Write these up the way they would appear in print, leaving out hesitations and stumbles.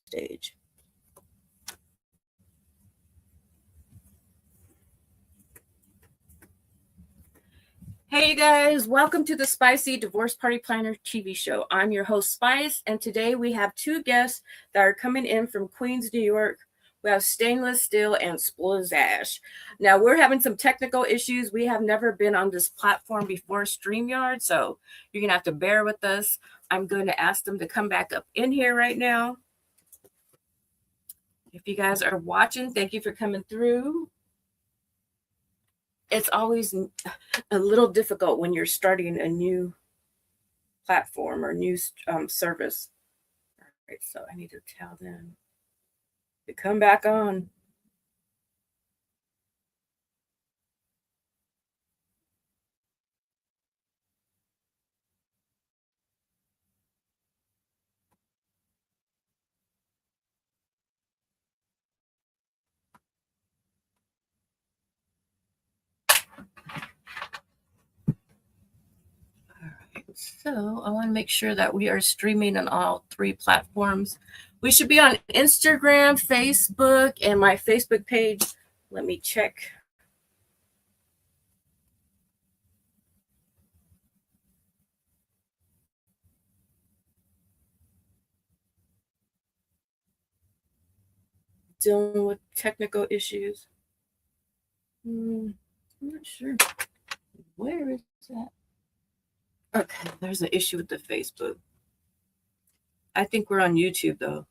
stage. Hey you guys, welcome to the Spicy Divorce Party Planner TV show. I'm your host Spice, and today we have two guests that are coming in from Queens, New York. We have Stainless Steel and SPLIZASHH. Now we're having some technical issues. We have never been on this platform before, StreamYard, so you're gonna have to bear with us. I'm going to ask them to come back up in here right now. If you guys are watching, thank you for coming through. It's always a little difficult when you're starting a new platform or new service. All right, so I need to tell them to come back on. So I want to make sure that we are streaming on all three platforms. We should be on Instagram, Facebook, and my Facebook page. Let me check. Dealing with technical issues. I'm not sure. Where is that? Okay, there's an issue with the Facebook. I think we're on YouTube though.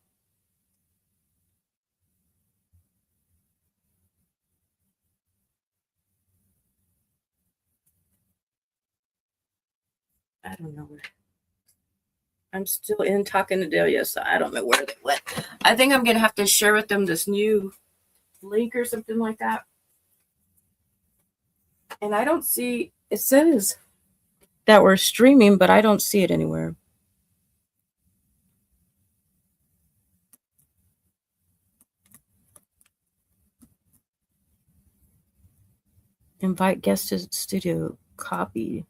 I don't know where. I'm still in talking to Delia, so I don't know where they went. I think I'm gonna have to share with them this new link or something like that. And I don't see, it says that we're streaming, but I don't see it anywhere. Invite guests to studio, copy.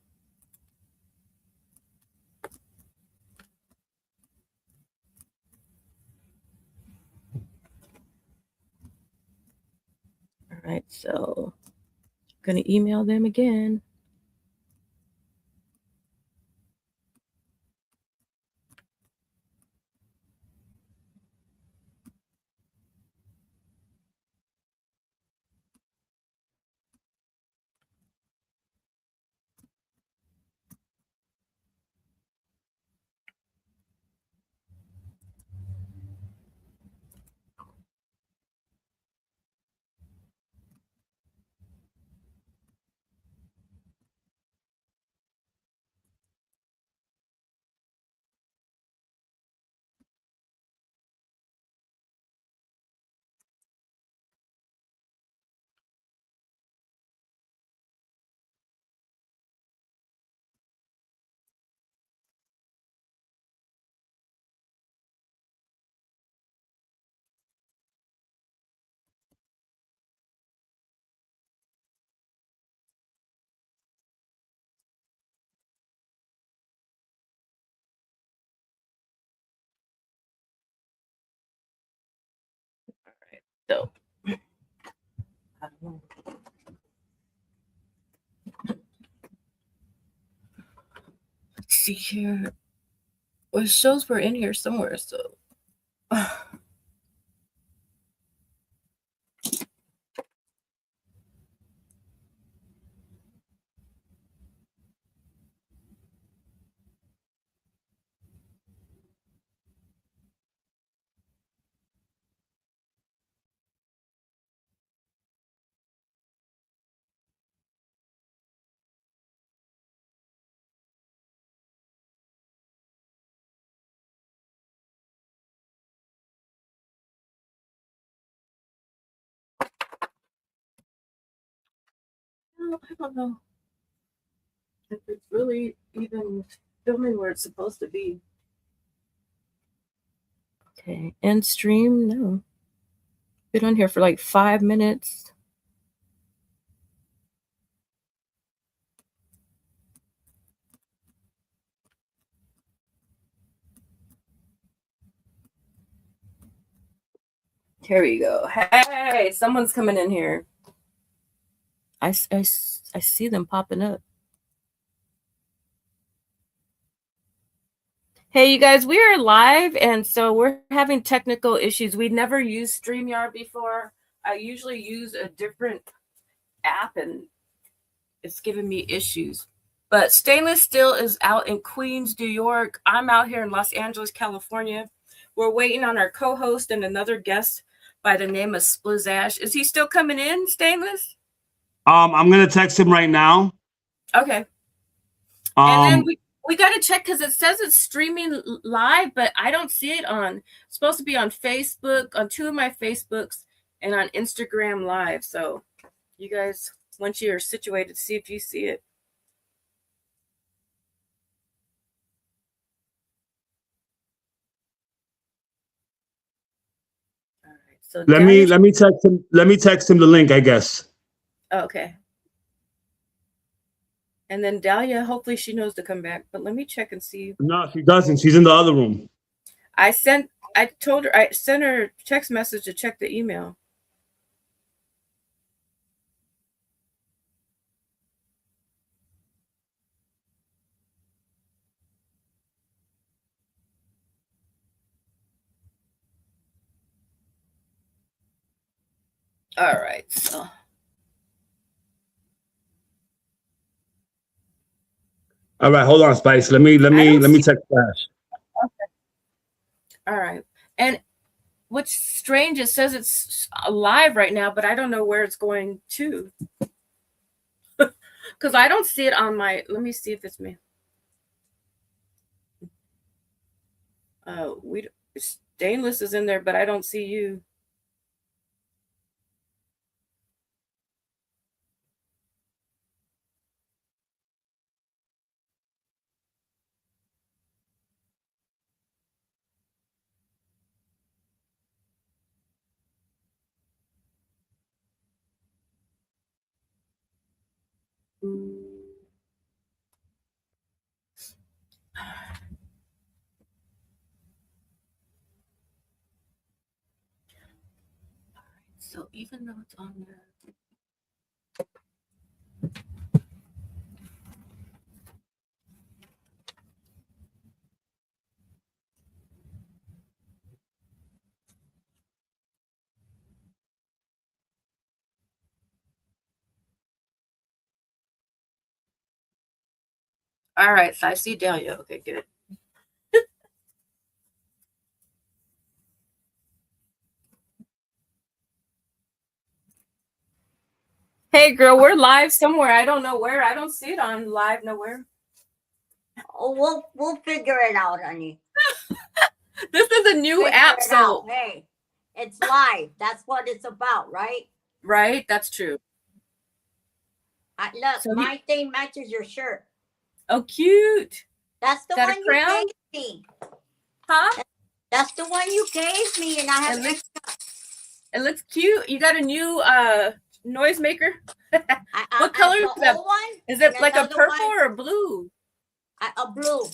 All right, so I'm gonna email them again. All right, so I don't know. Let's see here. Well, it shows we're in here somewhere, so I don't know if it's really even filming where it's supposed to be. Okay, end stream. No, been on here for like 5 minutes. Here we go. Hey, someone's coming in here. I see them popping up. Hey, you guys, we are live, and so we're having technical issues. We've never used StreamYard before. I usually use a different app, and it's giving me issues. But Stainless Steel is out in Queens, New York. I'm out here in Los Angeles, California. We're waiting on our co-host and another guest by the name of SPLIZASHH. Is he still coming in, Stainless? I'm gonna text him right now. Okay. And then we got to check because it says it's streaming live, but I don't see it on. It's supposed to be on Facebook, on 2 of my Facebooks, and on Instagram Live. So you guys, once you're situated, see if you see it. All right. So let me text him. Let me text him the link, I guess. Okay. And then Dahlia, hopefully she knows to come back, but let me check and see. No, she doesn't. She's in the other room. I sent her a text message to check the email. All right, so. All right, hold on, Spice. Let me text Flash. Okay. All right. And what's strange, it says it's live right now, but I don't know where it's going to. Because I don't see it on my, let me see if it's me. Stainless is in there, but I don't see you. So even though it's on there. All right, so I see Dahlia. Okay, good. Hey, girl, we're live somewhere. I don't know where. I don't see it on live nowhere. Oh, we'll figure it out, honey. This is a new app, so hey, it's live. That's what it's about, right? Right, that's true. Look, so my thing matches your shirt. Oh, cute. That's the one you gave me. Huh? That's the one you gave me, and I have it looks cute. You got a new noisemaker? What color is that? Is it like a purple or a blue? A blue.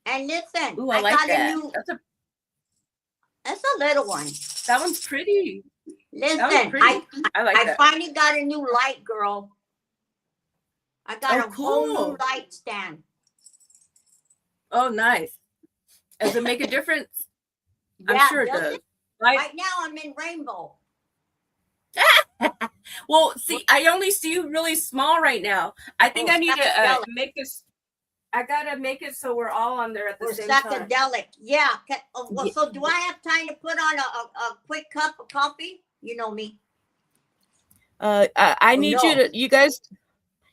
And listen, ooh, I like got that. A new. That's a little one. That one's pretty. Listen, I like that. I finally got a new light, girl. I got a whole new light stand. Oh, nice. Does it make a difference? Yeah, I'm sure it does. Right now, I'm in rainbow. Well, see, I only see you really small right now. I think I need to make this. I gotta make it so we're all on there at the same time. Psychedelic, yeah. Well, so do I have time to put on a quick cup of coffee? You know me. I need you to. You guys.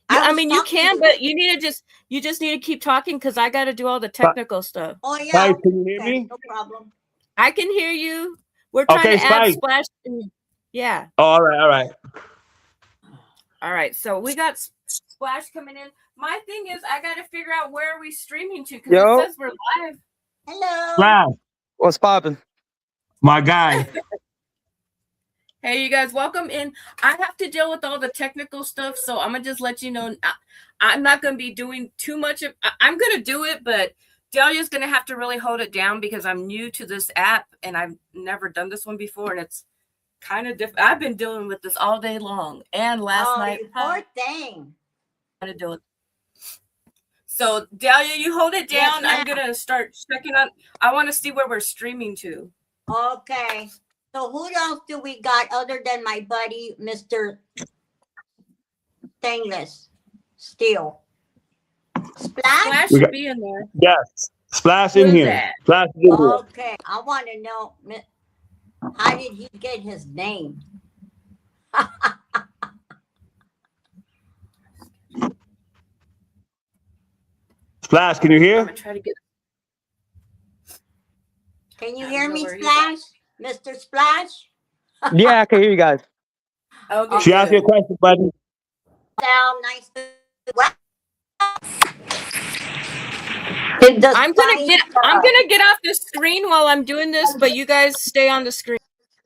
I mean, you can, but you just need to keep talking because I got to do all the technical stuff. Oh yeah. Spice, can you hear me? No problem. I can hear you. We're trying to add Splash. Yeah. Oh, all right. All right. So we got Splash coming in. My thing is, I got to figure out where are we streaming to because it says we're live. Hello. Splash. What's poppin'? My guy. Hey, you guys, welcome in. I have to deal with all the technical stuff, so I'm going to just let you know I'm not going to be doing too much of I'm going to do it, but Delia's going to have to really hold it down because I'm new to this app and I've never done this one before, and it's kind of different. I've been dealing with this all day long and last night. You poor thing. To do it. So Delia, you hold it down. Yes, I'm going to start checking on. I want to see where we're streaming to. Okay. So who else do we got other than my buddy, Mr. Stainless Steel? Splash should be in there. Yes. Splash in here. Splash in here. Okay. I want to know, how did he get his name? Splash, can you hear? I'm gonna try to get. Can you hear me, Splash? Mr. Splash? Yeah, I can hear you guys. Okay. She asked you a question, buddy. Sound nice. I'm gonna get off the screen while I'm doing this, but you guys stay on the screen.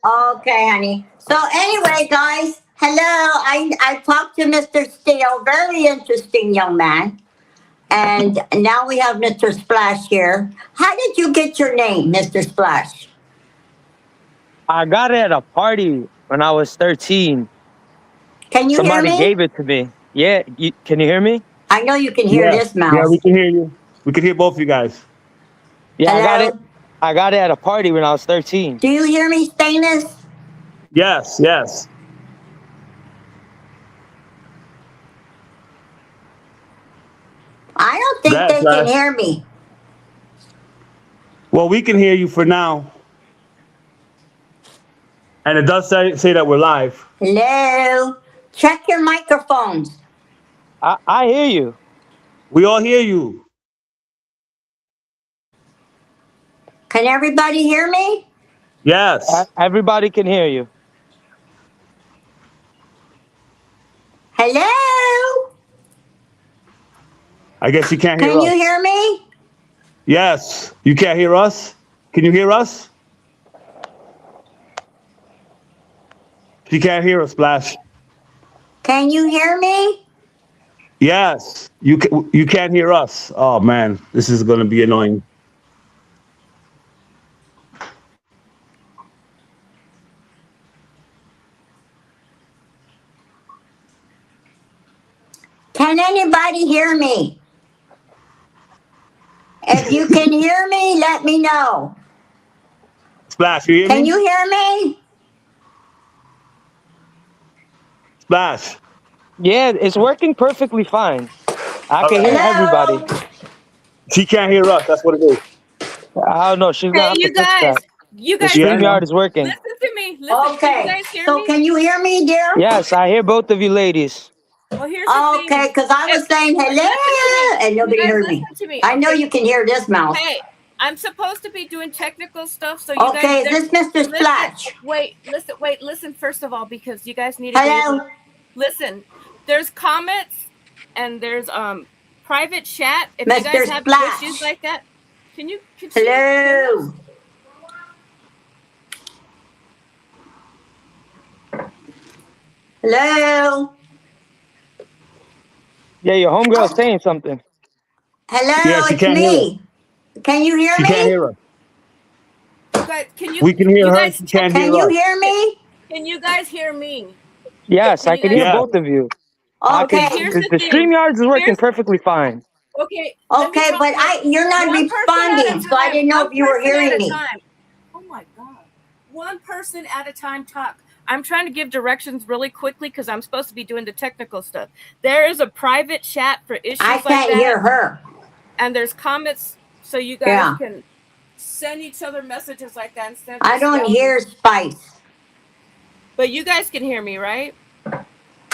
Okay, honey. So anyway, guys, hello. I talked to Mr. Steele, very interesting young man. And now we have Mr. Splash here. How did you get your name, Mr. Splash? I got it at a party when I was 13. Can you hear me? Somebody gave it to me. Yeah, can you hear me? I know you can hear this mouse. Yeah, we can hear you. We can hear both of you guys. Yeah, hello? I got it at a party when I was 13. Do you hear me, Stainless? Yes, yes. I don't think they can hear me. Well, we can hear you for now. And it does say that we're live. Hello? Check your microphones. I hear you. We all hear you. Can everybody hear me? Yes. Everybody can hear you. Hello? I guess you can't hear us. Can you hear me? Yes. You can't hear us? Can you hear us? She can't hear us, Splash. Can you hear me? Yes. You can't hear us. Oh, man. This is going to be annoying. Can anybody hear me? If you can hear me, let me know. Splash, you hear me? Can you hear me? Splash. Yeah, it's working perfectly fine. I can hear everybody. She can't hear us. That's what it is. I don't know. She's gonna have to fix that. You guys, the StreamYard is working. Listen to me. Listen, okay. Can you guys hear so me? Can you hear me, dear? Yes, I hear both of you ladies. Well, here's the thing. Because I was saying hello and nobody heard me. I know you can hear this mouse. Hey, I'm supposed to be doing technical stuff, so you guys. Okay, is this Mr. Splash? Listen first of all, because you guys need to listen. There's comments and there's private chat. If Mr. you guys have Splash. issues like that, can you hello? Hello? Yeah, your homegirl's saying something. Hello, it's me. Can you hear me? She can't hear us. We can hear her. She can't hear us. Can you hear me? Can you guys hear me? Yes, I can hear both of you. Okay. The StreamYard is working perfectly fine. Okay. Okay, but you're not responding, so I didn't know if you were hearing me. Oh my God. One person at a time talk. I'm trying to give directions really quickly because I'm supposed to be doing the technical stuff. There is a private chat for issues like that. I can't hear her. And there's comments so you guys can send each other messages like that instead of I don't hear Spice. But you guys can hear me, right?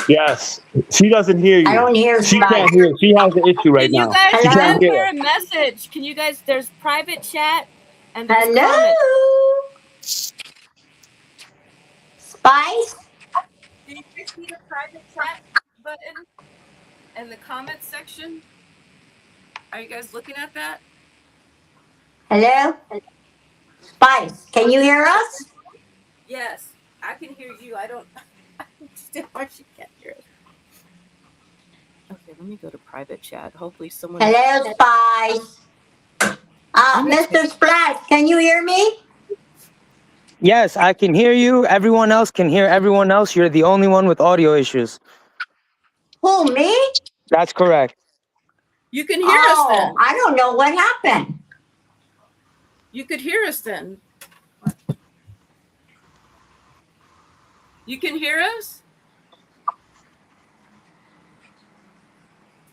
Yes. She doesn't hear you. I don't hear She Spice. can't hear. She has an issue right now. Can you She guys can't send hear her a message? Can you guys, there's private chat and there's hello? Comments. Spice? Do you guys see the private chat button in the comments section? Are you guys looking at that? Hello? Spice, can you hear us? Yes, I can hear you. I don't understand why she can't hear us. Okay, let me go to private chat. Hopefully someone... Hello, Spice. Mr. Splash, can you hear me? Yes, I can hear you. Everyone else can hear everyone else. You're the only one with audio issues. Who, me? That's correct. You can hear us then. I don't know what happened. You could hear us then. You can hear us?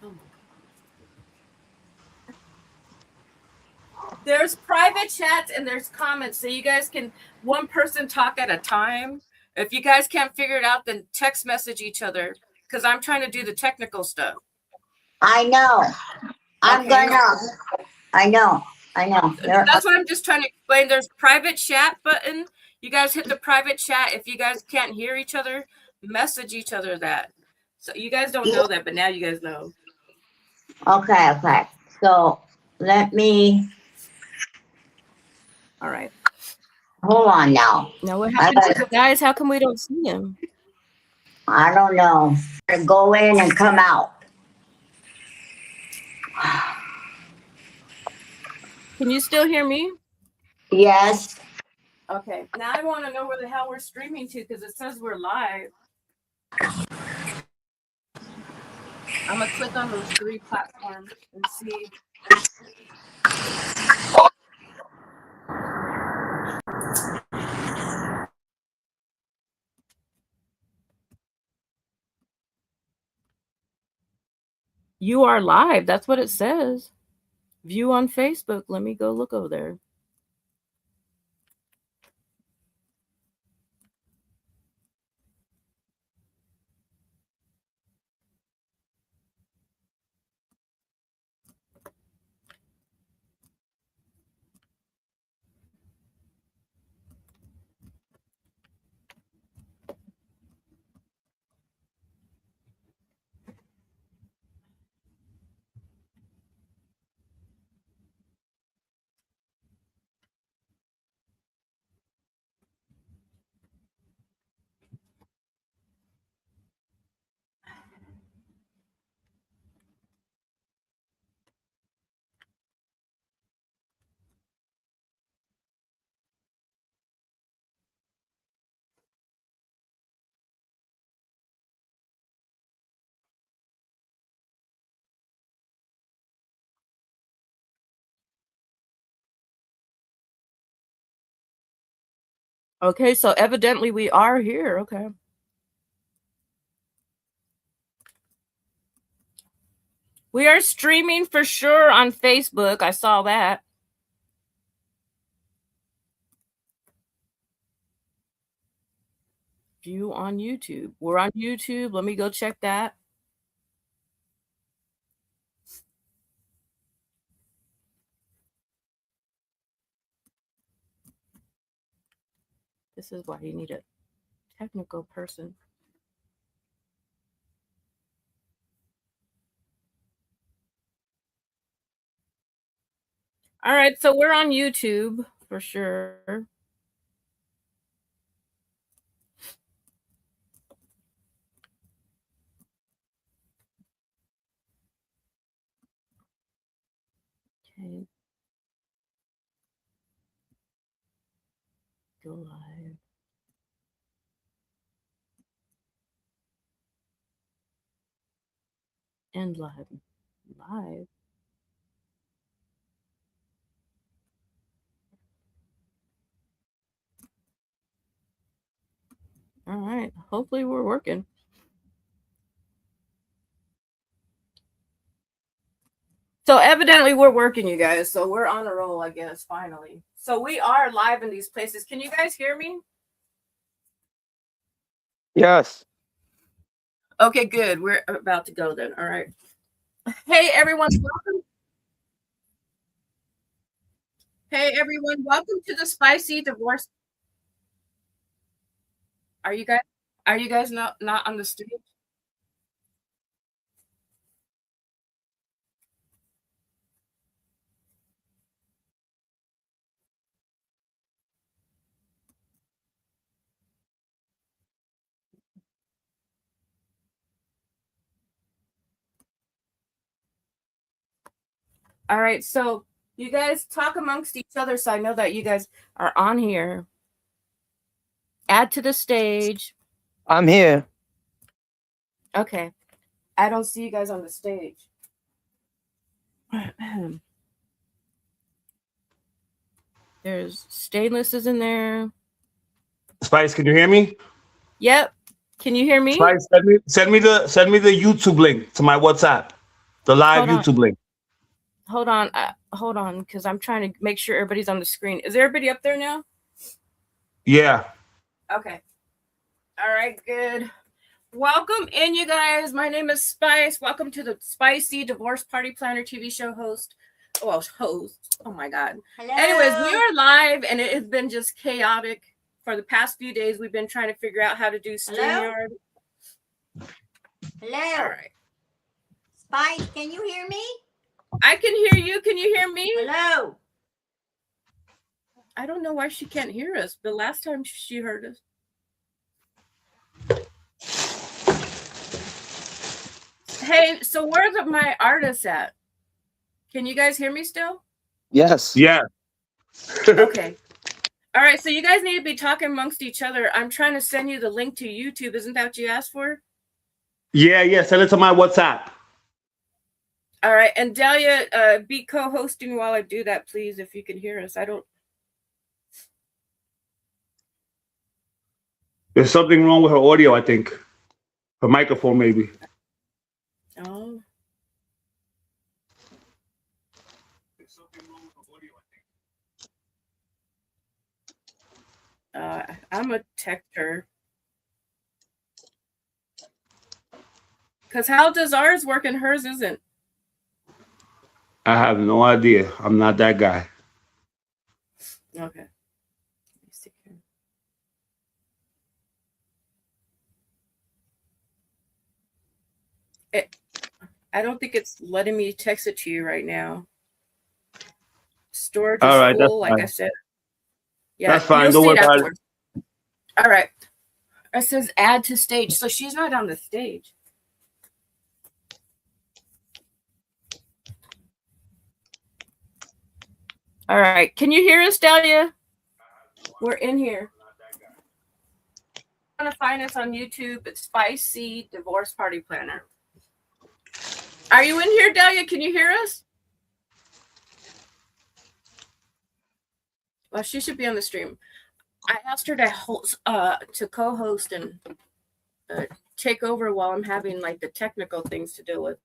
Oh. There's private chats and there's comments, so you guys can one person talk at a time. If you guys can't figure it out, then text message each other because I'm trying to do the technical stuff. I know. I'm Okay. I know. That's what I'm just trying to explain. There's private chat button. You guys hit the private chat. If you guys can't hear each other, message each other that. So you guys don't know that, but now you guys know. Okay. So let me. All right. Hold on now. Now what happened to the guys? How come we don't see them? I don't know. Go in and come out. Can you still hear me? Yes. Okay. Now I want to know where the hell we're streaming to because it says we're live. I'm going to click on those 3 platforms and see. You are live. That's what it says. View on Facebook. Let me go look over there. Okay, so evidently we are here. Okay. We are streaming for sure on Facebook. I saw that. View on YouTube. We're on YouTube. Let me go check that. This is why you need a technical person. All right, so we're on YouTube for sure. Okay. Go live. End live. Live. All right. Hopefully we're working. So evidently we're working, you guys. So we're on a roll, I guess, finally. So we are live in these places. Can you guys hear me? Yes. Okay, good. We're about to go then. All right. Hey, everyone. Welcome. Hey, everyone. Welcome to the Spicy Divorce. Are you guys not on the stage? All right. So You guys talk amongst each other so I know that you guys are on here. Add to the stage. I'm here. Okay. I don't see you guys on the stage. There's Stainless is in there. Spice, can you hear me? Yep. Can you hear me? Spice, send me the YouTube link to my WhatsApp. The live Hold on. YouTube link. Hold on, because I'm trying to make sure everybody's on the screen. Is everybody up there now? Yeah. Okay. All right, good. Welcome in, you guys. My name is Spice. Welcome to the Spicy Divorce Party Planner TV show host. Oh my God. Hello. Anyways, we are live, and it has been just chaotic for the past few days. We've been trying to figure out how to do StreamYard. Hello. All right. Spice, can you hear me? I can hear you. Can you hear me? Hello. I don't know why she can't hear us, but last time she heard us. Hey, so where's my artist at? Can you guys hear me still? Yes. Yeah. Okay. All right, so you guys need to be talking amongst each other. I'm trying to send you the link to YouTube. Isn't that what you asked for? Yeah. Send it to my WhatsApp. All right, and Dahlia, be co-hosting while I do that, please, if you can hear us. There's something wrong with her audio, I think. Her microphone, maybe. Oh. I'm gonna text her. Because how does ours work and hers isn't? I have no idea. I'm not that guy. Okay. Let me see here. I don't think it's letting me text it to you right now. Storage is All right, full, that's like fine. I said. Yeah, That's fine. you'll Don't see worry it about it. afterwards. All right. It says add to stage. So she's not on the stage. All right. Can you hear us, Dahlia? We're in here. Want to find us on YouTube? It's Spicy Divorce Party Planner. Are you in here, Dahlia? Can you hear us? Well, she should be on the stream. I asked her to co-host and take over while I'm having like the technical things to deal with.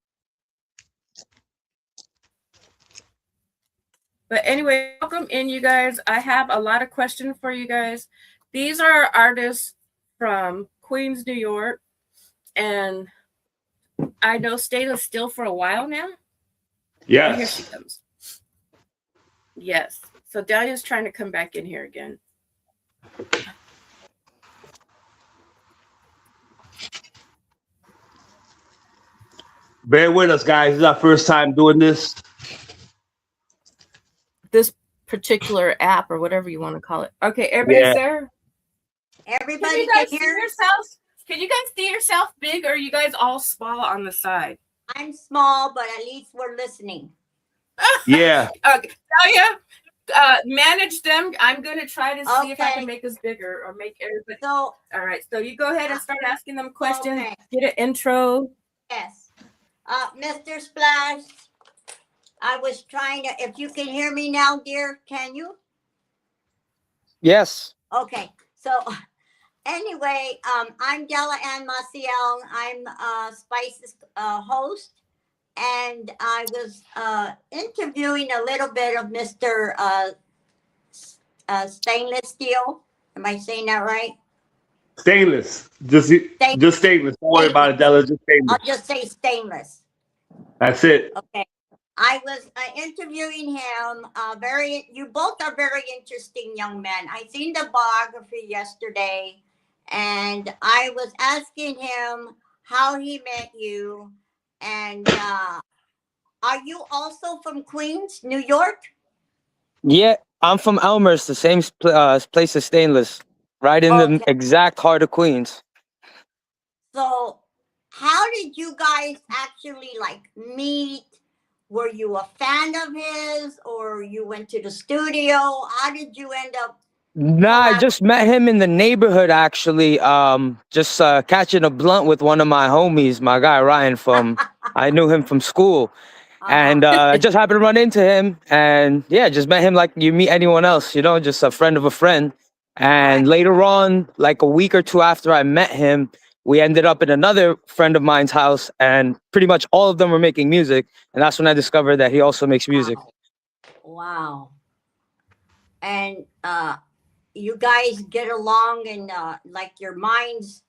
But anyway, welcome in, you guys. I have a lot of questions for you guys. These are artists from Queens, New York, and I know Stayla's still for a while now. Yes. Oh, here she comes. Yes. So Dahlia's trying to come back in here again. Bear with us, guys. This is our first time doing this. This particular app or whatever you want to call it. Okay, everybody's there? Everybody Can you guys can see hear? yourselves? Can you guys see yourself big, or are you guys all small on the side? I'm small, but at least we're listening. Yeah. Dahlia, manage them. I'm going to try to see if I Okay. can make us bigger or make everybody. So, All right, so you go ahead and start asking them questions. Okay. Get an intro. yes. Mr. Splash, I was trying to, if you can hear me now, dear, can you? Yes. Okay. So, anyway, I'm Della Ann Maciel. I'm Spice's host. And I was interviewing a little bit of Mr. Stainless Steel. Am I saying that right? Stainless. Just stainless. Don't worry about it, Della. Just stainless. I'll just say stainless. That's it. Okay. I was interviewing him. You both are very interesting young men. I seen the biography yesterday, and I was asking him how he met you. And are you also from Queens, New York? Yeah, I'm from Elmhurst, the same place as Stainless, right in the exact heart of Queens. So how did you guys actually like meet? were you a fan of his, or you went to the studio? How did you end up? Nah, I just met him in the neighborhood actually. Just catching a blunt with one of my homies, my guy Ryan from. I knew him from school, and I just happened to run into him, and yeah, just met him like you meet anyone else, you know, just a friend of a friend. And later on, like a week or two after I met him, we ended up in another friend of mine's house, and pretty much all of them were making music, and that's when I discovered that he also makes music. Wow. And you guys get along, and like your minds,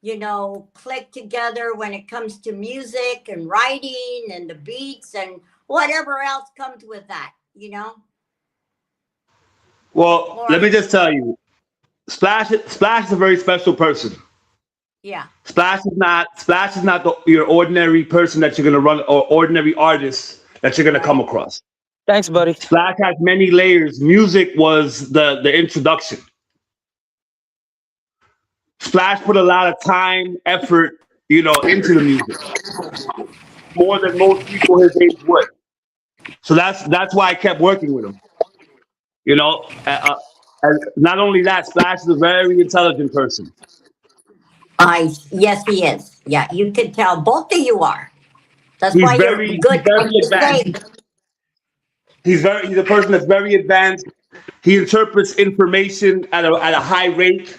you know, click together when it comes to music and writing and the beats and whatever else comes with that, you know? Well, let me just tell you, Splash is a very special person. Yeah. Splash is not your ordinary person that you're gonna run, or ordinary artist that you're gonna come across. Thanks, buddy. Splash has many layers. Music was the introduction. Splash put a lot of time, effort, you know, into the music, more than most people his age would. So that's why I kept working with him. You know, and not only that, Splash is a very intelligent person. Yes, he is. Yeah, you can tell both of you are. That's He's why very, you're good. very advanced. He's a person that's very advanced. He interprets information at a high rate,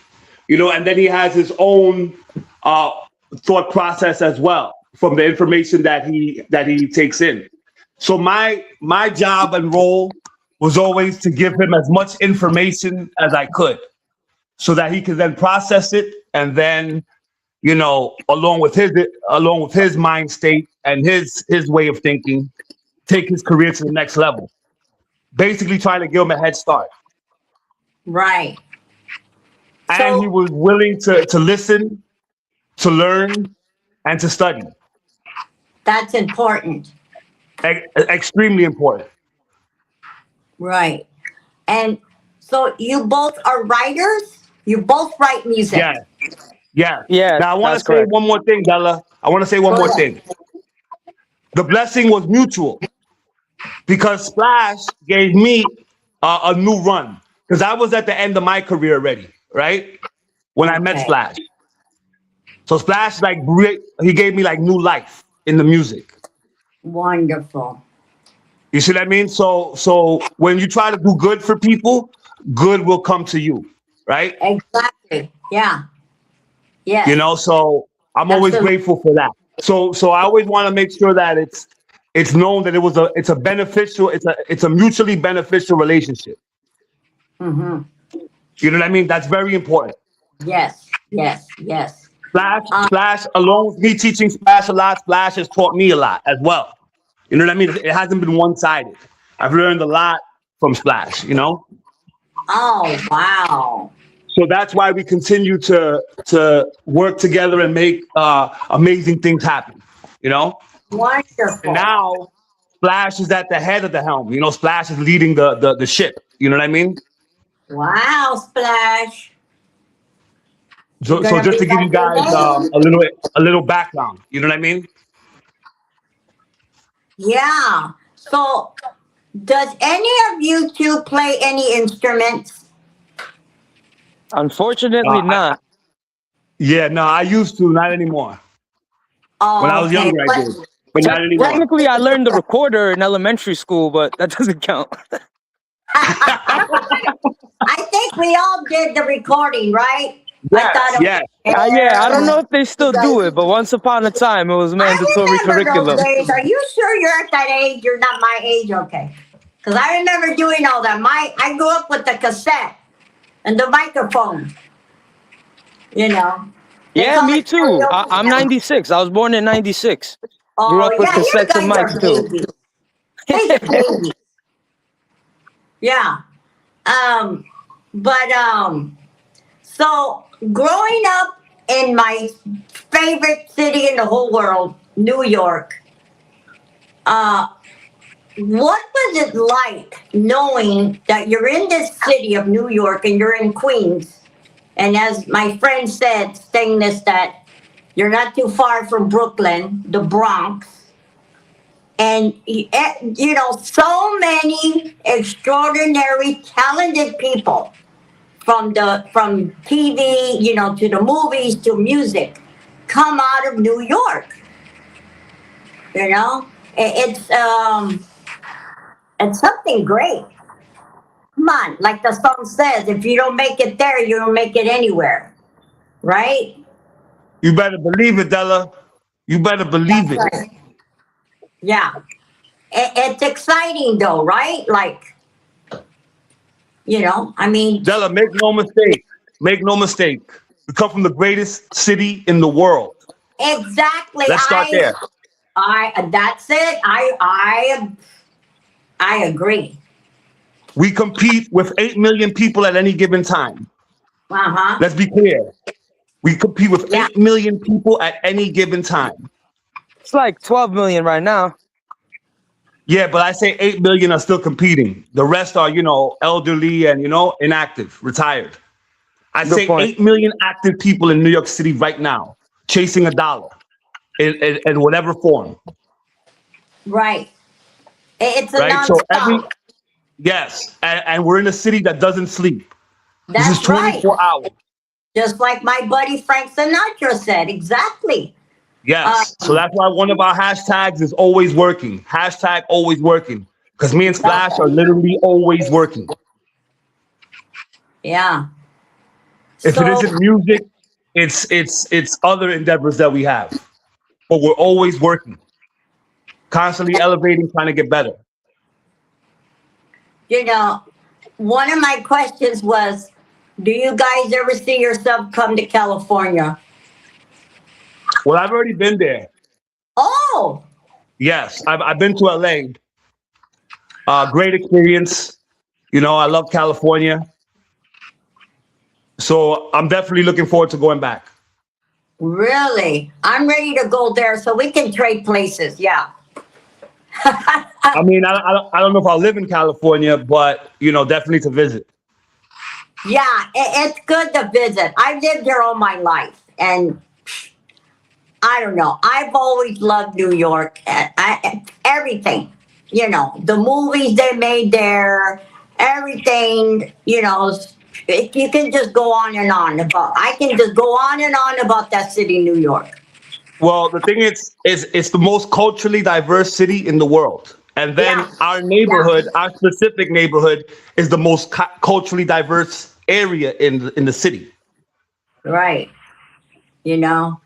you know, and then he has his own thought process as well from the information that he takes in. So my job and role was always to give him as much information as I could, so that he could then process it, and then, you know, along with his mind state and his way of thinking, take his career to the next level. Basically trying to give him a head start. Right. And he was willing to listen, to learn, and to study. That's important. Extremely important. Right. And so you both are writers? You both write music? Yeah. Yeah. Yeah. Now I want to say correct. one more thing, Della. I want to say one more thing. The blessing was mutual, because Splash gave me a new run, because I was at the end of my career already, right? When I met Splash. So Splash, like, he gave me like new life in the music. Wonderful. You see what I mean? So when you try to do good for people, good will come to you, right? Exactly. Yeah. Yeah. You know, so I'm always grateful for that. So I always want to make sure that it's known that it's a mutually beneficial relationship. Mm-hmm. You know what I mean? That's very important. Yes. Yes. Yes. Splash, along with me teaching Splash a lot, Splash has taught me a lot as well. You know what I mean? It hasn't been one-sided. I've learned a lot from Splash, you know? Oh, wow. So that's why we continue to work together and make amazing things happen, you know? Wonderful. And now Splash is at the head of the helm. You know, Splash is leading the ship. You know what I mean? Wow, Splash. So just to give you guys a little background, you know what I mean? Yeah. So does any of you two play any instruments? Unfortunately, not. Yeah, no, I used to, not anymore. Oh, when I was younger, I did, but not anymore. Technically, I learned the recorder in elementary school, but that doesn't count. I think we all did the recording, right? Yeah. I don't know if they still do it, but once upon a time, it was mandatory curriculum. Those days. Are you sure you're at that age? You're not my age, okay? Because I remember doing all that. I grew up with the cassette and the microphone. You know. Yeah, me too. I'm 96. I was born in 96. Oh, grew up with cassettes and mics too. Babies. Yeah. So growing up in my favorite city in the whole world, New York, what was it like knowing that you're in this city of New York and you're in Queens? And as my friend said, saying this, that you're not too far from Brooklyn, the Bronx. you know, so many extraordinary, talented people from TV, you know, to the movies to music, come out of New York. You know, it's something great. Come on, like the song says, if you don't make it there, you don't make it anywhere, right? You better believe it, Della. You better believe That's it. right. Yeah, it's exciting though, right? Like, you know, I mean, Della, make no mistake. Make no mistake. We come from the greatest city in the world. exactly. Let's start there. That's it. I agree. We compete with 8 million people at any given time. Uh-huh. Let's be clear. We compete with Yeah. 8 million people at any given time. It's like 12 million right now. Yeah, but I say 8 million are still competing. The rest are, you know, elderly and, you know, inactive, retired. I Good say point. 8 million active people in New York City right now, chasing a dollar in whatever form. Right. It's a Right? So nonstop. yes, and we're in a city that doesn't sleep. This That's is 24 right. hours. Just like my buddy Frank Sinatra said. Exactly. Yes. So that's why one of our hashtags is always working. Hashtag always working. Because me and Splash are literally always working. Yeah. If So it isn't music, it's other endeavors that we have. But we're always working. Constantly elevating, trying to get better. you know, one of my questions was, do you guys ever see yourself come to California? Well, I've already been there. Oh, Yes, I've been to LA. Great experience. You know, I love California. So I'm definitely looking forward to going back. really? I'm ready to go there so we can trade places. Yeah. I mean, I don't know if I'll live in California, but, you know, definitely to visit. Yeah, it's good to visit. I've lived here all my life, and I don't know. I've always loved New York. Everything, you know, the movies they made there, everything, you know. You can just go on and on about. I can just go on and on about that city, New York. Well, the thing is it's the most culturally diverse city in the world. And then Yeah. our neighborhood, our specific neighborhood, is the most culturally diverse area in the city. Right. You know.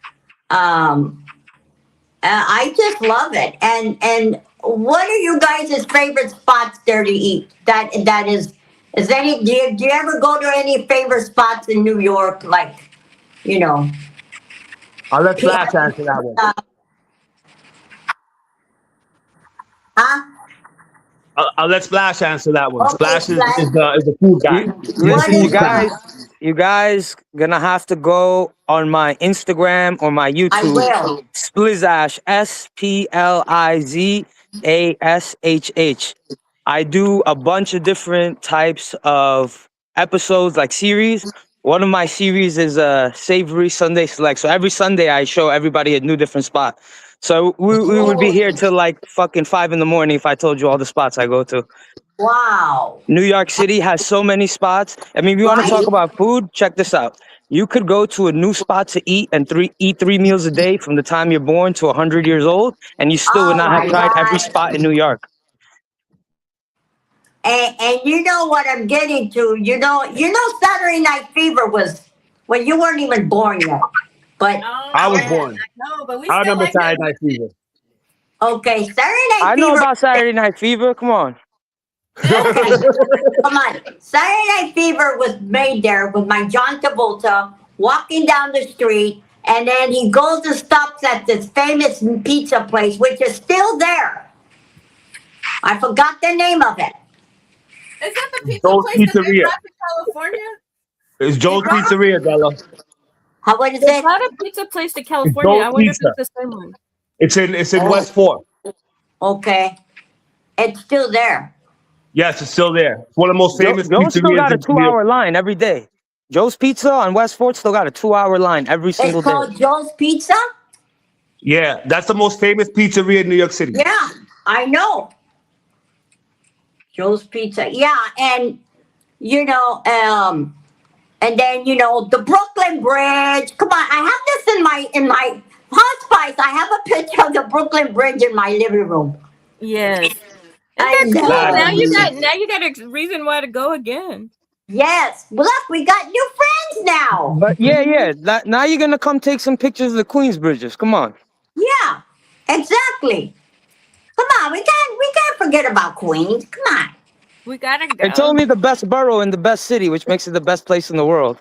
I just love it. And what are you guys' favorite spots there to eat? That is any do you ever go to any favorite spots in New York? Like, you know, I'll let P- Flash answer that one. huh? I'll let Splash answer that one. Okay, Splash is Splash. the food guy. Listen, is that? you guys gonna have to go on my Instagram or my I YouTube. will. SPLIZASHH, SPLIZASHH. I do a bunch of different types of episodes, like series. One of my series is a Savory Sunday Select. So every Sunday I show everybody a new different spot. So we would be here till like fucking 5 in the morning if I told you all the spots I go to. Wow. New York City has so many spots. I mean, if you want to talk Right? about food, check this out. You could go to a new spot to eat and eat 3 meals a day from the time you're born to 100 years old, and you still would Oh not have my tried every God. spot in New York. And you know what I'm getting to? Saturday Night Fever was when you weren't even born yet. But Oh, I was yeah. born. No, but we I still remember like Saturday that. Night Fever. okay, Saturday Night I know Fever. about Saturday Night Fever. Come on. Okay, come on. Saturday Night Fever was made there with my John Travolta walking down the street, and then he goes and stops at this famous pizza place, which is still there. I forgot the name of it. Is that the pizza Joe's place that they Pizzeria. brought to California? It's Joe's They brought- Pizzeria, Della. How what is They it? brought a pizza place to It's California. Joe's I wonder if Pizza. it's the same one. It's in Oh. West 4. Okay, it's still there. Yes, it's still there. It's one of the most famous Joe's still pizzerias got a in New York. 2-hour line every day. Joe's Pizza on West 4th still got a 2-hour line every single It's day. called Joe's Pizza. Yeah, that's the most famous pizzeria in New York City. Yeah, I know. Joe's Pizza. Yeah, and you know, and then the Brooklyn Bridge. Come on, I have this in my hot spice. I have a picture of the Brooklyn Bridge in my living room. Yes. Isn't I that cool? know. Now you got a reason why to go again. Yes. Well, look, we got new friends now. But yeah. Now you're gonna come take some pictures of the Queens bridges. Come on. Yeah, exactly. Come on, we can't forget about Queens. Come on. We gotta go. It's only the best borough in the best city, which makes it the best place in the world.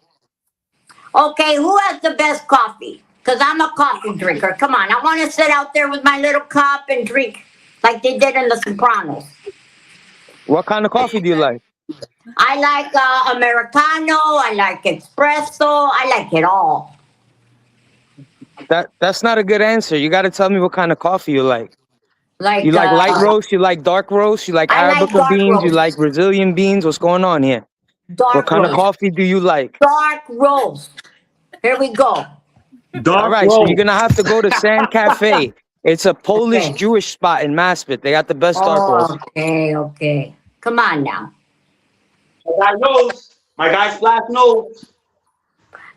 Okay, who has the best coffee? Because I'm a coffee drinker. Come on, I want to sit out there with my little cup and drink like they did in The Sopranos. What kind of coffee do you like? I like Americano. I like espresso. I like it all. That's not a good answer. You got to tell me what kind of coffee you like. Like You like light roast? You like dark roast? You like I like Arabica dark beans? You roast. like Brazilian beans? What's going on here? dark What kind of roast. coffee do you like? Dark roast. Here we go. Dark All right, so roast. you're gonna have to go to San Cafe. It's a Polish Okay. Jewish spot in Maspeth. They got the best dark roast. Okay. Come on now. My guy knows. My guy Splash knows.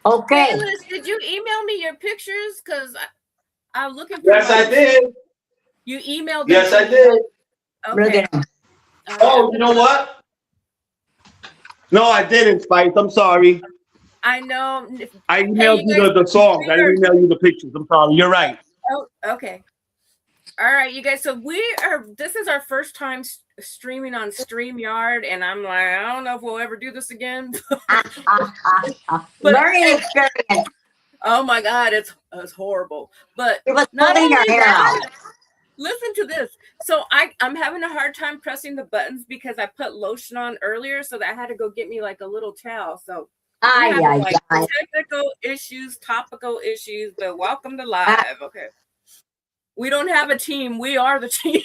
Okay. Bayless, did you email me your pictures? Because I'm looking for Yes, I did. You emailed them Yes, to I me? did. Look Okay. at him. Oh, you know what? No, I didn't, Spice. I'm sorry. I know. I emailed you you guys- the songs. I didn't email you the pictures. I'm sorry. You're right. Oh, okay. All right, you guys. So this is our first time streaming on StreamYard, and I'm like, I don't know if we'll ever do this again. Learning experience. Oh my God, it's horrible. But It was not pulling only your hair that, out. listen to this. So I'm having a hard time pressing the buttons because I put lotion on earlier, so that I had to go get me like a little towel. So we Ay, have ay, like ay. technical issues, topical issues, but welcome to live. Okay. We don't have a team. We are the team.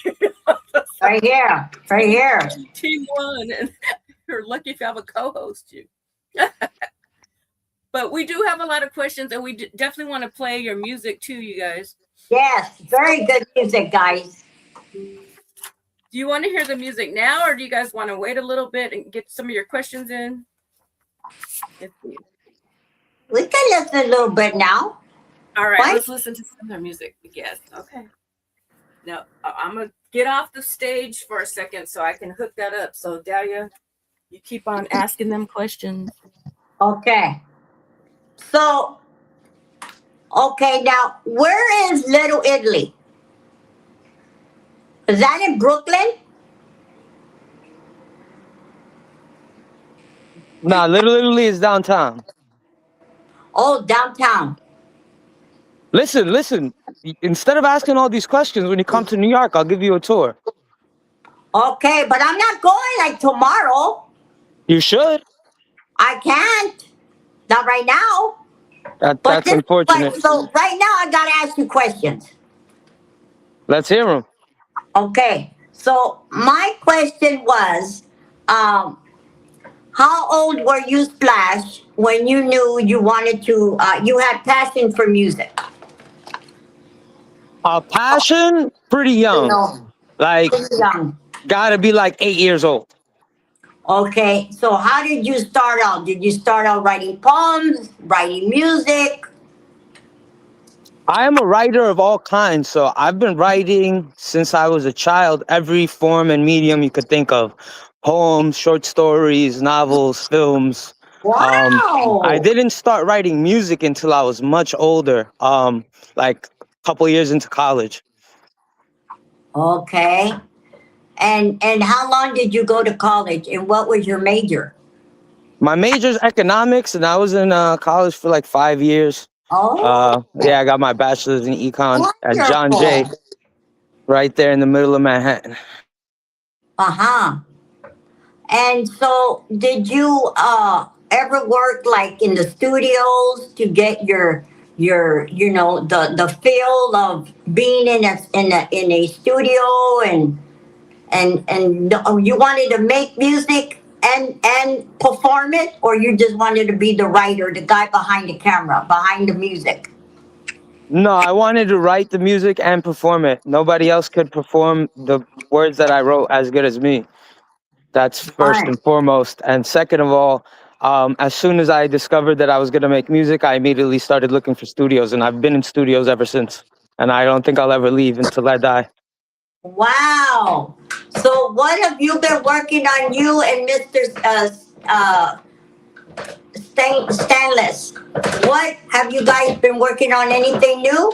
Right here. Right here. Team one. And you're lucky if you have a co-host you. But we do have a lot of questions, and we definitely want to play your music too, you guys. Yes. Very good music, guys. Do you want to hear the music now, or do you guys want to wait a little bit and get some of your questions in? We can listen a little bit now. All right, What? let's listen to some of their music. Yes, okay. Now, I'm going to get off the stage for a second so I can hook that up. So, Dahlia, you keep on asking them questions. Okay. So, okay, now, where is Little Italy? Is that in Brooklyn? Nah, Little Italy is downtown. Oh, downtown. Listen. Instead of asking all these questions, when you come to New York, I'll give you a tour. Okay, but I'm not going like tomorrow. You should. I can't. Not right now. That's unfortunate. So right now I gotta ask you questions. Let's hear them. Okay. So my question was, how old were you, Splash, when you knew you wanted to? You had passion for music. Passion, pretty young. Like, Pretty young. gotta be like 8 years old. Okay. So how did you start out? Did you start out writing poems, writing music? I am a writer of all kinds, so I've been writing since I was a child, every form and medium you could think of. Poems, short stories, novels, films. Wow. I didn't start writing music until I was much older, like a couple years into college. Okay. And how long did you go to college, and what was your major? My major is economics, and I was in college for like 5 years. Oh, Yeah, I got my bachelor's in econ at John Jay, wonderful. right there in the middle of Manhattan. Uh-huh. And so did you ever work like in the studios to get your the feel of being in a studio, and you wanted to make music and perform it, or you just wanted to be the writer, the guy behind the camera, behind the music? No, I wanted to write the music and perform it. Nobody else could perform the words that I wrote as good as me. That's first Fun. and foremost. And second of all, as soon as I discovered that I was going to make music, I immediately started looking for studios, and I've been in studios ever since. And I don't think I'll ever leave until I die. Wow. So what have you been working on, you and Mr. Stanless? What have you guys been working on? Anything new?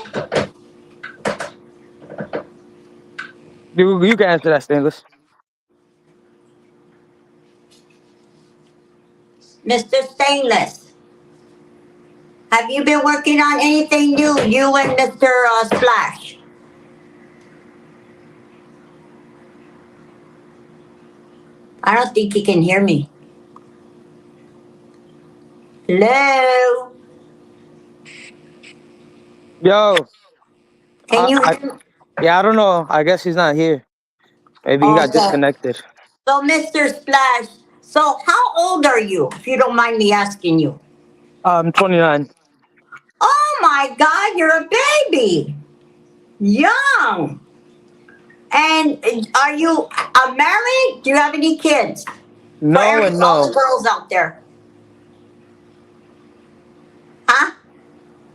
You can answer that, Stainless. Mr. Stainless, have you been working on anything new, you and Mr. Splash? I don't think he can hear me. Hello? Yo, Can you I, hear me? yeah, I don't know. I guess he's not here. Maybe he got Okay. disconnected. So, Mr. Splash, so how old are you, if you don't mind me asking you? 29. Oh my God, you're a baby. Young. And are you married? Do you have any kids? No and All the no. girls out there. Huh?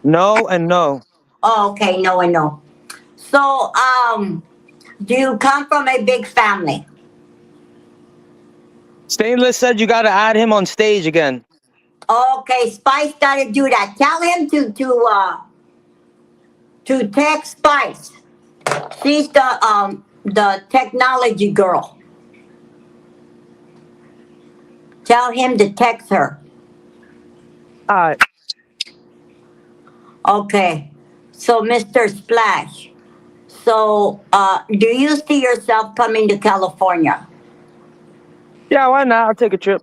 No and no. Oh, okay, no and no. So, do you come from a big family? Stainless said you got to add him on stage again. Okay, Spice gotta do that. Tell him to text Spice. She's the technology girl. Tell him to text her. All right. Okay. So, Mr. Splash. So, do you see yourself coming to California? Yeah, why not? I'll take a trip.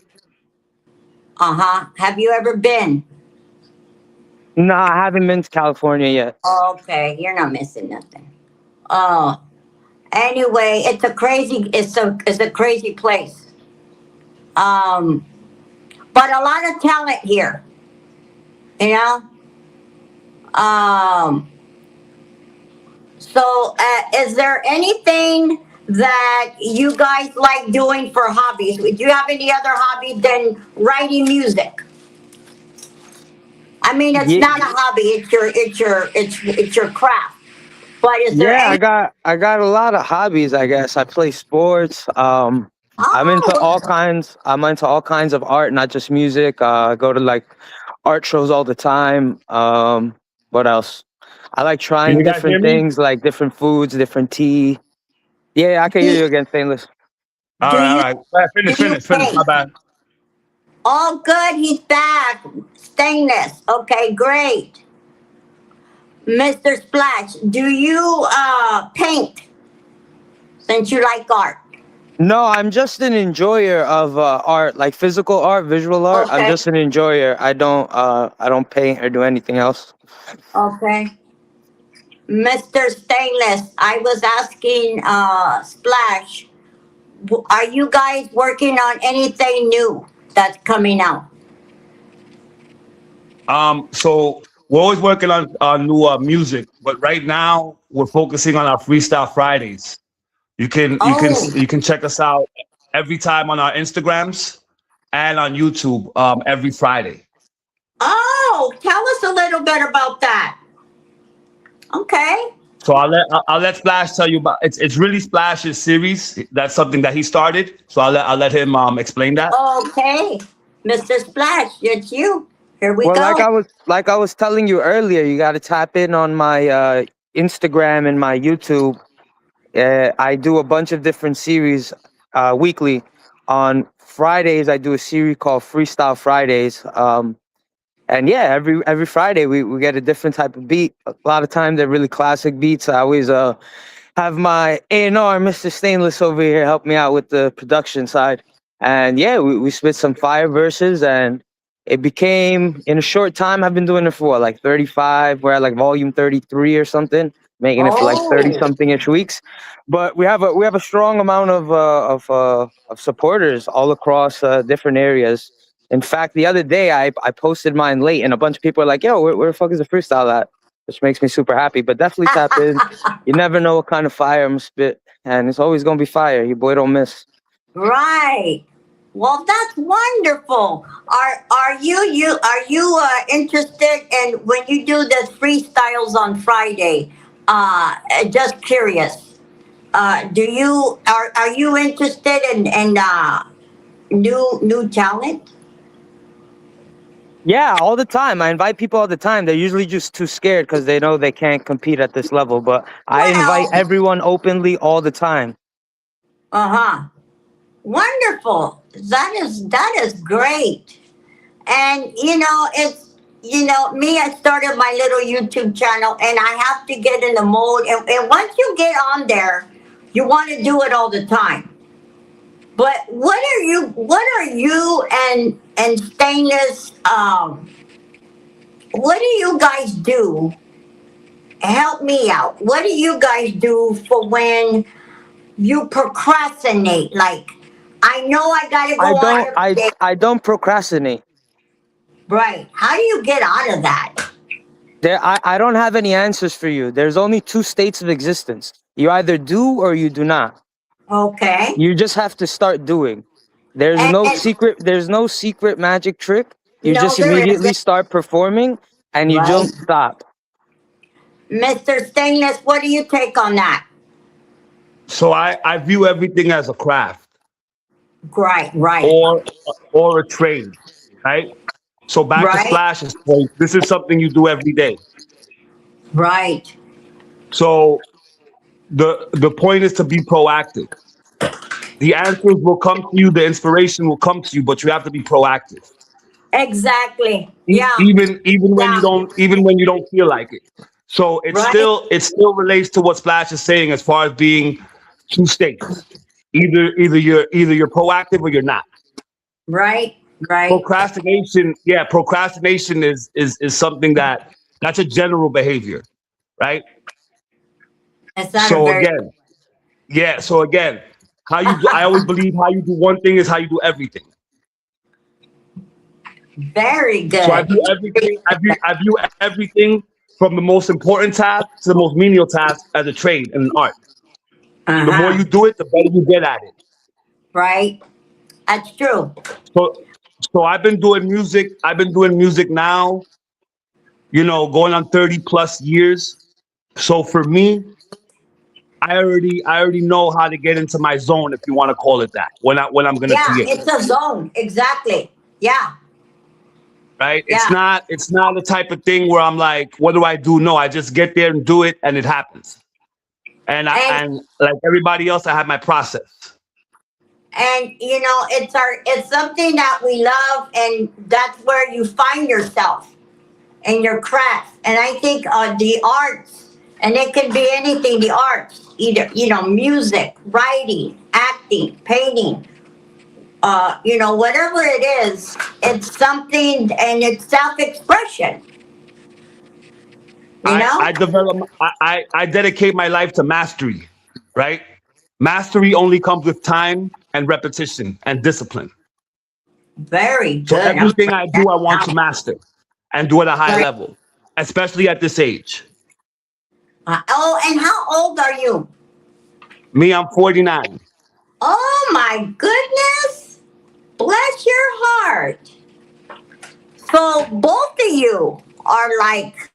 Uh-huh. Have you ever been? No, I haven't been to California yet. Okay, you're not missing nothing. Anyway, it's a crazy place. Um, but a lot of talent here. You know? Um, so, is there anything that you guys like doing for hobbies? Do you have any other hobby than writing music? I mean, it's Yeah, not a hobby. It's your craft. But is there yeah, any? I got a lot of hobbies, I guess. I play sports. Oh, I'm into all kinds of art, not just music. I go to like art shows all the time. What else? I like Can trying you guys hear different me? things, like different foods, different tea. Yeah, I can hear do, you again, Stainless. All do right, all you right. All right, do you finish. My paint? bad. Oh, good. He's back. Stainless. Okay, great. Mr. Splash, do you paint since you like art? No, I'm just an enjoyer of art, like physical art, visual art. I'm Okay, just an enjoyer. I don't paint or do anything else. okay. Mr. Stainless, I was asking Splash, are you guys working on anything new that's coming out? So we're always working on new music, but right now we're focusing on our Freestyle Fridays. Oh, You can check us out every time on our Instagrams and on YouTube every Friday. oh, tell us a little bit about that. Okay, So I'll let Splash tell you about it's really Splash's series. That's something that he started. So I'll let him explain that. okay. Mr. Splash, it's you. Here we Well, go. like I was telling you earlier, you got to tap in on my Instagram and my YouTube. I do a bunch of different series weekly. On Fridays, I do a series called Freestyle Fridays. And yeah, every Friday we get a different type of beat. A lot of times they're really classic beats. I always have my A&R, Mr. Stainless over here, help me out with the production side. And yeah, we spit some fire verses, and it became, in a short time, I've been doing it for what, like 35, we're at like volume 33 or something, making it for like 30 Oh, something ish weeks. But we have a strong amount of supporters all across different areas. In fact, the other day I posted mine late, and a bunch of people are like, "Yo, where the fuck is the freestyle at?" which makes me super happy. But definitely tap in. You never know what kind of fire I'm gonna spit, and it's always gonna be fire. Your boy don't miss. Right. Well, that's wonderful. Are you interested in when you do the freestyles on Friday? Just curious. Are you interested in new talent? Yeah, all the time. I invite people all the time. They're usually just too scared because they know they can't compete at this level. But I invite Well, everyone openly all the time. uh-huh. Wonderful. That is great. And me, I started my little YouTube channel and I have to get in the mode. And once you get on there, you want to do it all the time. But what are you and Stainless, what do you guys do? Help me out. What do you guys do for when you procrastinate? Like, I know I gotta go on every day. I don't procrastinate. Right. How do you get out of that? I don't have any answers for you. There's only two states of existence. You either do or you do not. Okay. You just have to start doing. There's And, no and secret magic trick. You no, just there immediately isn't. start performing and you Right. don't stop. Mr. Stainless, what do you take on that? So I view everything as a craft Right, right, or or a trade, right? So back to right, Splash's point, this is something you do every day. right. So the point is to be proactive. The answers will come to you, the inspiration will come to you, but you have to be proactive. Exactly. Yeah, Even when yeah, you don't feel like it. So right, it still relates to what Splash is saying as far as being two states. Either you're proactive or you're not. right, right. Procrastination is something that's a general behavior, right? It's not a So very again, so again, how you do, I always believe how you do one thing is how you do everything. very So I good. view everything, I view everything from the most important task to the most menial task as a trade and an art. The more Uh-huh. you do it, the better you get at it. Right. That's true. So so I've been doing music. I've been doing music now, going on 30 plus years. So for me, I already know how to get into my zone, if you want to call it that, when I'm gonna Yeah, create. it's a zone. Exactly. Yeah, Right? yeah. It's not the type of thing where I'm like, what do I do? No, I just get there and do it and it happens. And And like everybody else, I have my process. it's something that we love, and that's where you find yourself in your craft. And I think the arts, and it can be anything, the arts, either music, writing, acting, painting, whatever it is, it's something, and it's self-expression. You know, I dedicate my life to mastery, right? Mastery only comes with time and repetition and discipline. very So good. I'm everything I writing that do, I want to down. master and do at a high Right. level, especially at this age. Oh, and how old are you? Me, I'm 49. Oh my goodness! Bless your heart. So both of you are like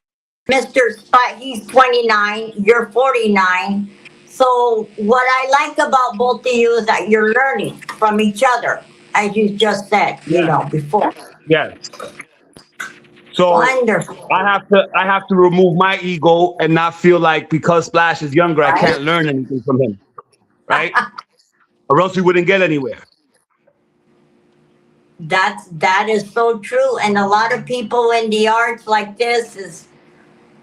Mr. Spot. He's 29. You're 49. So what I like about both of you is that you're learning from each other, as you just said, Yeah. before. Yes. So Wonderful, I have to remove my ego and not feel like because Splash is younger, I right? can't learn anything from him, right? Or else we wouldn't get anywhere. That is so true. And a lot of people in the arts like this is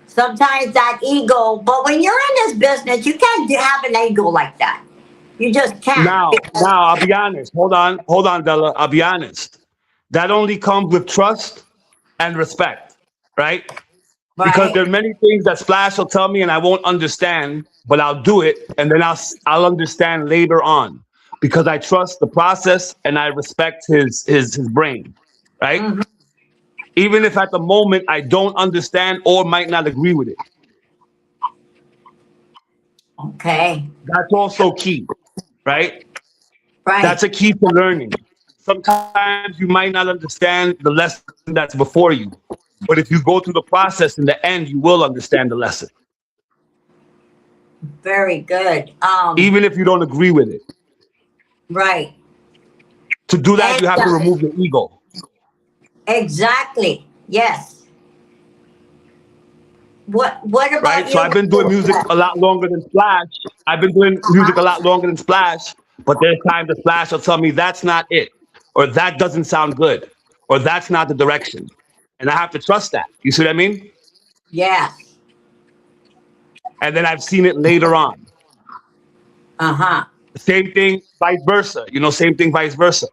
sometimes that ego. But when you're in this business, you can't have an ego like that. You just can't. Now I'll be honest. Hold on, Della. I'll be honest. That only comes with trust and respect, right? Because Right? there are many things that Splash will tell me and I won't understand, but I'll do it and then I'll understand later on because I trust the process and I respect his brain, right? Mhm. even if at the moment I don't understand or might not agree with it. Okay. That's also key, right? That's Right. a key to learning. Sometimes you might not understand the lesson that's before you, but if you go through the process, in the end, you will understand the lesson, Very good. even if you don't agree with it. Right. To do that, And you have to remove your ego. exactly. Yes. What Right? about So you, I've been doing Mr. music a Flash? lot longer than Splash. I've been doing music a Uh-huh. lot longer than Splash, but there's times that Splash will tell me that's not it, or that doesn't sound good, or that's not the direction. And I have to trust that. You see what I mean? Yes. And then I've seen it later on. Uh-huh. Same thing, vice versa. Same thing, vice versa.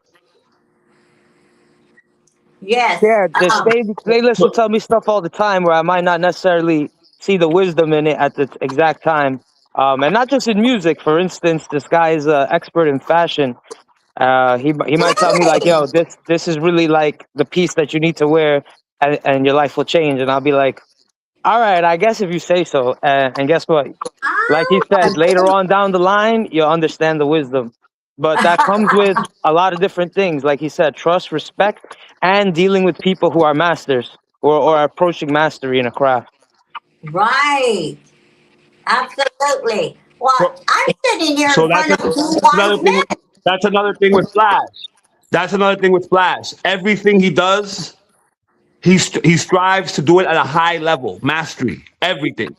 Yes. Yeah, the Um, same playlist will So, tell me stuff all the time where I might not necessarily see the wisdom in it at the exact time. And not just in music. For instance, this guy is an expert in fashion. He might tell me like, really? "Yo, this is really like the piece that you need to wear, and your life will change." And I'll be like, "All right, I guess if you say so." And guess what? Like he Oh, said, later on down the line, you'll understand the wisdom. But that comes with a lot of different things. Like he said, trust, respect, and dealing with people who are masters or are approaching mastery in a craft. right. Absolutely. Well, so, I'm sitting here so in front of two that's wise another thing. men. That's another thing with Flash. That's another thing with Flash. Everything he does, he strives to do it at a high level, mastery. Everything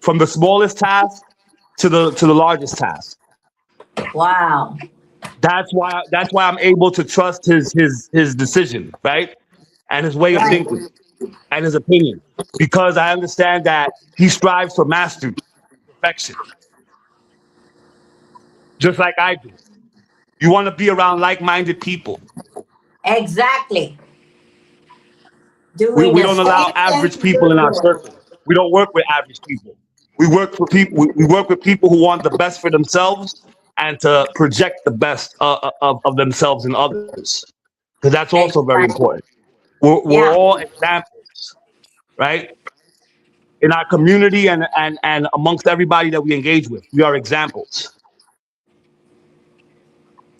from the smallest task to the largest task. Wow. That's why I'm able to trust his decision, right? And his way of Right. thinking and his opinion. Because I understand that he strives for mastery, perfection, just like I do. You want to be around like-minded people. Exactly. We, Doing we the don't allow same average thing people you're in our doing. circle. We don't work with average people. We work with people who want the best for themselves and to project the best of themselves and others. Because that's also very Exactly. important. We're Yeah. all examples, right? In our community and amongst everybody that we engage with. We are examples.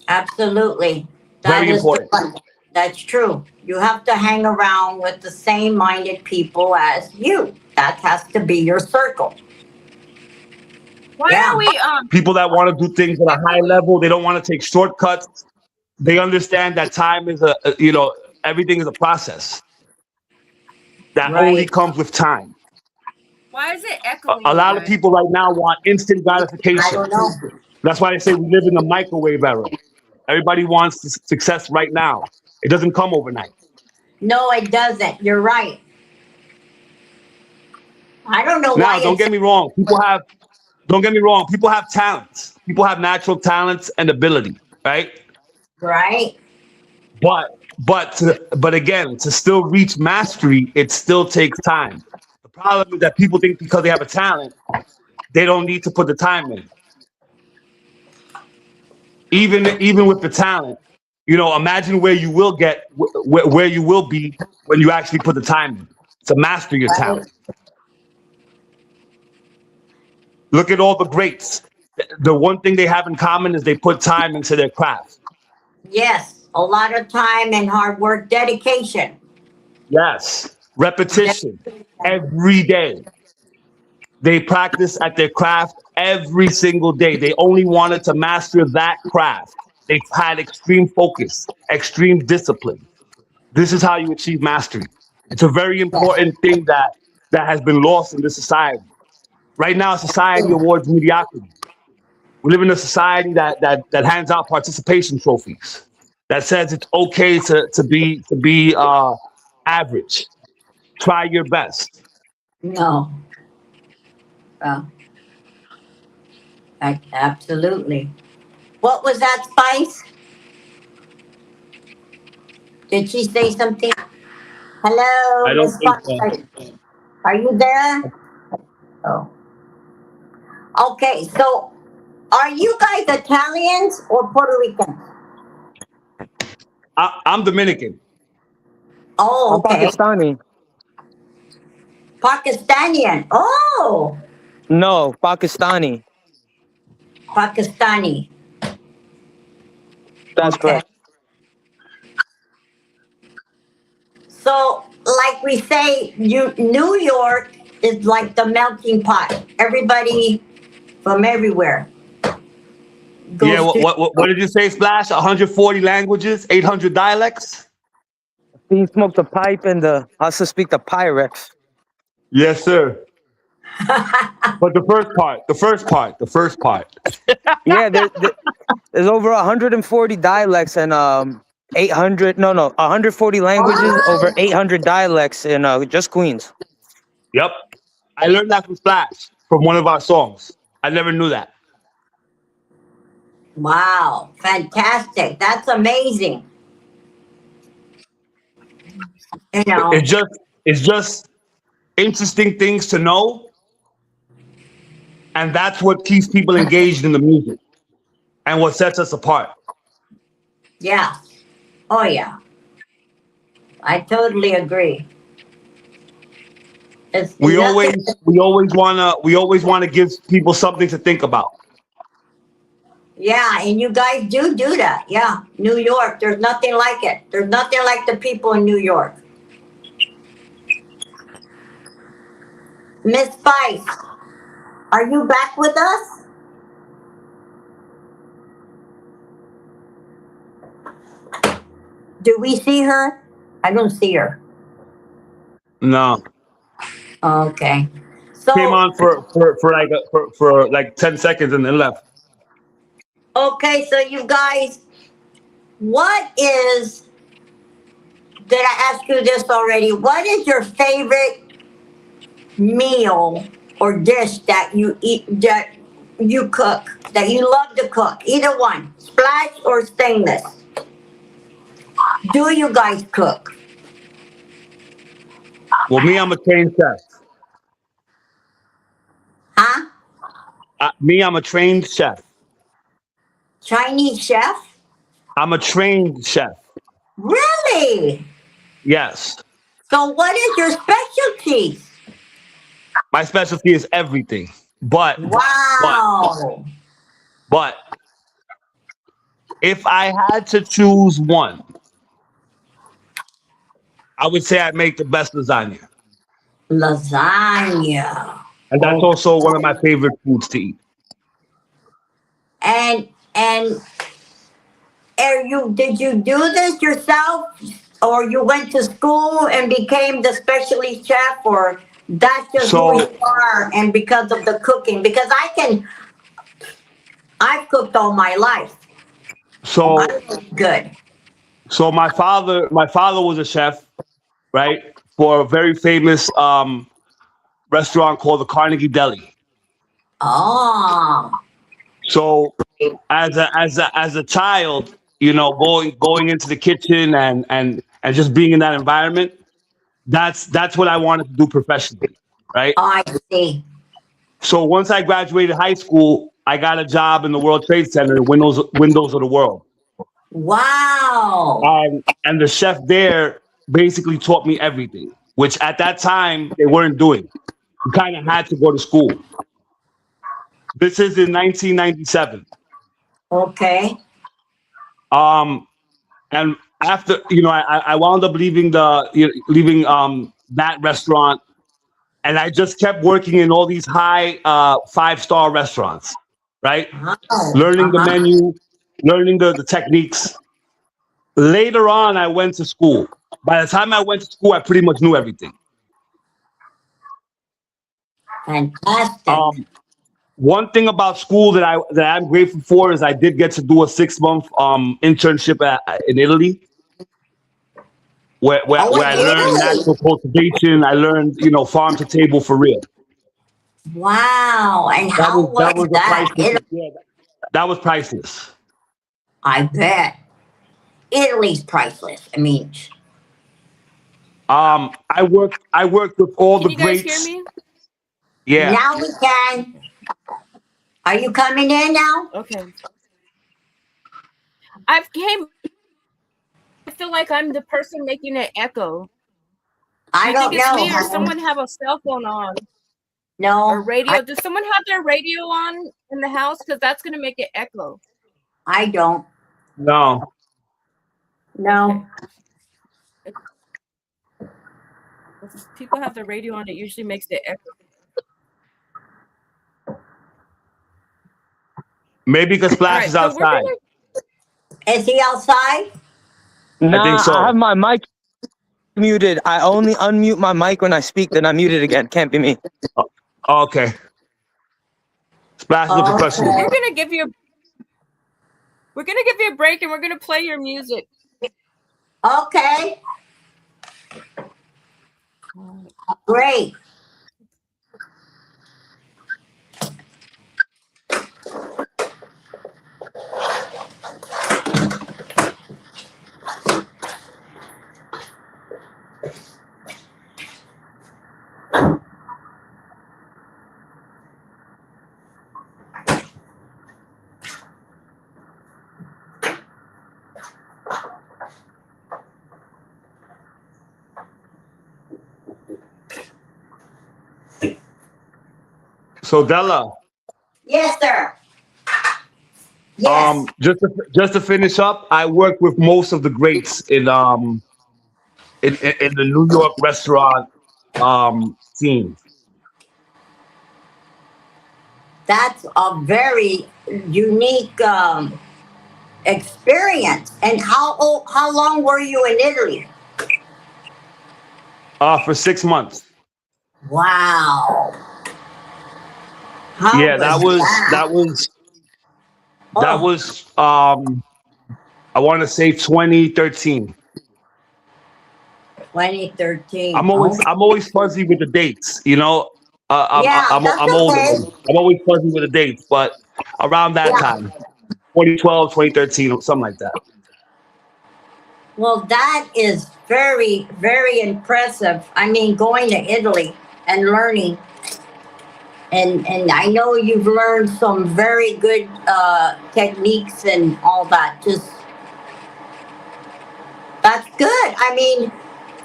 Absolutely. That Very is the important. one. That's true. You have to hang around with the same minded people as you. That has to be your circle. Why are Yeah. we People that want to do things at a high level, they don't want to take shortcuts. They understand that time is everything is a process that only Right. comes with time. why is it A echoing, you lot of guys? people right now want instant I gratification. don't know. That's why they say we live in the microwave era. Everybody wants success right now. It doesn't come overnight. No, it doesn't. You're right. I don't know Now, why it's don't get me wrong, people have talents. People have natural talents and ability, right? right. But but again, to still reach mastery, it still takes time. The problem is that people think because they have a talent, they don't need to put the time in. Even with the talent, imagine where you will get where you will be when you actually put the time in to master your Right. talent. Look at all the greats. The one thing they have in common is they put time into their craft. Yes. A lot of time and hard work, dedication. Yes, repetition every day. They practice at their craft every single day. They only wanted to master that craft. They've had extreme focus, extreme discipline. This is how you achieve mastery. It's a very important thing that has been lost in this society. Right now, society awards mediocrity. We live in a society that hands out participation trophies. That says it's okay to be average. Try your best. No. Uh, absolutely. What was that, Spice? Did she say something? I Hello, don't Miss think Spice. so. Are you there? Oh. Okay, so are you guys Italians or Puerto Ricans? I'm Dominican. Oh, I'm okay. Pakistani. Pakistani. Oh, No, Pakistani. Pakistani. That's Okay. correct. So, like we say, New York is like the melting pot. Everybody from everywhere Yeah, goes to. what did you say, Splash? 140 languages, 800 dialects? He smoked the pipe and the also speak the Pyrex. Yes, sir. But the first part. Yeah, there's over 140 dialects and 800 no 140 languages, over What? 800 dialects in just Queens. Yep. I learned that from Splash, from one of our songs. I never knew that. Wow, fantastic. That's amazing. You know, It's just it's just interesting things to know, and that's what keeps people engaged in the music and what sets us apart. yeah. Oh, yeah. I totally agree. It's We nothing. always we always wanna give people something to think about. Yeah, and you guys do that. Yeah, New York. There's nothing like it. There's nothing like the people in New York. Miss Spice, are you back with us? Do we see her? I don't see her. No. Okay. Came So, on for like 10 seconds and then left. okay, so you guys, what is, did I ask you this already? What is your favorite meal or dish that you eat, that you cook, that you love to cook? Either one, splash or stainless. Do you guys cook? Well, me, I'm a trained chef. Huh? I'm a trained chef. Chinese chef? I'm a trained chef. Really? Yes. So what is your specialty? My specialty is everything. But, Wow. but if I had to choose one, I would say I make the best lasagna. Lasagna. And that's Oh. also one of my favorite foods to eat. And are you, did you do this yourself, or you went to school and became the specialty chef, or that's just who So you are and because of the cooking? Because I've cooked all my life. so I'm good. so my father was a chef, right? For a very famous restaurant called the Carnegie Deli. Oh. So as a child, going into the kitchen and just being in that environment, that's what I wanted to do professionally, right? I see. So once I graduated high school, I got a job in the World Trade Center, Windows of the World, Wow. and the chef there basically taught me everything, which at that time they weren't doing. You kind of had to go to school. This is in 1997. Okay. Um, and after I wound up leaving that restaurant, and I just kept working in all these high 5-star restaurants, right? Wow. Learning the Uh-huh. menu, learning the techniques. Later on, I went to school. By the time I went to school, I pretty much knew everything. Fantastic. One thing about school that I'm grateful for is I did get to do a 6-month internship in Italy, Oh, where I learned really? natural cultivation. I learned farm to table for real. Wow. And That how was that was was a that? priceless. Yeah, that was priceless. I bet. Italy's priceless. I mean, I worked with all Can the you guys hear greats. me? Yeah. now we can. Are you coming in now? Okay. I feel like I'm the person making an echo. I you don't think it's know. me or honey. someone have a cell phone on or No, radio? Does someone have their radio on in the house? Because that's going to make it echo. I don't. No. No. Okay. If people have the radio on, it usually makes it echo. Maybe because Splash is so we're outside. Is he outside? Nah, I think so. I have my mic muted. I only unmute my mic when I speak, then I mute it again. Can't be me. Okay. Splash with the question. We're gonna give you a break and we're gonna play your music. Okay. Great. So Della. Yes, sir. Yes. Just to finish up, I work with most of the greats in the New York restaurant scene. That's a very unique experience. And how long were you in Italy? For 6 months. Wow. Yeah, that was I want to say 2013. 2013. I'm always fuzzy with the dates, you know. I'm that's older. okay. I'm always fuzzy with the dates, but around that time, 2012, 2013, something like that. Well, that is very, very impressive. I mean, going to Italy and learning. And I know you've learned some very good techniques and all that. Just, that's good. I mean,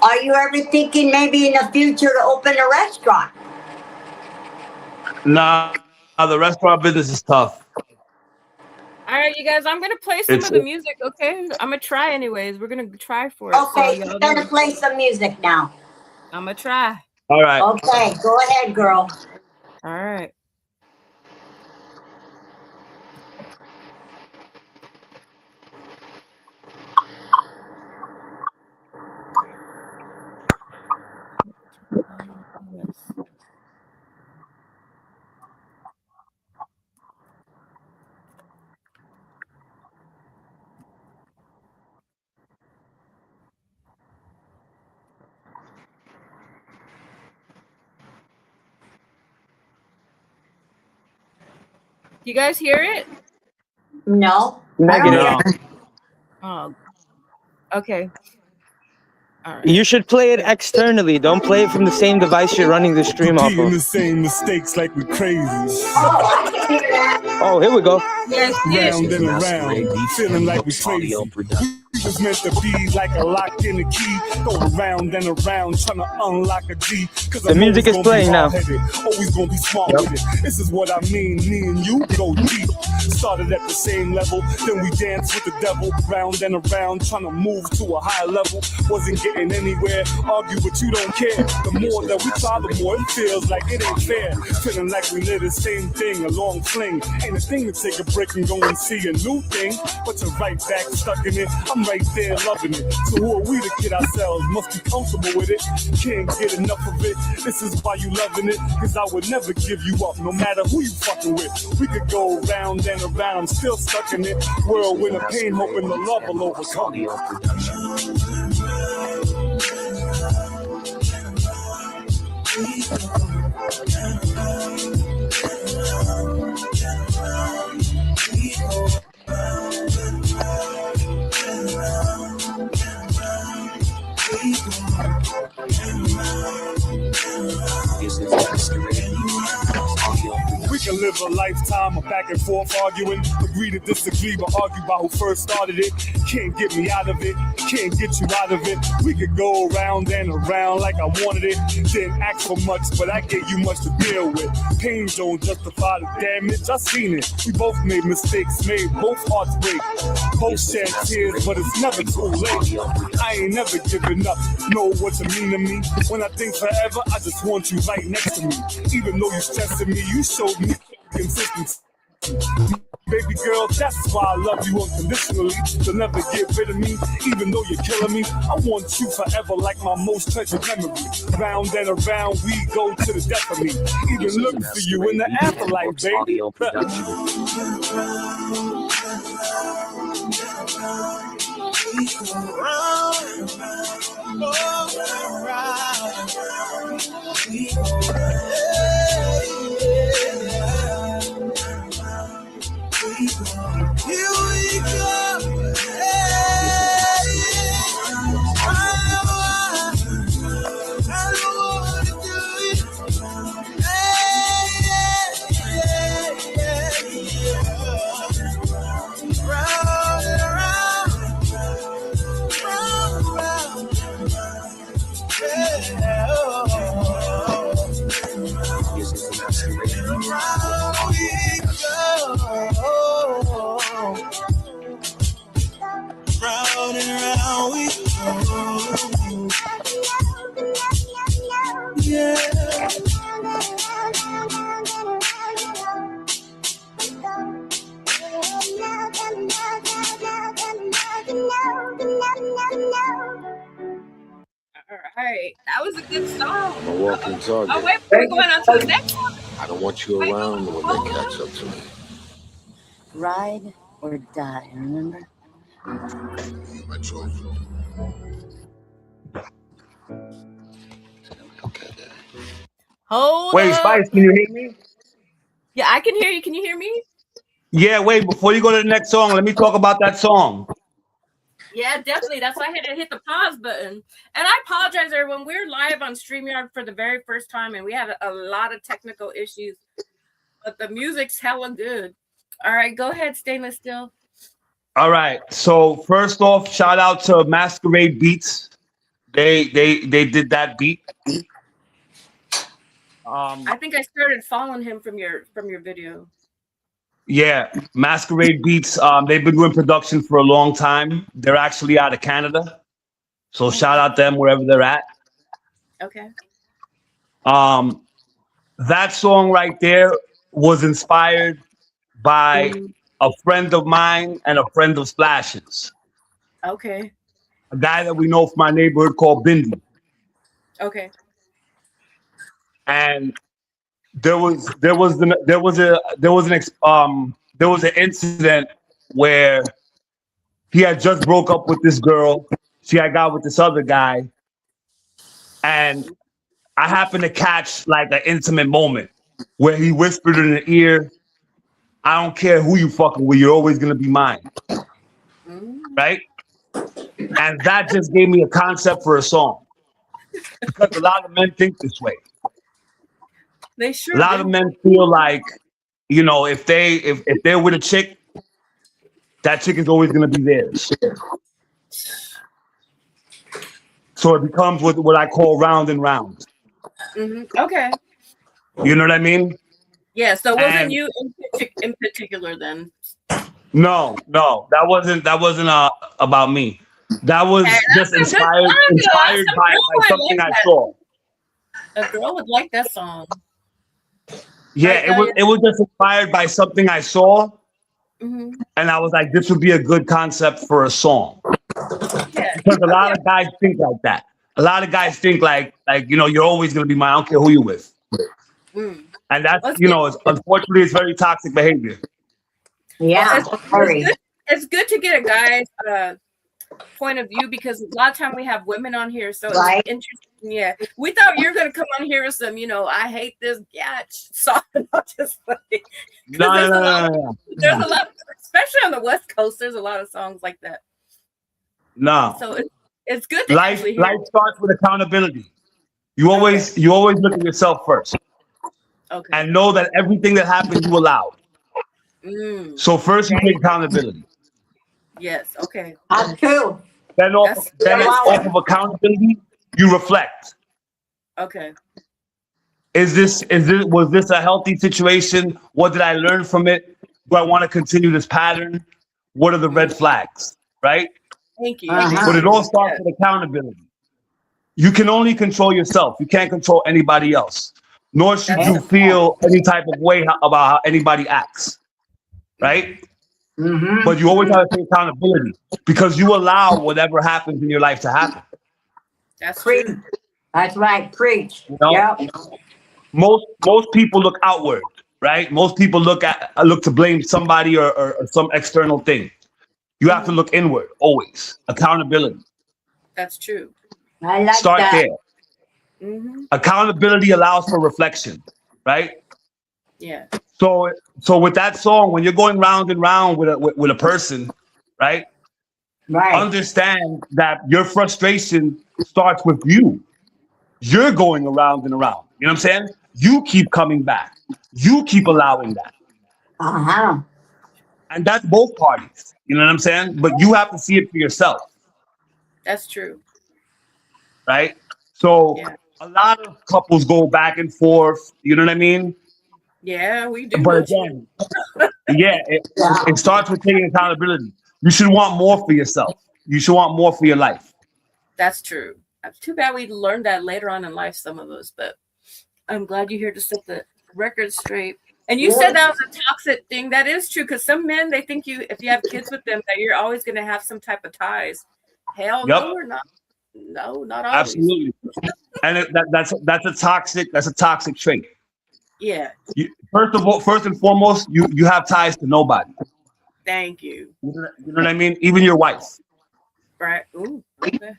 are you ever thinking maybe in the future to open a restaurant? Nah, the restaurant business is tough. All right, you guys, I'm gonna play some of the music. Okay, I'm gonna try anyways. We're gonna try for it. Okay, so you're gonna play some music now. I'm gonna try. All right. Okay, go ahead, girl. All right. You guys hear it? No. Negative. Oh, okay. All right. You should play it externally. Don't play it from the same device you're running the stream off of. The same mistakes like we crazy. Oh, here we go. Yes, Round and around, feeling like we crazy. We was meant to be like a lock in a key, go around and around trying to unlock a G. Cause The music is playing now. Always gonna be smart with it. This is what I mean. Me and you go deep. Started at the same level, then we danced with the devil. Round and around, trying to move to a higher level. Wasn't getting anywhere. Argue, but you don't care. The more that we try, the more it feels like it ain't fair. Feeling like we live the same thing, a long fling. Ain't a thing to take a break and go and see a new thing. But you're right back, stuck in it. I'm right there loving it. So who are we to kid ourselves? Must be comfortable with it. Can't get enough of it. This is why you loving it. Cause I would never give you up, no matter who you fucking with. We could go round and around, I'm still stuck in it. Whirlwind of pain, hoping the love will overcome you. We can live a lifetime of back and forth arguing, agree to disagree, but argue about who first started it. Can't get me out of it, can't get you out of it. We could go around and around like I wanted it. Didn't ask for much, but I gave you much to deal with. Pain don't justify the damage, I seen it. We both made mistakes, made both hearts break. Both shed tears, but it's never too late. I ain't never giving up, know what you mean to me. When I think forever, I just want you right next to me. Even though you stressing me, you showed me consistency. Baby girl, that's why I love you unconditionally. You'll never get rid of me, even though you're killing me. I want you forever like my most treasured memory. Round and around, we go to the death of me. Even looking for you in the afterlife, baby. Here we go. I don't want to do it. Round and around, round and around. Round we go. Round and round we go. Yeah. All right, that was a good song. I'm a walking target. Oh wait, we're going on to the next one. I don't want you around when they catch up to me. Ride or die, remember? My choice. Hold Wait, up. Spice, can you hear me? Yeah, I can hear you. Can you hear me? Yeah, wait, before you go to the next song, let me talk about that song. Yeah, definitely. That's why I had to hit the pause button. And I apologize, everyone. We're live on StreamYard for the very first time, and we have a lot of technical issues. But the music's hella good. All right, go ahead, Stainless Steel. All right. So first off, shout out to Masquerade Beats. They did that beat. I think I started following him from your video. Yeah, Masquerade Beats. They've been doing production for a long time. They're actually out of Canada, so shout out them wherever they're at. Okay. That song right there was inspired by a friend of mine and a friend of SPLIZASHH's. Okay. A guy that we know from my neighborhood called Bindi. Okay. And there was an incident where he had just broke up with this girl. She had got with this other guy, and I happened to catch like an intimate moment where he whispered in her ear, "I don't care who you fucking with, you're always gonna be mine." Right? And that just gave me a concept for a song, because a lot of men think this way. They sure A lot do. of men feel like, you know, if they're with a chick, that chick is always gonna be theirs. So it becomes what I call round and round. Okay. You know what I mean? Yeah, so wasn't And- you in particular then? No, that wasn't about me. That was Hey, just that's a good inspired song, though. by Some something girl I like that. saw. A girl would like that song. Yeah, Right, it was just inspired by something I saw, Mm-hmm. and I was like, this would be a good concept for a song. Yeah. Because a lot of guys think like that. A lot of guys think like you know, you're always gonna be mine. I don't care who you with. Mm. And that's, Let's you get- know, unfortunately, it's very toxic behavior. Yeah, very. It's good to get a guy's point of view, because a lot of time we have women on here, so Right. it's interesting. Yeah, we thought you were gonna come on here with some, you know, I hate this song. I'm just like, No. there's a lot, especially on the West Coast. There's a lot of songs like that. No. So it's good to Life actually hear. starts with accountability. You always look at yourself first. Okay. and know that everything that happens you allow. So first you take accountability. Yes. Okay. That's true. Then That's off of accountability, you reflect. okay. Was this a healthy situation? What did I learn from it? Do I want to continue this pattern? What are the red flags? Right? Thank you. Uh-huh. But it all starts with accountability. You can only control yourself. You can't control anybody else. Nor should you feel any type of way about how anybody acts. Right? Mm-hmm. But you always have to take accountability because you allow whatever happens in your life to happen. That's Preach. true. That's right. Preach. You know? Yep. Most people look outward, right? Most people look to blame somebody or some external thing. You have to look inward always. Accountability. That's true. I like Start that. there. Accountability allows for reflection, right? Yeah. So with that song, when you're going round and round with a person, right? Right. Understand that your frustration starts with you. You're going around and around. You know what I'm saying? You keep coming back. You keep allowing that. Uh-huh. And that's both parties. You know what I'm saying? But you have to see it for yourself, That's true. right? So Yeah. a lot of couples go back and forth. You know what I mean? Yeah, we do. But again, it starts with taking accountability. You should want more for yourself. You should want more for your life. That's true. It's too bad we learned that later on in life, some of us, but I'm glad you're here to set the record straight. And you said that was a toxic thing. That is true, because some men, they think if you have kids with them, that you're always going to have some type of ties. Hell no, we're not. No, not always. Absolutely. And that's a toxic trait. Yeah. First and foremost, you have ties to nobody. Thank you. You know what I mean? Even your wife. Right. Ooh. Okay.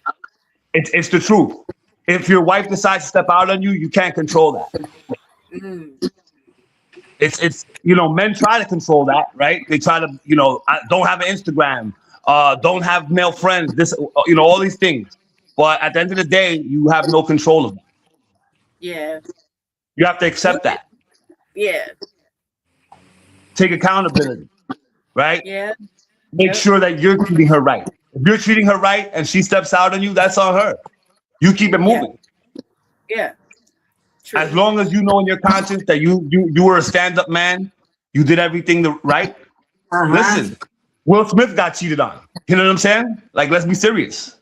It's the truth. If your wife decides to step out on you, you can't control that. It's men try to control that, right? They try to, don't have an Instagram, don't have male friends, this, all these things. But at the end of the day, you have no control of that. Yeah. You have to accept that. Yeah. Take accountability, right? Yeah. Make sure that you're treating her right. If you're treating her right and she steps out on you, that's on her. You keep it moving. Yeah. True. As long as you know in your conscience that you were a stand-up man, you did everything right. Listen, Will Smith got cheated on. You know what I'm saying? Like, let's be serious.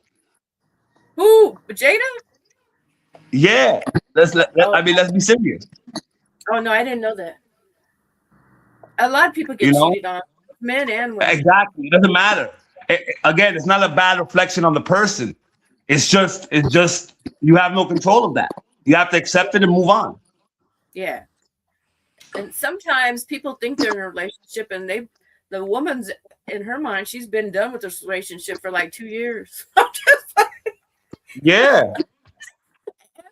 Who? Jada? Yeah. Let's be serious. Oh no, I didn't know that. A lot of people get cheated on, men and women. Exactly. It doesn't matter. Again, it's not a bad reflection on the person. It's just you have no control of that. You have to accept it and move on. Yeah. And sometimes people think they're in a relationship and the woman's in her mind, she's been done with this relationship for like 2 years. Yeah.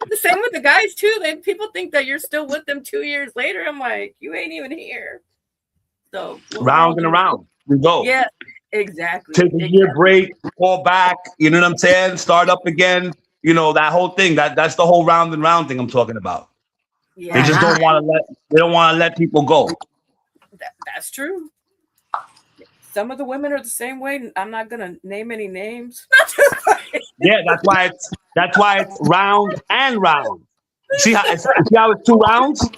The same with the guys too. People think that you're still with them 2 years later. I'm like, you ain't even here. So round and around we go. Yeah, exactly. Take a year break, fall back. You know what I'm saying? Start up again. That whole thing. That's the whole round and round thing I'm talking about. Yeah. They just don't want to let people go. That's true. Some of the women are the same way. I'm not gonna name any names. Yeah, that's why it's round and round. See how it's 2 rounds?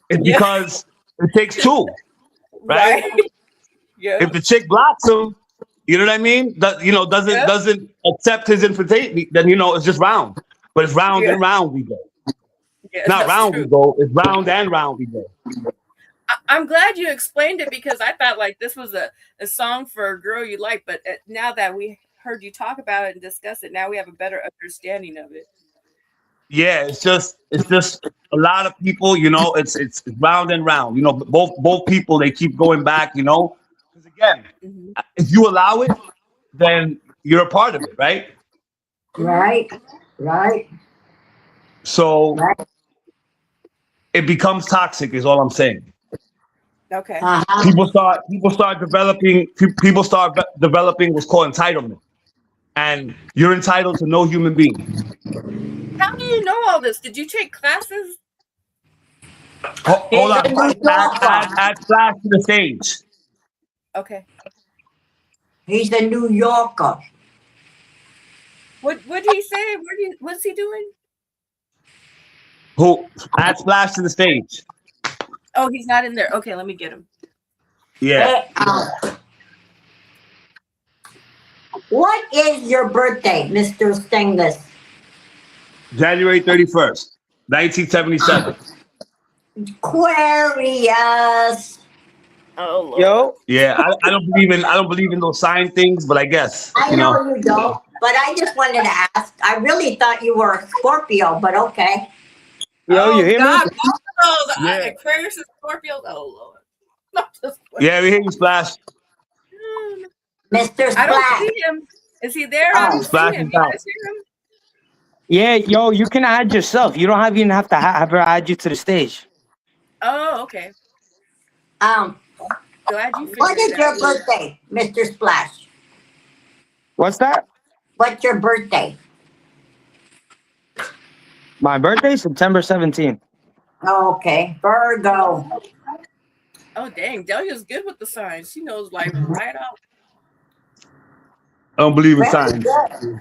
It's because it takes 2, right? Yeah. If the chick blocks him, you know what I mean? Doesn't accept his invitation, then it's just round. But it's round and round we go. Yeah, not round we go. It's round and round we go. I'm glad you explained it, because I thought like this was a song for a girl you like, but now that we heard you talk about it and discuss it, now we have a better understanding of it. Yeah, it's just a lot of people, it's round and round. Both people, they keep going back, because again, if you allow it, then you're a part of it, right? Right. So it becomes toxic, is all I'm saying. Okay. People start developing what's called entitlement, and you're entitled to no human being. How do you know all this? Did you take classes? Hold He's on. a New Yorker. Add Splash to the stage. Okay. He's a New Yorker. What did he say? What's he doing? Who? Add Splash to the stage. Oh, he's not in there. Okay, let me get him. Yeah. What is your birthday, Mr. Stainless? January 31st, 1977. Aquarius. Oh Lord. Yo, Yeah, I don't believe in those sign things, but I guess I you know. know you don't, but I just wanted to ask. I really thought you were a Scorpio, but okay. yo, you hear God, me? both of those Yeah. Aquarius and Scorpios. Oh Lord. Not just Yeah, we hear you, Splash. Mr. I don't Splash. see him. Is he there? I Oh. don't see Splash him. is You out. guys hear him? Yeah, yo, you can add yourself. You don't even have to have her add you to the stage. Oh, okay. Glad you What figured is it your out. birthday, Mr. Splash? What's that? What's your birthday? My birthday, September 17th. Okay, Virgo. Oh dang, Delia's good with the signs. She knows like right out. I don't believe in Very signs. good.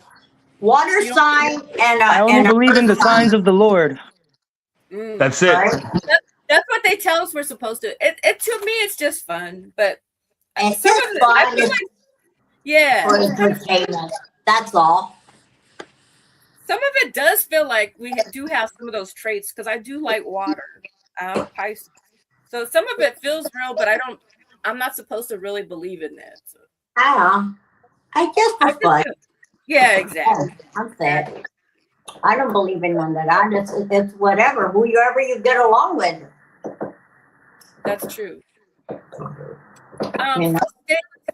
Water You don't- sign and I only believe in the signs of the Lord. Mm. That's it. Right? That's what they tell us we're supposed to. It to me, it's just fun, but It's some just of it, I fun feel like, yeah, for entertainment. That's all. some of it does feel like we do have some of those traits because I do like water. Pisces. So some of it feels real, but I'm not supposed to really believe in that. So. I don't know. I just I for fun. do. Yeah, exactly. I'm sad. I don't believe in none of that. It's whatever. Whoever you get along with. That's true. You know?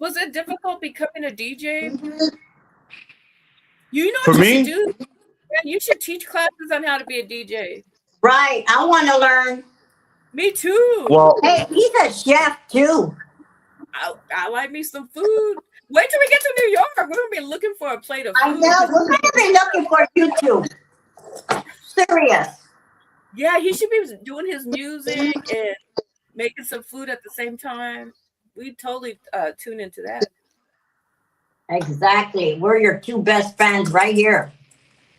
Was it difficult becoming a DJ? You know For what you me? should do? Yeah, you should teach classes on how to be a DJ. Right. I want to learn. Me too. Well, Hey, he's a chef too. I like me some food. Wait till we get to New York. We're gonna be looking for a plate of food. I know. We're going to be looking for you too. Serious. Yeah, he should be doing his music and making some food at the same time. We totally tune into that. Exactly. We're your two best friends right here.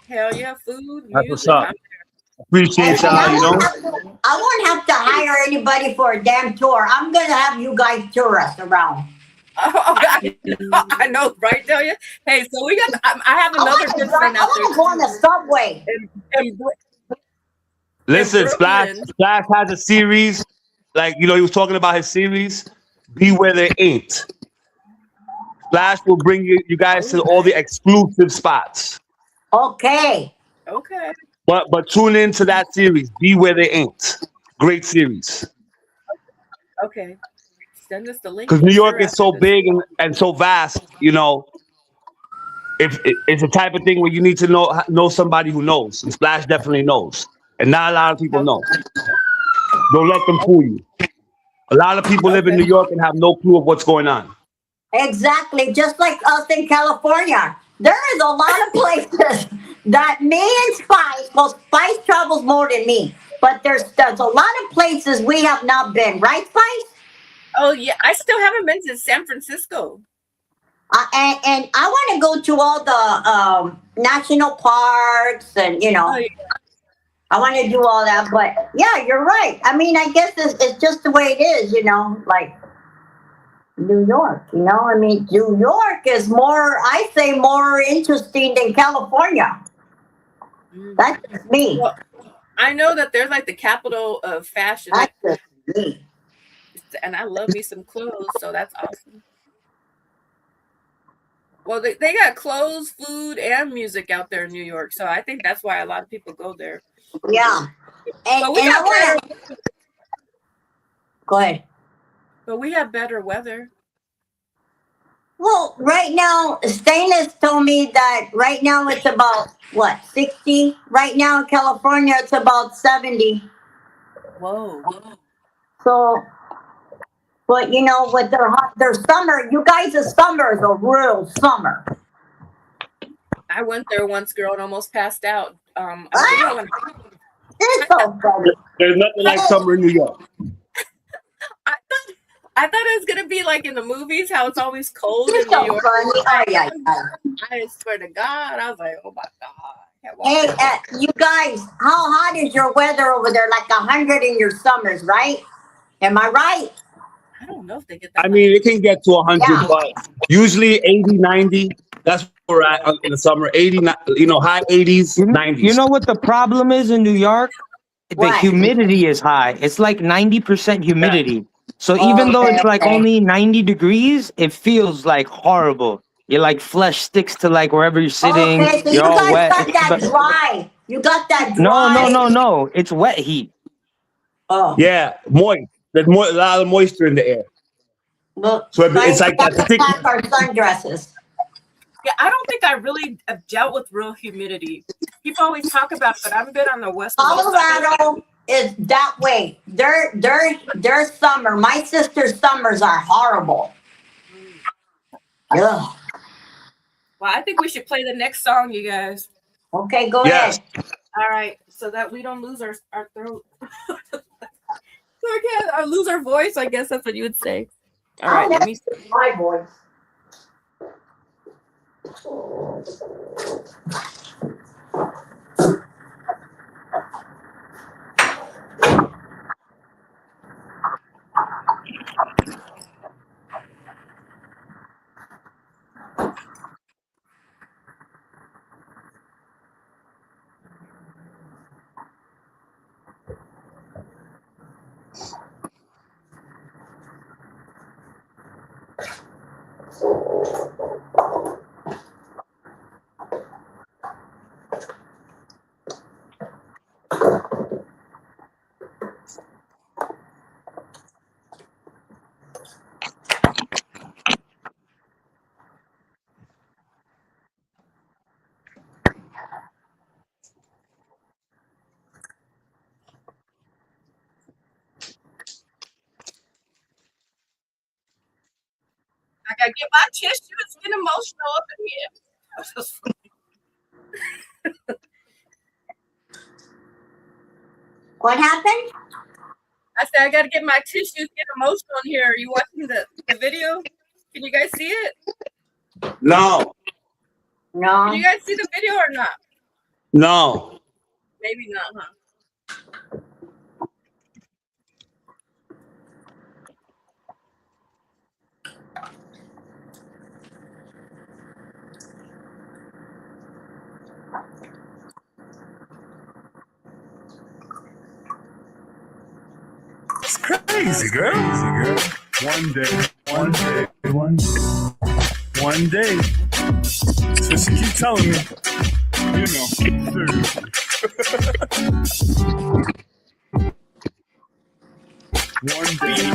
Hell yeah, food, that's what's music. up. Appreciate y'all, I you know. won't have to hire anybody for a damn tour. I'm going to have you guys tour us around. I know, right, Delia? Hey, so we got. I have another good friend I out want to go on the there. subway. Listen, Splash has a series. Like, you know, he was talking about his series. Be Where They Ain't. Splash will bring you guys to all the exclusive spots. Okay. Okay. But tune in to that series. Be Where They Ain't. Great series. Okay. Send us the link. Because New York Sure, is so after this. big and so vast, you know. If it's the type of thing where you need to know somebody who knows. And Splash definitely knows. And not a lot of people know. Don't let them fool you. A lot of people live in New York and have no clue of what's going on. Exactly. Just like us in California. There is a lot of places that me and Spice, well, Spice travels more than me, but there's a lot of places we have not been. Right, Spice? Oh, yeah. I still haven't been to San Francisco. And I want to go to all the national parks and, you know, Oh, yeah. I want to do all that. But yeah, you're right. I mean, I guess it's just the way it is, you know, like New York, you know. I mean, New York is more, I say, more interesting than California. That's just me. Well, I know that there's like the capital of fashion. That's just me. And I love me some clothes, so that's awesome. Well, they got clothes, food, and music out there in New York, so I think that's why a lot of people go there. Yeah. But we And got better. Go ahead. But we have better weather. Well, right now, Stainless told me that right now it's about, what, 60? Right now in California, it's about 70. Whoa. So, but you know, with their summer, you guys' summer is a real summer. I went there once, girl, and almost passed out. It's so funny. There's nothing like summer in New York. I thought it was gonna be like in the movies, how it's always cold It's in New so York. funny. Oh, yeah. I swear to God, I was like, oh my God. I can't walk Hey, there. you guys, how hot is your weather over there? Like 100 in your summers, right? Am I right? I don't know if they get that. I mean, it can get to 100, Yeah. but usually 80, 90. That's where we're at in the summer. 80, high 80s, 90s. You know what the problem is in New York? The What? humidity is high. It's like 90% humidity. So even though it's like Okay. only 90 degrees, it feels like horrible. Your like flesh sticks to like wherever you're sitting. Okay, so you You're all guys wet. got that dry. You got that dry. No. It's wet heat. Oh. Yeah, moist. There's a lot of moisture in the air. Well, So it's like that that sticky. pack our sundresses. Yeah, I don't think I really have dealt with real humidity. People always talk about it, but I've been on the West Coast. Colorado is that way. Their summer, my sister's summers are horrible. Ugh. Well, I think we should play the next song, you guys. Okay, go Yes. ahead. All right, so that we don't lose our throat. So we can't lose our voice, I guess that's what you would say. All right, let me see. My voice. I gotta get my tissue. It's getting emotional up in here. What happened? I said I gotta get my tissues. Get emotional in here. Are you watching the video? Can you guys see it? No, No. Can you guys see the video or not? no. Maybe not, huh? It's crazy, girl. One day. So she keep telling me, seriously. One day.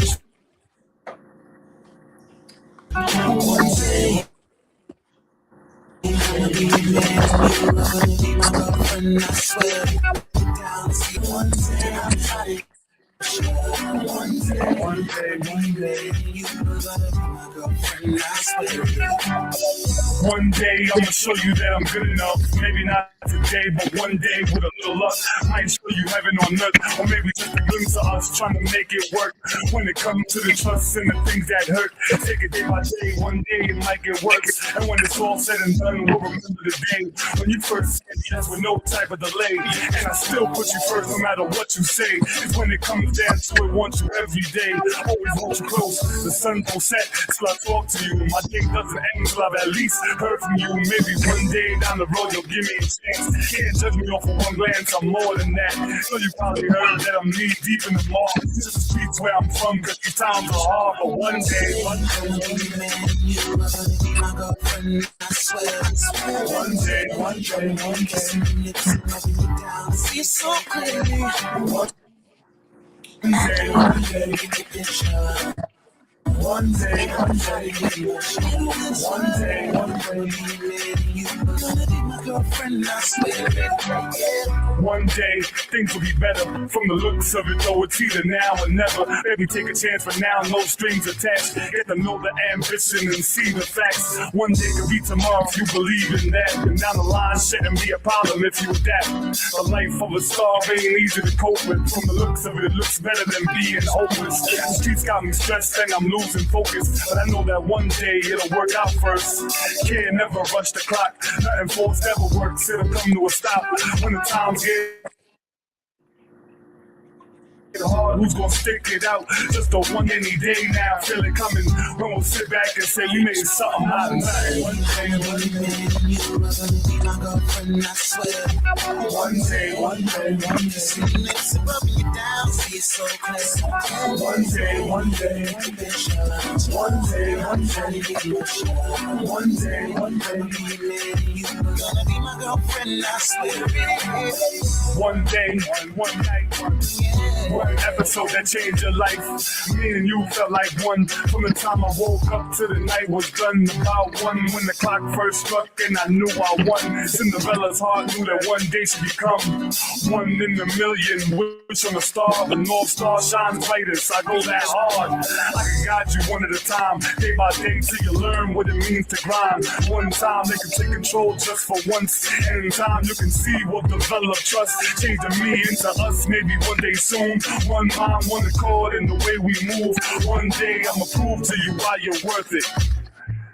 One day I'ma show you that I'm good enough. Maybe not today, but one day with a little luck, I might show you heaven on earth, or maybe just a glimpse of us trying to make it work. When it comes to the trust and the things that hurt, take it day by day. One day it might get worse, and when it's all said and done, we'll remember the day when you first said yes with no type of delay. And I still put you first, no matter what you say. It's when it comes down to it, want you every day. Always want you close. The sun don't set till I talk to you. My day doesn't end until I've at least heard from you. Maybe one day down the road you'll give me a chance. Can't judge me off of one glance, I'm more than that. So you probably heard that I'm knee deep in the mall. Just the streets where I'm from, cause these times are hard. But one day, one day. gonna be my girlfriend, I swear it. One day, things will be better. From the looks of it, though, it's either now or never. Maybe take a chance for now, no strings attached. Get to know the ambition and see the facts. One day could be tomorrow if you believe in that. And down the line, shouldn't be a problem if you adapt. The life of a star ain't easy to cope with. From the looks of it, it looks better than being hopeless. The streets got me stressed and I'm losing focus. But I know that one day it'll work out first. Can't never rush the clock. Nothing forced ever works. It'll come to a stop when the times get hard. Who's gonna stick it out? Just a one any day now. Feel it coming. When we'll sit back and say we made something out of nothing. One day, you are gonna be my girlfriend, I swear. One day, one day, one day. See you next and rubbing you down, see it's so close. One day, one day, One day, shall I? one day, one Trying day, to get you, shall I? one day, one day. You gonna be my girlfriend, I swear it. One day, one night, one episode that changed your life. Me and you felt like one. From the time I woke up to the night was done. About one when the clock first struck and I knew I won. Cinderella's heart knew that one day she'd become one in a million. Wish on a star, the North Star shines brightest. I go that hard. I can guide you one at a time, day by day, till you learn what it means to grind. One time they can take control just for once, and in time you can see we'll develop trust. Changing me into us, maybe one day soon. One mind, one accord in the way we move. One day I'ma prove to you why you're worth it.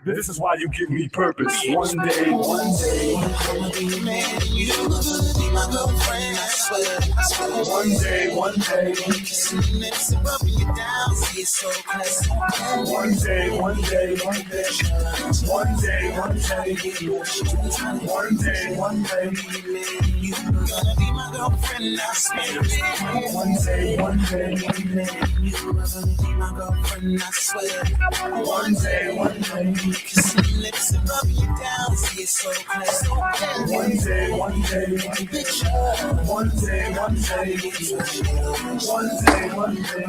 This is why you give me purpose. One day, one day. Gonna be a man, you gonna be my girlfriend, I swear. One day, one day. Kissing your lips and rubbing you down, see it's so close. One day, one day, one day. One day, one day. One day, one day. You gonna be my girlfriend, I swear. One day, one day, one day. You gonna be my girlfriend, I swear. One day, one day. Kissing your lips and rubbing you down, see it's so close. One day, one day. One day, one day. One day, one day.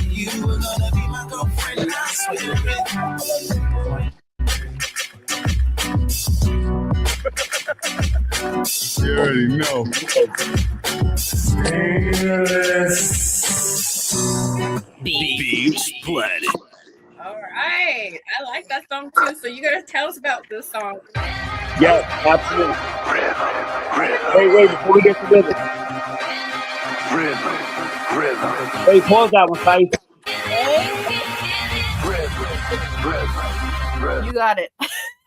You were gonna be my girlfriend, I swear. You already know. Beach Planet. All right. I like that song too. So you gotta tell us about this song. Yeah, absolutely. Wait, before we get to rhythm. Wait, pause that one, guys. You got it.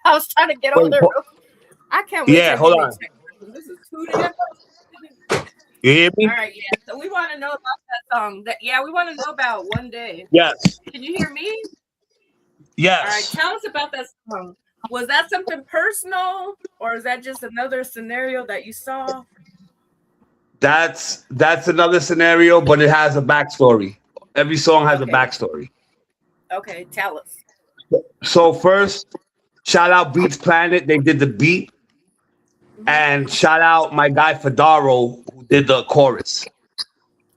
I was trying to get over there. I can't wait. Yeah, hold on. This is too damn. You hear me? All right, yeah. So we want to know about that song. We want to know about One Day. Yes. Can you hear me? Yes. All right, tell us about that song. Was that something personal, or is that just another scenario that you saw? That's another scenario, but it has a backstory. Every song has a backstory. Okay, tell us. So first, shout out Beats Planet. They did the beat. And shout out my guy Fedaro, who did the chorus.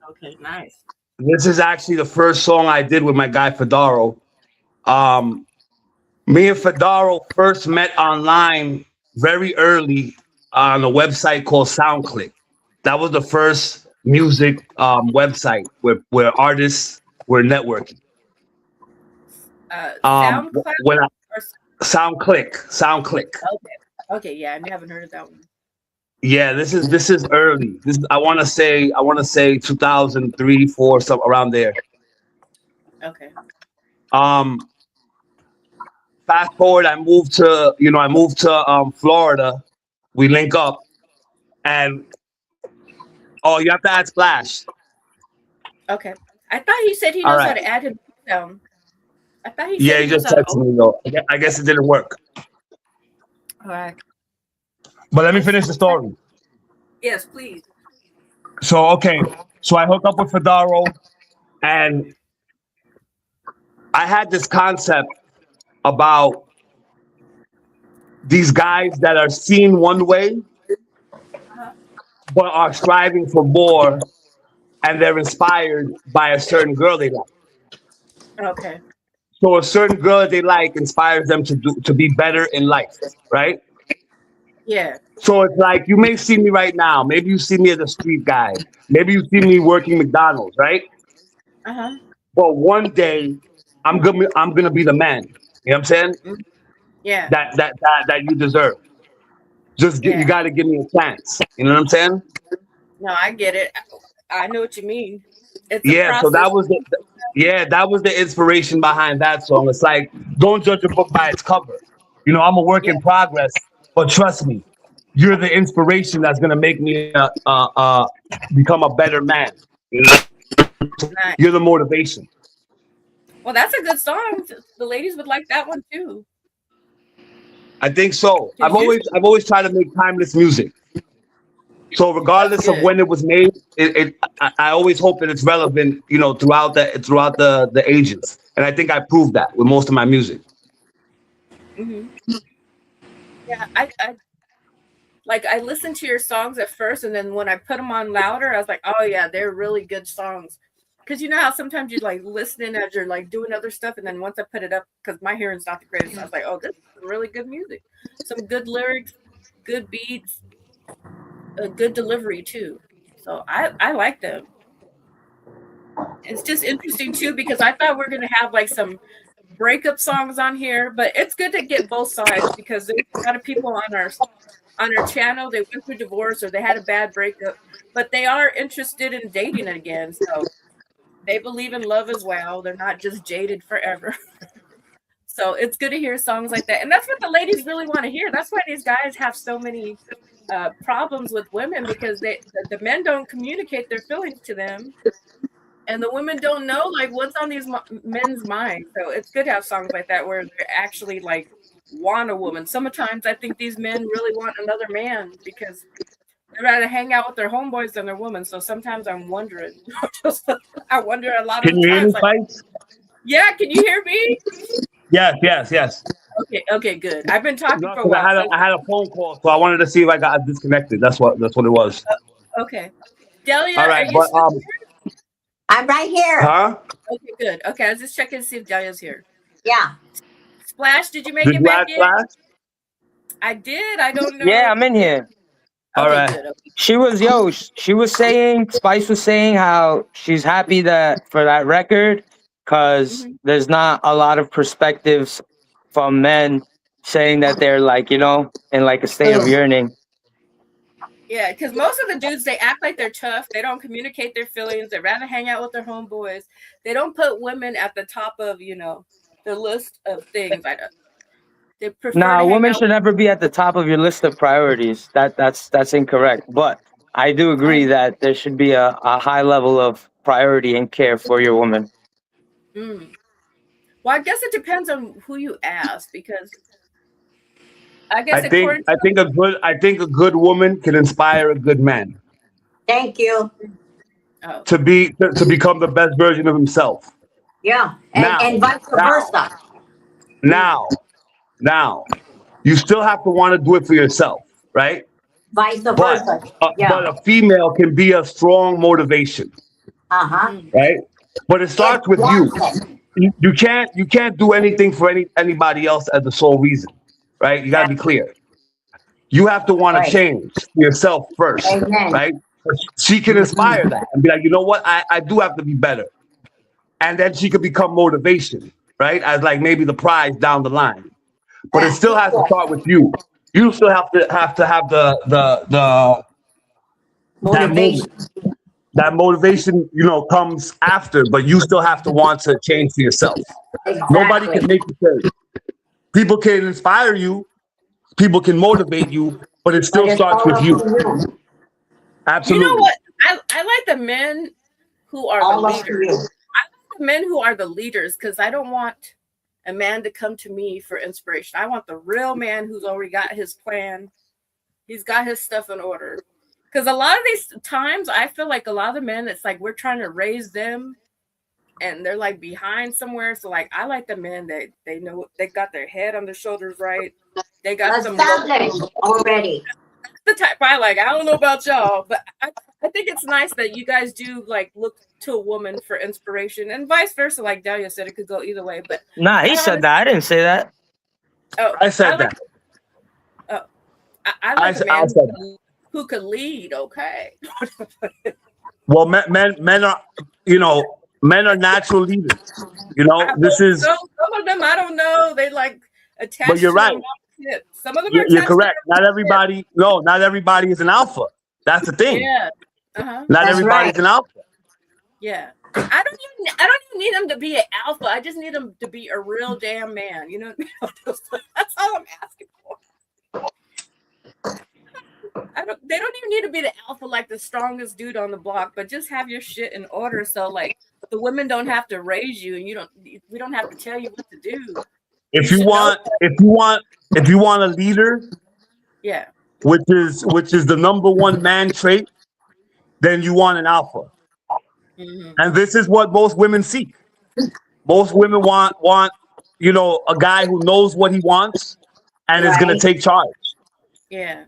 Okay, nice. This is actually the first song I did with my guy Fedaro. Me and Fedaro first met online very early on a website called SoundClick. That was the first music website where artists were networking. SoundClick. Okay, yeah, I haven't heard of that one. Yeah, this is early. I want to say 2003, 4, something around there. Okay. Fast forward, I moved to Florida. We link up, and you have to add Splash. Okay. I thought he said he knows how to add him down. I thought he said he just texted me though. I guess it didn't work. All right. But let me finish the story. Yes, please. So I hook up with Fedaro, and I had this concept about these guys that are seen one way, but are striving for more, and they're inspired by a certain girl they like. Okay. So a certain girl they like inspires them to be better in life, right? Yeah. So it's like you may see me right now. Maybe you see me as a street guy. Maybe you see me working McDonald's, right? Uh-huh. But one day I'm gonna be the man. You know what I'm saying? Mm. Yeah. That you deserve. You Yeah. got to give me a chance. You know what I'm saying? No, I get it. I know what you mean. It's a Yeah. So process. that was the inspiration behind that song. It's like don't judge a book by its cover. You know, I'm a work Yeah. in progress, but trust me, you're the inspiration that's gonna make me become a better man. You know, Nice. you're the motivation. Well, that's a good song. The ladies would like that one too. I think so. 'Cause I've always tried to make timeless music. So that's regardless of good. when it was made, I always hope that it's relevant, you know, throughout the ages. And I think I proved that with most of my music. Hmm. Yeah, I listened to your songs at first, and then when I put them on louder, I was like, oh yeah, they're really good songs. Because you know how sometimes you like listening as you're like doing other stuff, and then once I put it up, because my hearing's not the greatest, I was like, oh, this is some really good music, some good lyrics, good beats, a good delivery too. So I like them. It's just interesting too because I thought we are gonna have like some breakup songs on here, but it's good to get both sides because there's a lot of people on our channel, they went through divorce or they had a bad breakup, but they are interested in dating again. So they believe in love as well. They're not just jaded forever. So it's good to hear songs like that. And that's what the ladies really want to hear. That's why these guys have so many problems with women because the men don't communicate their feelings to them. And the women don't know like what's on these men's minds. So it's good to have songs like that where they're actually like want a woman. Sometimes I think these men really want another man because they'd rather hang out with their homeboys than their woman. So sometimes I'm wondering. I wonder a lot of Can the you hear me, times like, Spice? yeah, can you hear me? Yes. Okay, good. I've been talking No, for a 'cause while. So I had a phone call, so I wanted to see if I got disconnected. That's what it was. okay. Delia, All are right, you but still I'm right here. huh? okay, good. Okay, I was just checking to see if Delia's here. Yeah. Splash, did you make Did it you back add in? Flash? I did. I don't Yeah, know. I'm in here. All Okay, right. good. Okay. She was saying, Spice was saying how she's happy that for that record because Hmm. there's not a lot of perspectives from men saying that they're like, you know, in like a state of Boom. yearning. Yeah, because most of the dudes they act like they're tough. They don't communicate their feelings. They rather hang out with their homeboys. They don't put women at the top of the list of things. They prefer Nah, to a hang woman out. should never be at the top of your list of priorities. That's incorrect. But I do agree I, that there should be a high level of priority and care for your woman. mm. Well, I guess it depends on who you ask because I guess according to I think a good woman can inspire a good man Thank you. oh to become the best version of himself. Yeah. Now, And vice now, versa. mm, now, now, you still have to want to do it for yourself, right? Vice But versa. Yeah. a female can be a strong motivation, Uh-huh. mm, right? But it If starts with you. wants it. You can't do anything for anybody else as the sole reason, right? You got to be Exactly. clear. You have to want to Right. change yourself first, Amen. right? But she can inspire that and be like, you know what? I do have to be better. And then she could become motivation, right? As like maybe the prize down the line. But it Yeah. still has to start with you. You still have to have the that Motivation. moment. That motivation, you know, comes after, but you still have to want to change for yourself. Nobody Exactly. can make you change. People can inspire you, people can motivate you, but it But still it's starts all with up you. to you. you know Absolutely. what? I like the men who are the All up to leaders. you. The men who are the leaders because I don't want a man to come to me for inspiration. I want the real man who's already got his plan. He's got his stuff in order. Because a lot of these times, I feel like a lot of the men, it's like we're trying to raise them and they're like behind somewhere. So, like, I like the men that they know they got their head on their shoulders right. They got some low. Established already. The type I like. I don't know about y'all, but I think it's nice that you guys do like look to a woman for inspiration and vice versa. Like Delia said, it could go either way. But Nah, he I said honestly, that. I didn't say that. oh, I I said like, that. oh, I like a I man said, who could lead. Okay. well, men are, men are natural leaders. This is, Some of them I don't know. They like but attached you're to their right. mom's hip. Some of them are You're attached to correct. their mom's hip. Not everybody is an alpha. That's the thing. Yeah. Uh-huh. Not That's everybody's right. an alpha. Yeah. I don't even need him to be an alpha. I just need him to be a real damn man. You know what I mean? That's all I'm asking for. They don't even need to be the alpha like the strongest dude on the block, but just have your shit in order so like the women don't have to raise you and we don't have to tell you what to do. If You you should know. if you want a leader, Yeah. which is the number one man trait, then you want an alpha. Mm-hmm. And this is what most women seek. Most women want a guy who knows what he wants and is going to Right. take charge. Yeah.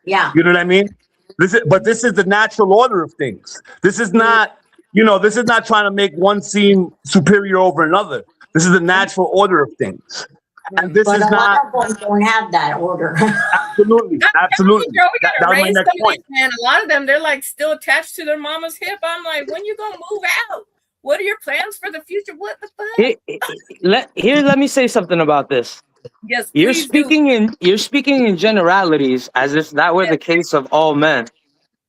Yeah. You know what I mean? This is the natural order of things. This is not trying to make one seem superior over another. This is the natural order of things. And this But is a lot not of them don't have that order. absolutely. Girl, we That gotta was my raise next some of point. these men. A lot of them, they're like still attached to their mama's hip. I'm like, when you gonna move out? What are your plans for the future? What the fuck? Let me say something about this. Yes, You're please do. speaking in generalities as if that were the case of all men.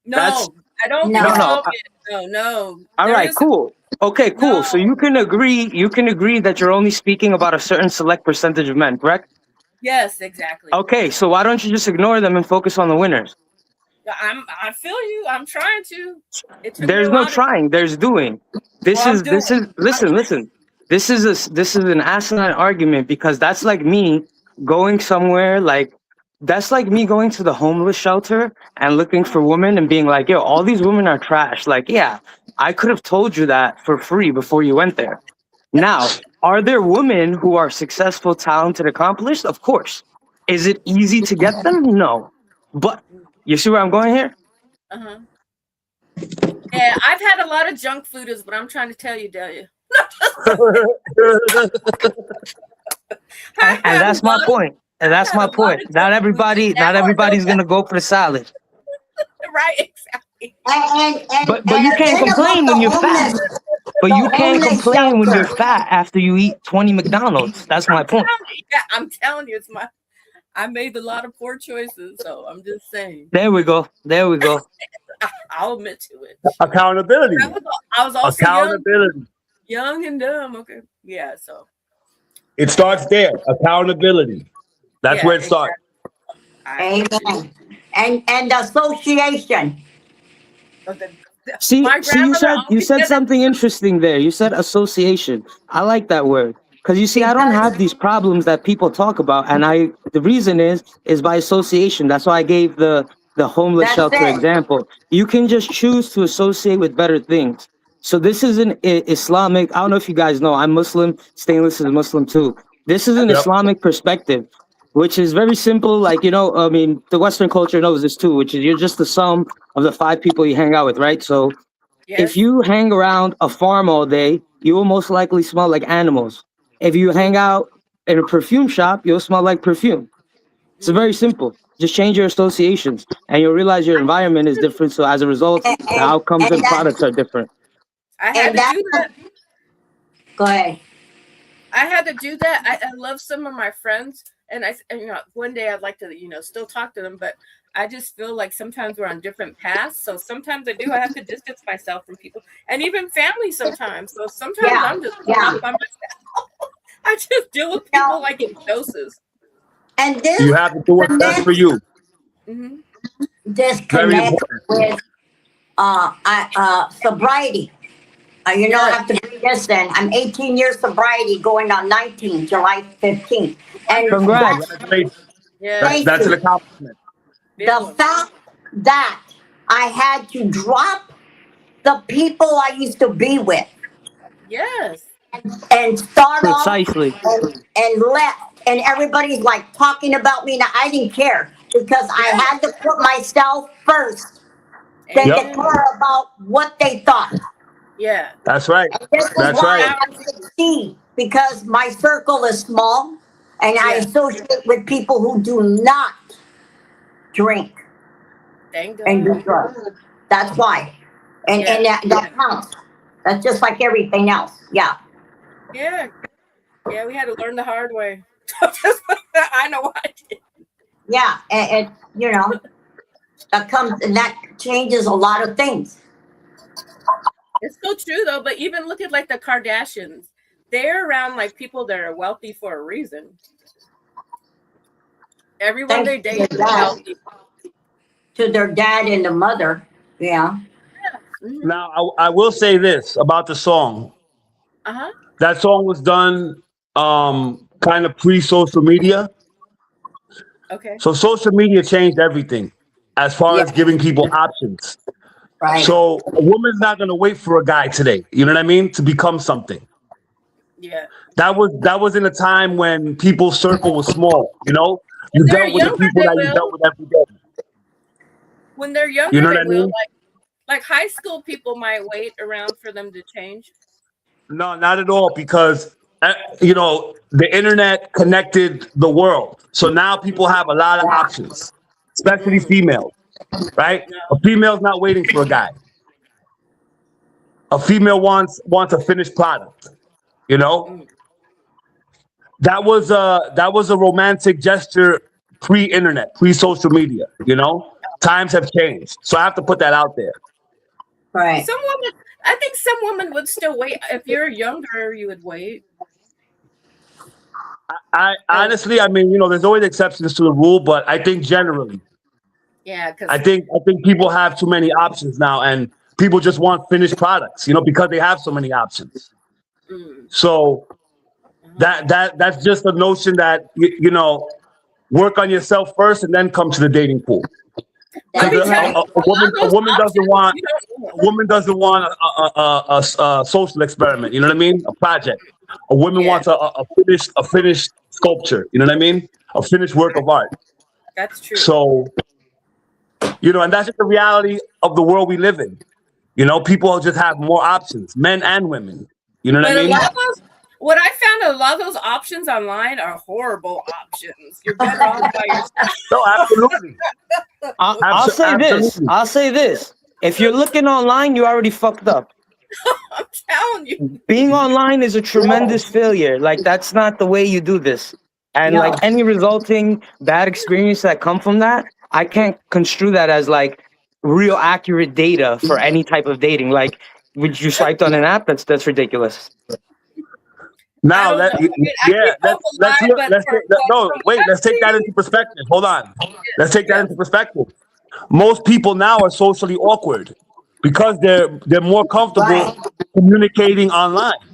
That's No, I don't think No. it's no. all men. No. All There right, is cool. Okay, cool. So no. you can agree that you're only speaking about a certain select percentage of men, correct? Yes, exactly. Okay, so why don't you just ignore them and focus on the winners? I feel you. I'm trying to. It took me There's a no while to. trying, there's doing. Well, I'm doing. Listen. This is an asinine argument because that's like me going somewhere like that's like me going to the homeless shelter and looking for women and being like, yo, all these women are trash. Like, yeah, I could have told you that for free before you went there. Now, are there women who are successful, talented, accomplished? Of course. Is it easy to get them? No. But you see where I'm going here? Uh-huh. Yeah, I've had a lot of junk food is what I'm trying to tell you, Delia. And that's my point. And that's my point. Not everybody's gonna go for the salad. Right, exactly. But you can't complain when you're fat. But you can't complain when you're fat after you eat 20 McDonald's. That's my point. I'm telling you, I made a lot of poor choices, so I'm just saying. There we go. I'll admit to it. Accountability. I was also Accountability. young and dumb. Okay, yeah. So It starts there. Accountability. That's Yeah, where it starts. Amen. And association. See, My you grandmother always said said something interesting there. You said association. I like that word. Because you see, I don't have these problems that people talk about, and the reason is by association. That's why I gave the homeless That's shelter it. example. You can just choose to associate with better things. So this is an Islamic. I don't know if you guys know. I'm Muslim. Stainless is Muslim too. This is an Yep. Islamic perspective, which is very simple. Like, I mean, the Western culture knows this too, which is you're just the sum of the 5 people you hang out with, right? So yes. if you hang around a farm all day, you will most likely smell like animals. If you hang out in a perfume shop, you'll smell like perfume. It's very simple. Just change your associations and you'll realize your environment is different. So as a result, the outcomes and products are different. I had to do that. Go ahead. I had to do that. I love some of my friends, and one day I'd like to, still talk to them, but I just feel like sometimes we're on different paths. So sometimes I have to distance myself from people, and even family sometimes. So sometimes I'm just off by myself. I just deal with people like in doses. And this You have to do what's best for you. Mm-hmm. this Very connects important. with sobriety. I have to bring this in. I'm 18 years sobriety, going on 19, July 15th. And Congrats. Congratulations. Yeah. That's an accomplishment. the fact that I had to drop the people I used to be with Yes. and start Precisely. off and left. And everybody's like talking about me. Now, I didn't care because I had to put myself first than Yep. to care about what they thought. Yeah. That's right. And this is That's why right. I succeed, because my circle is small and I Yeah. associate with people who do not drink, Thank and do God. drugs. That's why. And that counts. That's just like everything else. Yeah. Yeah. Yeah, we had to learn the hard way. I know I did. Yeah. And that comes and that changes a lot of things. It's so true though, but even look at like the Kardashians. They're around like people that are wealthy for a reason. Everyone they date is wealthy. To their dad and the mother. Yeah. Mhm. Now, I will say this about the song. Uh-huh. That song was done kind of pre-social media. Okay. So social media changed everything as far as Yeah. giving people options. Right. So a woman's not going to wait for a guy today. You know what I mean? To become something. Yeah. That was in a time when people's circle was small. You know, you When they're dealt with the younger, people they that you will. dealt with every day. When they're You younger, know what they I will. mean? Like high school people might wait around for them to change. No, not at all. Because the internet connected the world. So now people have a lot of Yeah. options, especially Mm, females. Right? no. A female's not waiting for a guy. A female wants a finished product. You know, Mm. that was a romantic gesture pre-internet, pre-social media. You know, times have changed, so I have to put that out there. Right. I think some women would still wait. If you're younger, you would wait. I honestly, I mean, there's always exceptions to the rule, but I think generally, Yeah, I because think people have too many options now, and people just want finished products. Because they have so many options. So that's just a notion that work on yourself first and then come to the dating pool. let Because me tell you, a woman doesn't want you don't a woman doesn't want a social experiment. You know what I mean? A project. A woman Yeah, wants a finished sculpture. You know what I mean? A finished work of art. that's true. So and that's just the reality of the world we live in. People just have more options, men and women. You know what I But a mean? lot of those, what I found, a lot of those options online are horrible options. You're better off by yourself. No, absolutely. I'll say this. Absolutely. I'll say this. If you're looking online, you already fucked up. I'm telling you. Being online is a tremendous failure. Like, that's not the way you do this. And like No. any resulting bad experience that come from that, I can't construe that as like real accurate data for any type of dating. Like, would you swiped on an app? That's ridiculous. I Now don't know. that I mean, I yeah, keep hope let's alive, look, but no, from wait, what let's take I've that seen, into perspective. Hold on. Let's take that yeah. into perspective. Most people now are socially awkward because they're more comfortable Right. communicating online,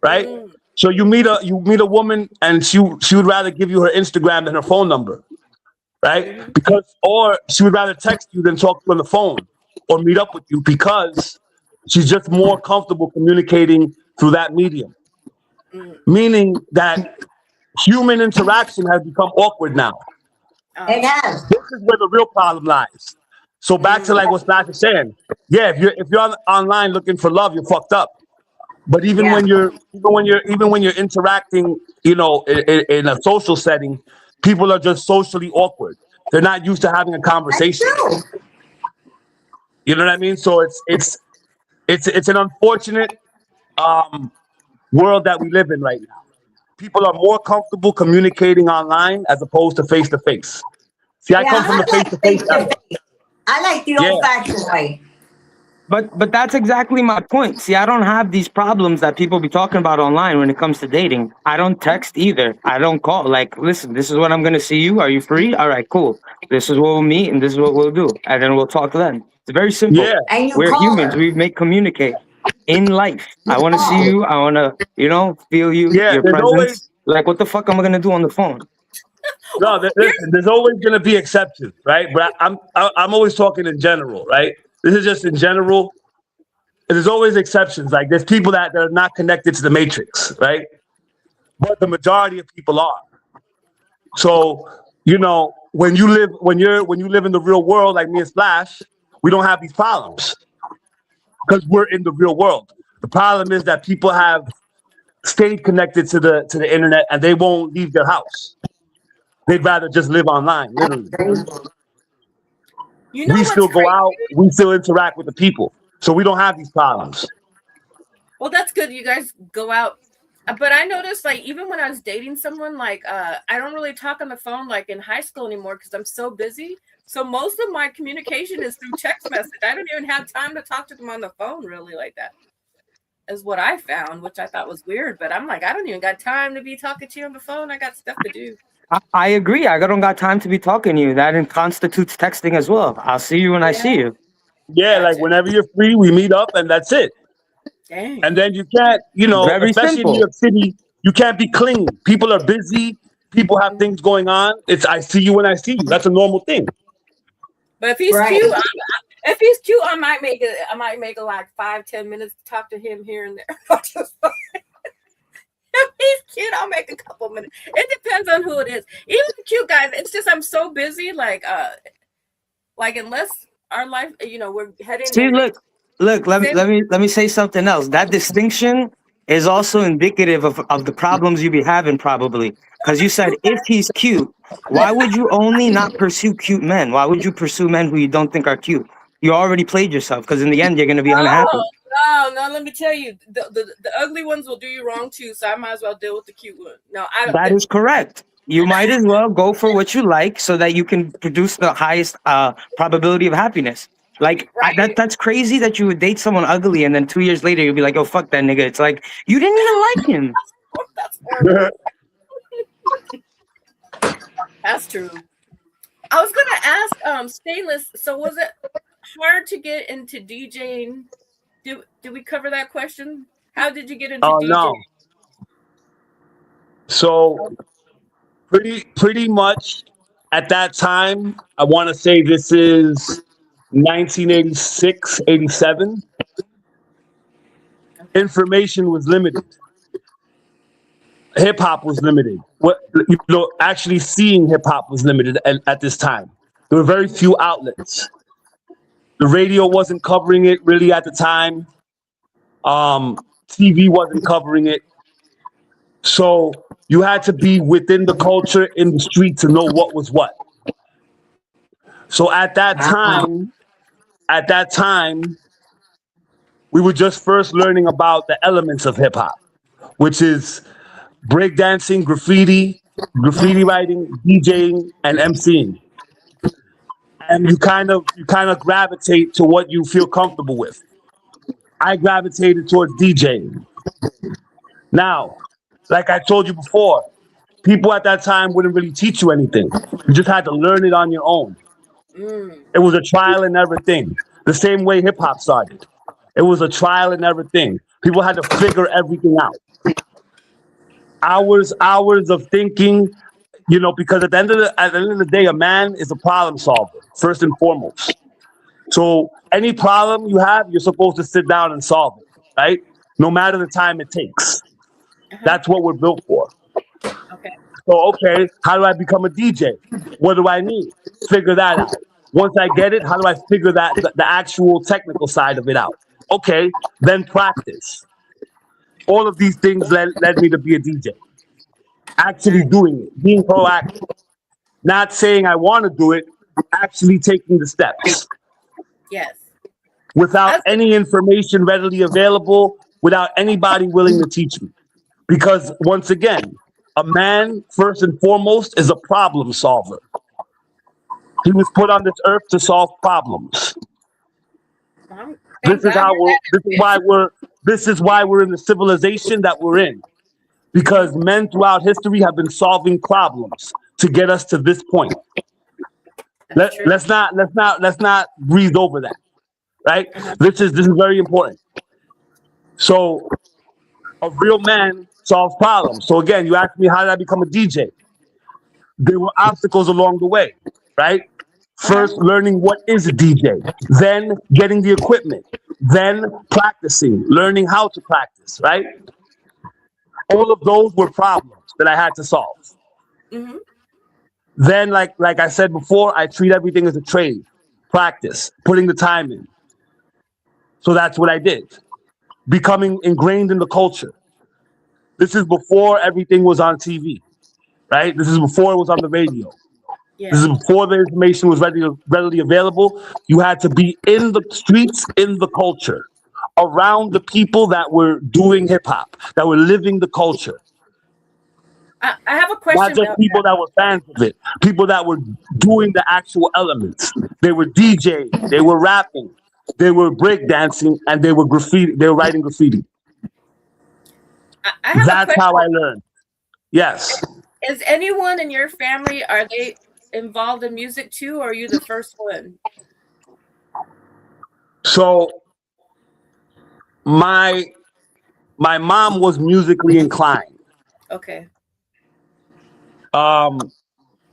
right? Mm, So you meet a woman and she would rather give you her Instagram than her phone number, right? Because or she would rather text you than talk to you on the phone or meet up with you because she's just more comfortable communicating through that medium. mm. Meaning that human interaction has become awkward now. It has. This is where the real problem lies. So back to like what Splash is saying. Yeah, if you're online looking for love, you're fucked up. But even Yeah. when you're interacting, in a social setting, people are just socially awkward. They're not used to having a That's conversation. true. You know what I mean? So it's an unfortunate world that we live in right now. People are more comfortable communicating online as opposed to face to face. See, I Yeah, come from the I face like to face face to era. face. I like the Yeah. old-fashioned way. But that's exactly my point. See, I don't have these problems that people be talking about online when it comes to dating. I don't text either. I don't call. Like, listen, this is when I'm gonna see you. Are you free? All right, cool. This is what we'll meet, and this is what we'll do, and then we'll talk then. It's very simple. Yeah. And you We're call humans. her. We make communicate in life. I want to see call. you. I want to, feel you, Yeah. your There's always presence. Like, what the fuck am I gonna do on the phone? no. Listen, there's always going to be exceptions, right? But I'm always talking in general, right? This is just in general. There's always exceptions. Like there's people that are not connected to the matrix, right? But the majority of people are. So when you live in the real world, like me and Splash, we don't have these problems because we're in the real world. The problem is that people have stayed connected to the internet and they won't leave their house. They'd rather just live online, literally. You know We what's still go crazy? out, we still interact with the people. So we don't have these problems. Well, that's good. You guys go out. But I noticed, like, even when I was dating someone, like, I don't really talk on the phone like in high school anymore because I'm so busy. So most of my communication is through text message. I don't even have time to talk to them on the phone really like that, is what I found, which I thought was weird. But I'm like, I don't even got time to be talking to you on the phone. I got stuff to do. I agree. I don't got time to be talking to you. That constitutes texting as well. I'll see you when I see you. Yeah, like Gotcha. whenever you're free, we meet up and that's it. Dang. And then you can't, you know, Very especially in New simple. York City, you can't be clingy. People are busy. People have things going on. It's I see you when I see you. That's a normal thing. But if he's Right. cute, if he's cute, I might make it. I might make it like 5-10 minutes to talk to him here and there. If he's cute, I'll make a couple minutes. It depends on who it is. Even the cute guys, it's just I'm so busy. Like unless our life, we're heading See, in. look. Let me say something else. That distinction is also indicative of the problems you be having probably. Because you said if he's cute, why would you only not pursue cute men? Why would you pursue men who you don't think are cute? You already played yourself because in the end you're gonna be unhappy. No. Let me tell you, the ugly ones will do you wrong too. So I might as well deal with the cute one. No, I don't. That is correct. You might as well go for what you like so that you can produce the highest probability of happiness. Like Right. that's crazy that you would date someone ugly and then 2 years later you'll be like, oh fuck that nigga. It's like you didn't even like him. That's horrible. That's true. I was gonna ask Stainless. So was it hard to get into DJing? Did we cover that question? How did you get into Oh DJing? no. So pretty much at that time, I want to say this is 1986, 87. Information was limited. Hip hop was limited. Actually seeing hip hop was limited at this time. There were very few outlets. The radio wasn't covering it really at the time. TV wasn't covering it. So you had to be within the culture in the street to know what was what. So at that time, we were just first learning about the elements of hip hop, which is breakdancing, graffiti writing, DJing, and MCing. And you kind of gravitate to what you feel comfortable with. I gravitated towards DJing. Now, like I told you before, people at that time wouldn't really teach you anything. You just had to learn it on your own. It was a trial and error thing. The same way hip hop started. It was a trial and error thing. People had to figure everything out. Hours of thinking, because at the end of the day, a man is a problem solver, first and foremost. So any problem you have, you're supposed to sit down and solve it, right? No matter the time it takes. That's what we're built for. Okay. So, how do I become a DJ? What do I need? Figure that out. Once I get it, how do I figure the actual technical side of it out? Okay, then practice. All of these things led me to be a DJ. Actually doing it, being proactive. Not saying I want to do it, actually taking the steps. Yes. Without any information readily available, without anybody willing to teach me. Because once again, a man, first and foremost, is a problem solver. He was put on this earth to solve problems. This is why we're in the civilization that we're in. Because men throughout history have been solving problems to get us to this point. Let's not breeze over that. Right? This is very important. So a real man solves problems. So again, you asked me, how did I become a DJ? There were obstacles along the way, right? First, learning what is a DJ, then getting the equipment, then practicing, learning how to practice, right? All of those were problems that I had to solve. Mm-hmm. Then, like I said before, I treat everything as a trade, practice, putting the time in. So that's what I did, becoming ingrained in the culture. This is before everything was on TV, right? This is before it was on the radio. This is before the information was readily available. You had to be in the streets, in the culture, around the people that were doing hip hop, that were living the culture. I have a Not question just about people that were fans of it, people that were doing the actual elements. They were DJing, they were rapping, they were breakdancing, and they were graffiti. They were writing graffiti. I have a That's question. how I learned. Yes. Is anyone in your family, are they involved in music too, or are you the first one? So my mom was musically inclined. Okay.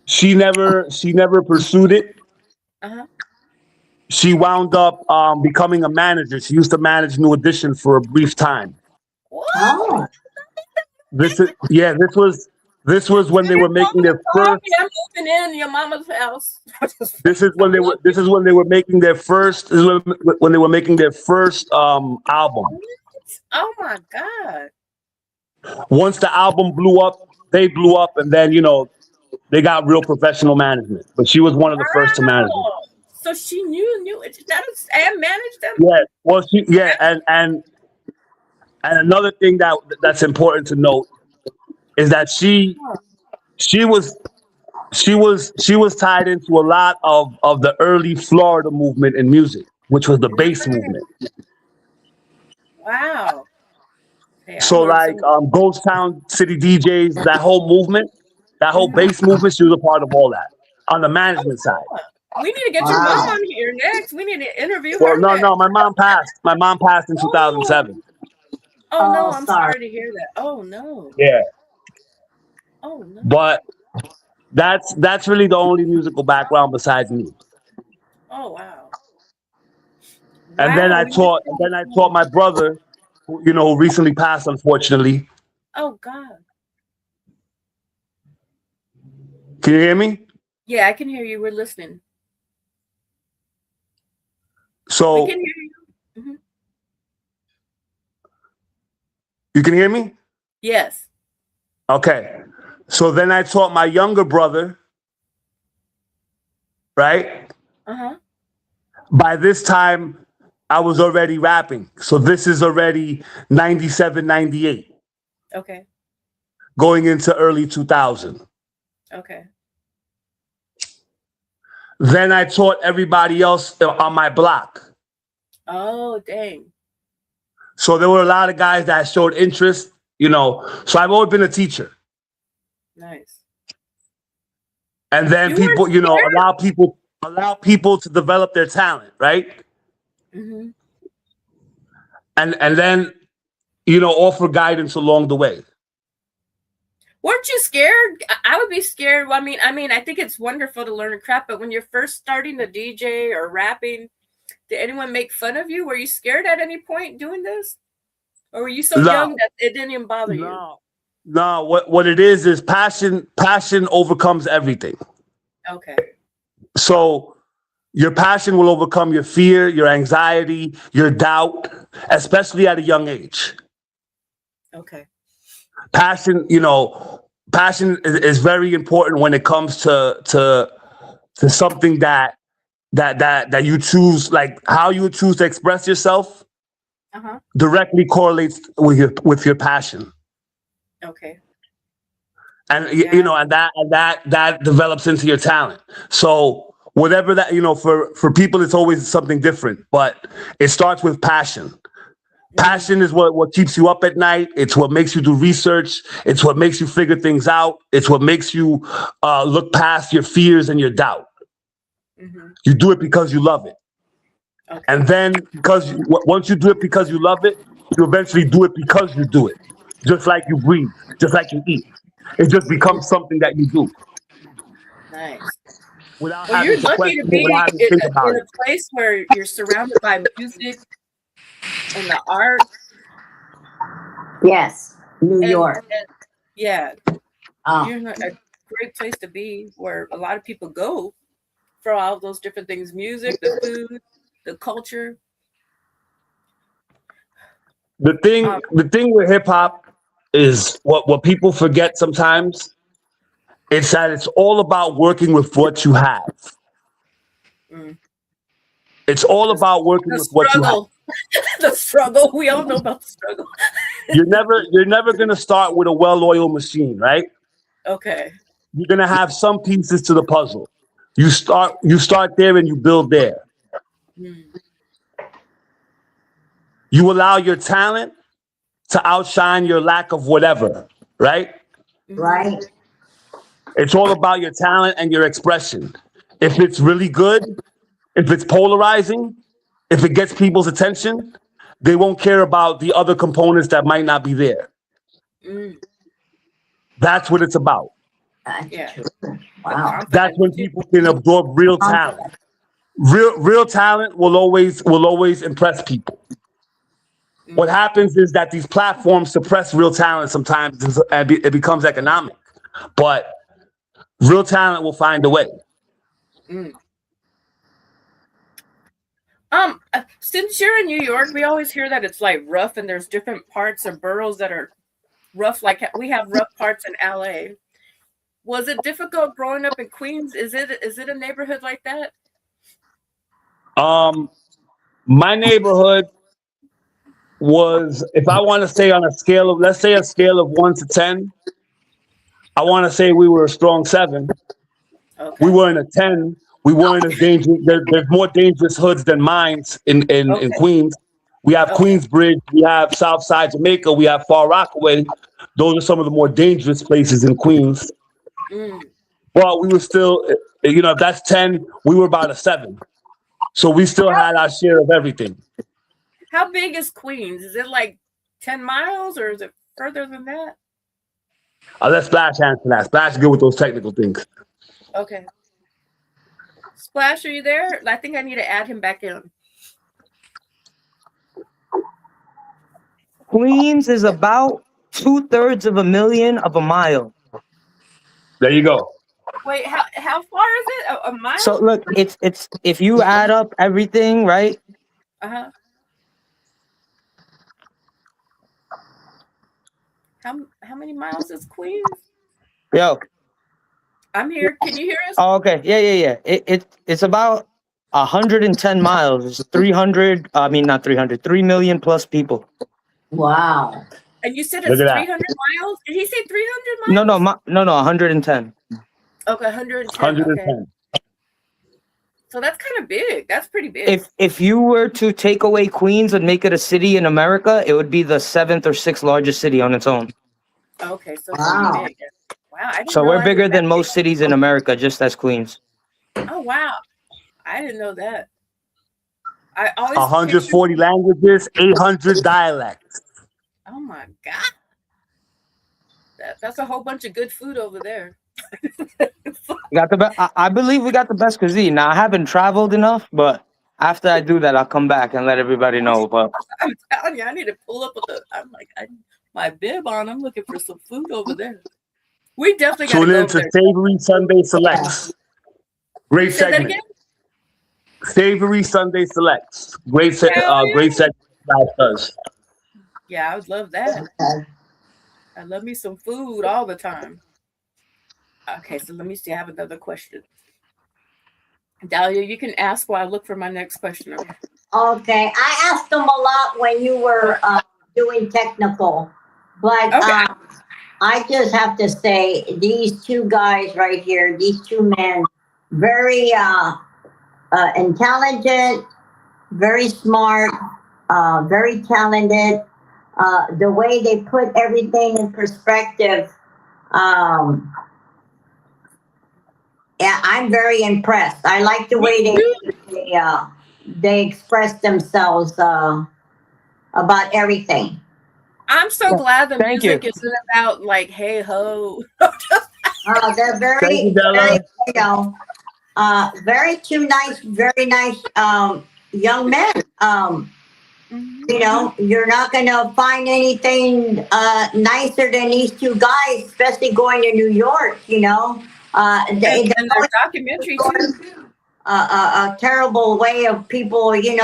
She never pursued it. Uh-huh. She wound up becoming a manager. She used to manage New Edition for a brief time. What? Oh. This was when they were making their first. I'm moving in your mama's house. This is when they were making their first. This is when they were making their first album. Oh my God. Once the album blew up, they blew up, and then they got real professional management. But she was one of the first to manage it. So she knew it. That was, and managed them. Yeah. Well, and another thing that's important to note is that she was tied into a lot of the early Florida movement in music, which was the bass movement. Wow. Hey, So like Ghost Town City DJs, that whole movement, that whole bass movement, she was a part of all that on the management side. We need to get your mom on here next. We need to interview her. Well, no, my mom passed. My mom passed in 2007. Oh no, I'm sorry to hear that. Oh no. Yeah. Oh no. But that's really the only musical background besides me. Oh wow. And then I taught my brother, who recently passed, unfortunately. Oh God. Can you hear me? Yeah, I can hear you. We're listening. So we can hear you. Mm-hmm. You can hear me? Yes. Okay. So then I taught my younger brother, right? Uh-huh. By this time, I was already rapping. So this is already 97, 98. Okay. Going into early 2000. Okay. Then I taught everybody else on my block. Oh, dang. So there were a lot of guys that showed interest, So I've always been a teacher. Nice. And then people, allow people to develop their talent, right? Mm-hmm. And then, offer guidance along the way. Weren't you scared? I would be scared. I mean, I think it's wonderful to learn a craft, but when you're first starting to DJ or rapping, did anyone make fun of you? Were you scared at any point doing this? Or were you so young that it didn't even bother you? No, what it is passion overcomes everything. Okay. So your passion will overcome your fear, your anxiety, your doubt, especially at a young age. Okay. Passion is very important when it comes to something that you choose, like how you choose to express yourself. Uh-huh. Directly correlates with your passion. Okay. And and that develops into your talent. So whatever that, for people it's always something different, but it starts with passion. Passion is what keeps you up at night. It's what makes you do research. It's what makes you figure things out. It's what makes you look past your fears and your doubt. Mm-hmm. You do it because you love it. Okay. And then once you do it because you love it, you eventually do it because you do it. Just like you breathe, just like you eat. It just becomes something that you do. Nice. Well, you're lucky to be in a place where you're surrounded by music and the art. Yes, New York. Yeah. You're in a great place to be, where a lot of people go for all those different things: music, the food, the culture. The thing with hip hop is what people forget sometimes It's that it's all about working with what you have. Mm. It's all about working The with what you have. struggle. The struggle. We all know about the struggle. You're never gonna start with a well-oiled machine, right? Okay. You're gonna have some pieces to the puzzle. You start there and you build there. Mm. You allow your talent to outshine your lack of whatever, right? Right. It's all about your talent and your expression. If it's really good, if it's polarizing, if it gets people's attention, they won't care about the other components that might not be there. Mm. That's what it's about. That's Yeah. true. The Wow. That's confidence when too. people can absorb real talent. Real talent will always impress people. What happens is that these platforms suppress real talent sometimes, and it becomes economic. But real talent will find a way. Mm. Since you're in New York, we always hear that it's like rough, and there's different parts of boroughs that are rough. Like we have rough parts in LA. Was it difficult growing up in Queens? Is it a neighborhood like that? My neighborhood was, if I want to say on a scale of, let's say a scale of 1 to 10, I want to say we were a strong 7. Okay. We weren't a 10. We weren't as dangerous. There's more dangerous hoods than mines in Okay. Queens. We have Okay. Queensbridge, we have Southside Jamaica, we have Far Rockaway. Those are some of the more dangerous places in Queens. Mm. But we were still, if that's 10, we were about a 7. So we still had our share of everything. How big is Queens? Is it like 10 miles or is it further than that? Let Splash answer that. Splash is good with those technical things. Okay. Splash, are you there? I think I need to add him back in. Queens is about 2/3 of a million of a mile. There you go. Wait, how far is it? A mile? So look, it's if you add up everything, right? Uh-huh. How many miles is Queens? Yo. I'm here. Can you hear us? Oh, okay. Yeah. It's about 110 miles. It's 300. I mean, not 300. 3 million plus people. Wow. And you said Look it's at that. 300 miles? Did he say 300 miles? No, 110. Okay, 110. 110. Okay. So that's kind of big. That's pretty big. If you were to take away Queens and make it a city in America, it would be the 7th or 6th largest city on its own. Okay, so it's Wow. pretty big. Wow, I didn't So we're realize it bigger was than that most cities in America, just as Queens. big. Oh wow, I didn't know that. I always 140 languages, 800 dialects. Oh my god, that's a whole bunch of good food over there. We got the I believe we got the best cuisine. Now I haven't traveled enough, but after I do that, I'll come back and let everybody know. But I'm telling you, I need to pull up with my bib on. I'm looking for some food over there. We definitely got to Tune go in over to there. Savory Sunday Selects. Great Say that segment. again? Savory Sunday Selects. Great Hell yeah. great segment that does. Yeah, I would love that. Okay. I love me some food all the time. Okay, so let me see. I have another question. Dahlia, you can ask while I look for my next question. Okay. I asked them a lot when you were doing technical, but Okay. I just have to say these two guys right here, these two men, very intelligent, very smart, very talented. The way they put everything in perspective, yeah, I'm very impressed. I like the way they express themselves about everything. I'm so glad the Thank music you. isn't about like hey ho. They're very, Thank you, Della. very, very two nice, very nice young men. You're not going to find anything nicer than these two guys, especially going to New York. And their documentary too. A terrible way of people, but you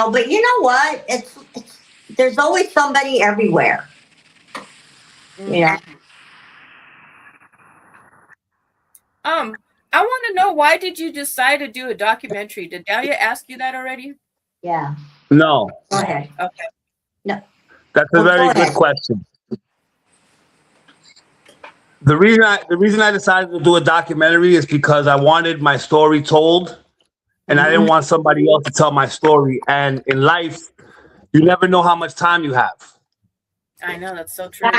know what? It's there's always somebody everywhere. I want to know, why did you decide to do a documentary? Did Dahlia ask you that already? Yeah. No, Go ahead. Okay. No. that's a Well, very go good ahead. question. The reason I decided to do a documentary is because I wanted my story told, and I didn't want somebody else to tell my story. And in life, you never know how much time you have. I know, that's so true.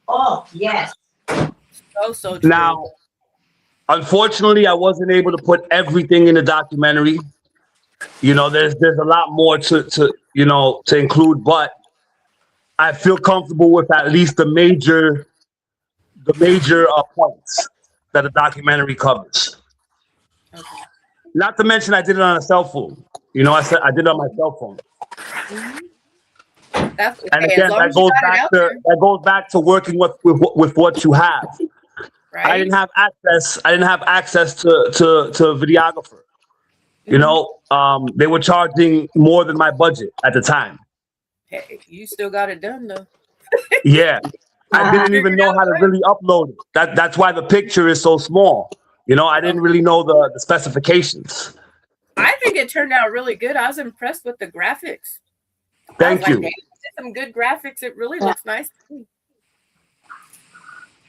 Oh, yes. So true. Now, unfortunately, I wasn't able to put everything in the documentary. You know, there's a lot more to include, but I feel comfortable with at least the major points that a documentary covers. Okay. Not to mention, I did it on a cell phone. You know, I did it on my cell phone. That's okay. And As again, long that as you goes got it back out to there, working with what you have. right? I didn't have access to a videographer. You know, they were charging more than my budget at the time. Hey, you still got it done though. Yeah. I didn't even know how to really upload it. That's why the picture is so small. You know, I didn't really know the specifications. I think it turned out really good. I was impressed with the graphics. Thank you. Like, hey, some good graphics. It really looks nice.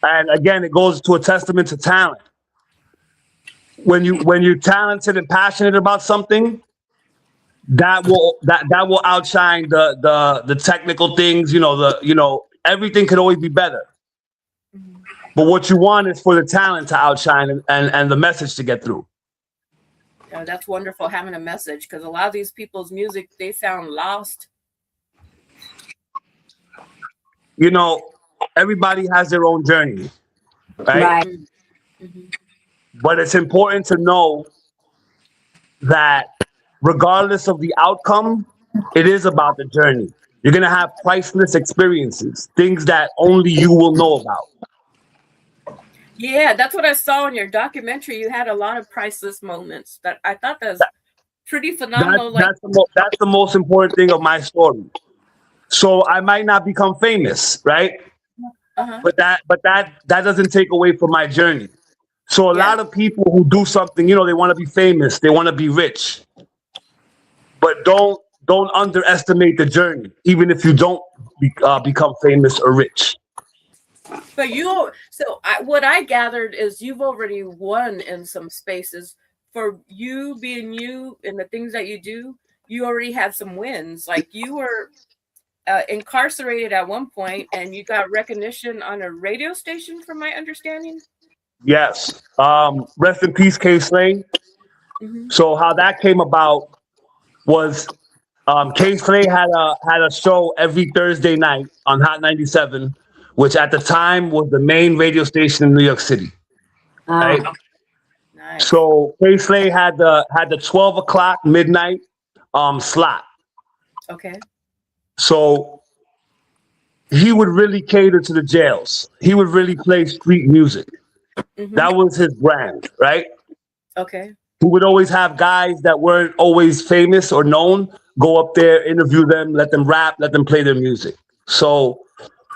And again, it goes to a testament to talent. When you're talented and passionate about something, that will outshine the technical things. Everything could always be better. But what you want is for the talent to outshine and the message to get through. Yeah, that's wonderful, having a message, because a lot of these people's music, they sound lost. You know, everybody has their own journey, right? But it's important to know that regardless of the outcome, it is about the journey. You're going to have priceless experiences, things that only you will know about. Yeah, that's what I saw in your documentary. You had a lot of priceless moments that I thought that was pretty phenomenal. That's the most important thing of my story. So I might not become famous, right? But that doesn't take away from my journey. So a lot of people who do something, they want to be famous, they want to be rich, but don't underestimate the journey, even if you don't become famous or rich. But what I gathered is you've already won in some spaces. For you being you and the things that you do, you already had some wins. Like, you were incarcerated at one point, and you got recognition on a radio station, from my understanding. Yes. Rest in peace, K Slay. So how that came about was K Slay had a show every Thursday night on Hot 97, which at the time was the main radio station in New York City. Right? Nice. So K Slay had the 12 o'clock midnight slot. Okay. So he would really cater to the jails. He would really play street music. That was his brand, right? Okay. He would always have guys that weren't always famous or known go up there, interview them, let them rap, let them play their music. So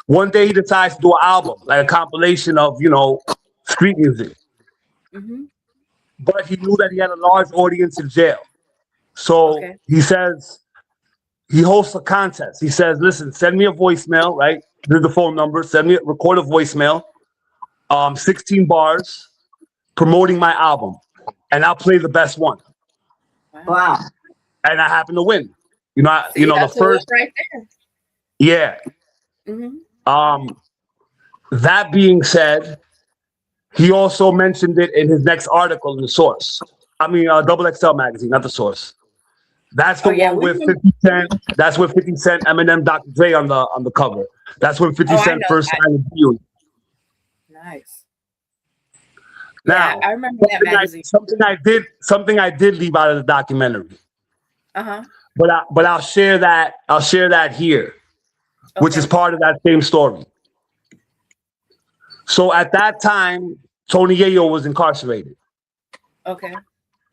one day he decides to do an album, like a compilation of, street music. But he knew that he had a large audience in jail. So he says, he hosts a contest. He says, listen, send me a voicemail, right? There's the phone number. Record a voicemail, 16 bars, promoting my album. And I'll play the best one. Wow. And I happen to win. The first right there. Yeah. That being said, he also mentioned it in his next article in The Source. I mean, Double XL magazine, not The Source. That's the one with 50 Cent. That's with 50 Cent, Eminem, Dr. Dre on the cover. That's when 50 Cent first signed a deal. Nice. Now, I remember that magazine. Something I did leave out of the documentary. But I'll share that here, which is part of that same story. So at that time, Tony Yayo was incarcerated. Okay.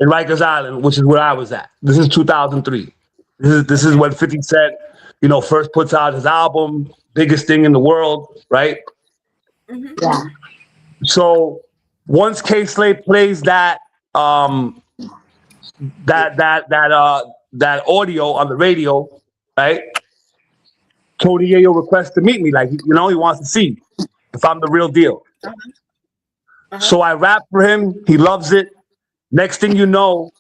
In Rikers Island, which is where I was at. This is 2003. This is when 50 Cent, first puts out his album, biggest thing in the world, right? Yeah. So once K-Slay plays that that audio on the radio, right? Tony Yayo requests to meet me, like, he wants to see if I'm the real deal. So I rap for him. He loves it. Next thing you know,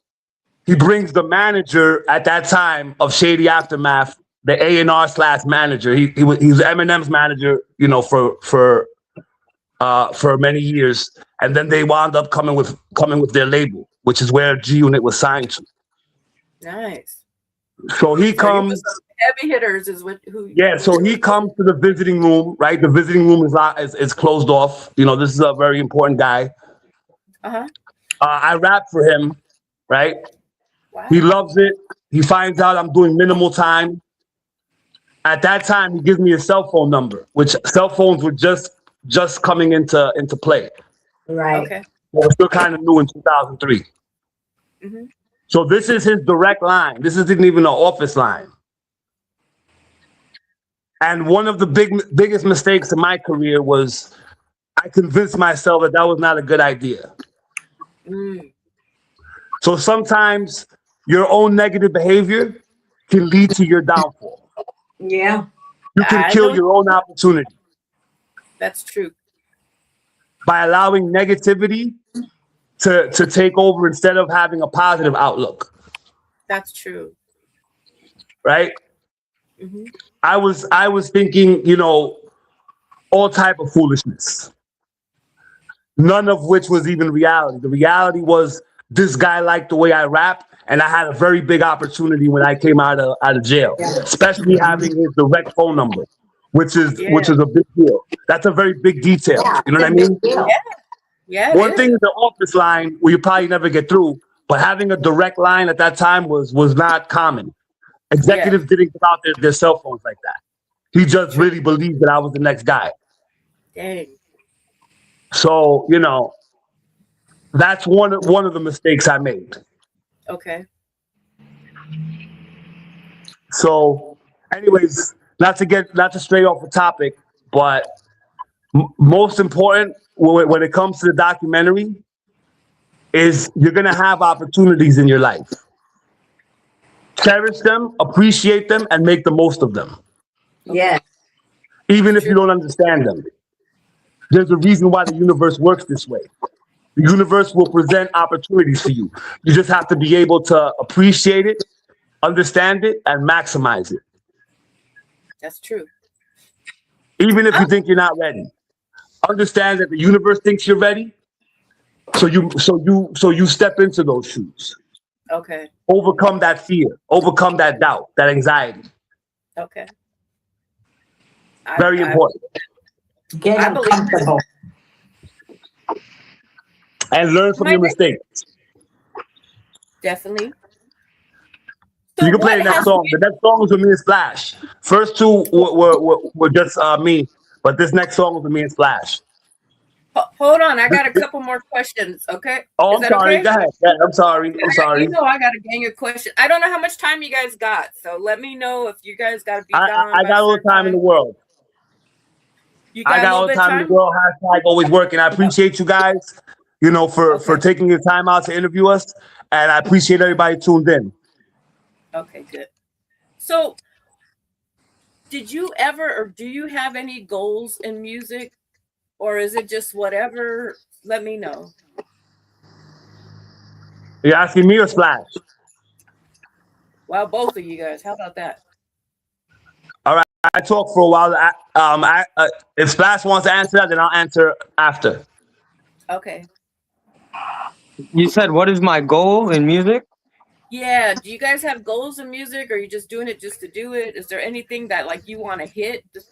he brings the manager at that time of Shady Aftermath, the A&R / manager. He was Eminem's manager, for many years, and then they wound up coming with their label, which is where G Unit was signed to. Nice. So he comes. Heavy hitters is who. Yeah, so he comes to the visiting room, right? The visiting room is closed off. This is a very important guy. I rap for him, right? Wow. He loves it. He finds out I'm doing minimal time. At that time, he gives me his cell phone number, which cell phones were just coming into play. Right. Okay. Well, we're still kind of new in 2003. So this is his direct line. This isn't even an office line. And one of the biggest mistakes in my career was I convinced myself that was not a good idea. So sometimes your own negative behavior can lead to your downfall. Yeah. You can kill your own opportunity. That's true. By allowing negativity to take over instead of having a positive outlook. That's true. Right? I was thinking, all type of foolishness. None of which was even reality. The reality was this guy liked the way I rap, and I had a very big opportunity when I came out of jail, especially having his direct phone number, which is a big deal. That's a very big detail. You know what I mean? Yeah. One thing is the office line where you probably never get through, but having a direct line at that time was not common. Executives didn't give out their cell phones like that. He just really believed that I was the next guy. Dang. So, that's one of the mistakes I made. Okay. So, anyways, not to stray off the topic, but most important when it comes to the documentary is you're gonna have opportunities in your life. Cherish them, appreciate them, and make the most of them. Yeah. Even if you don't understand them. There's a reason why the universe works this way. The universe will present opportunities for you. You just have to be able to appreciate it, understand it, and maximize it. That's true. Even if you think you're not ready. Understand that the universe thinks you're ready. So you step into those shoes. Okay. Overcome that fear, overcome that doubt, that anxiety. Okay. Very important. Get uncomfortable. And learn from your mistakes. Definitely. So you can play the next song. The next song was with me and Splash. First two were just me, but this next song was with me and Splash. Hold on, I got a couple more questions. Okay. Oh, I'm sorry. Okay? Go ahead. Yeah, I'm sorry. I got a gang of questions. I don't know how much time you guys got, so let me know if you guys got to be gone. I got all the time in the world. I got all the time in the world. # always working. I appreciate you guys, for taking your time out to interview us, and I appreciate everybody tuned in. Okay, good. So, did you ever, or do you have any goals in music, or is it just whatever? Let me know. You're asking me or Splash? Well, both of you guys. How about that? All right. I talk for a while. If Splash wants to answer that, then I'll answer after. Okay. You said, what is my goal in music? Yeah. Do you guys have goals in music, or are you just doing it just to do it? Is there anything that you want to hit? Just,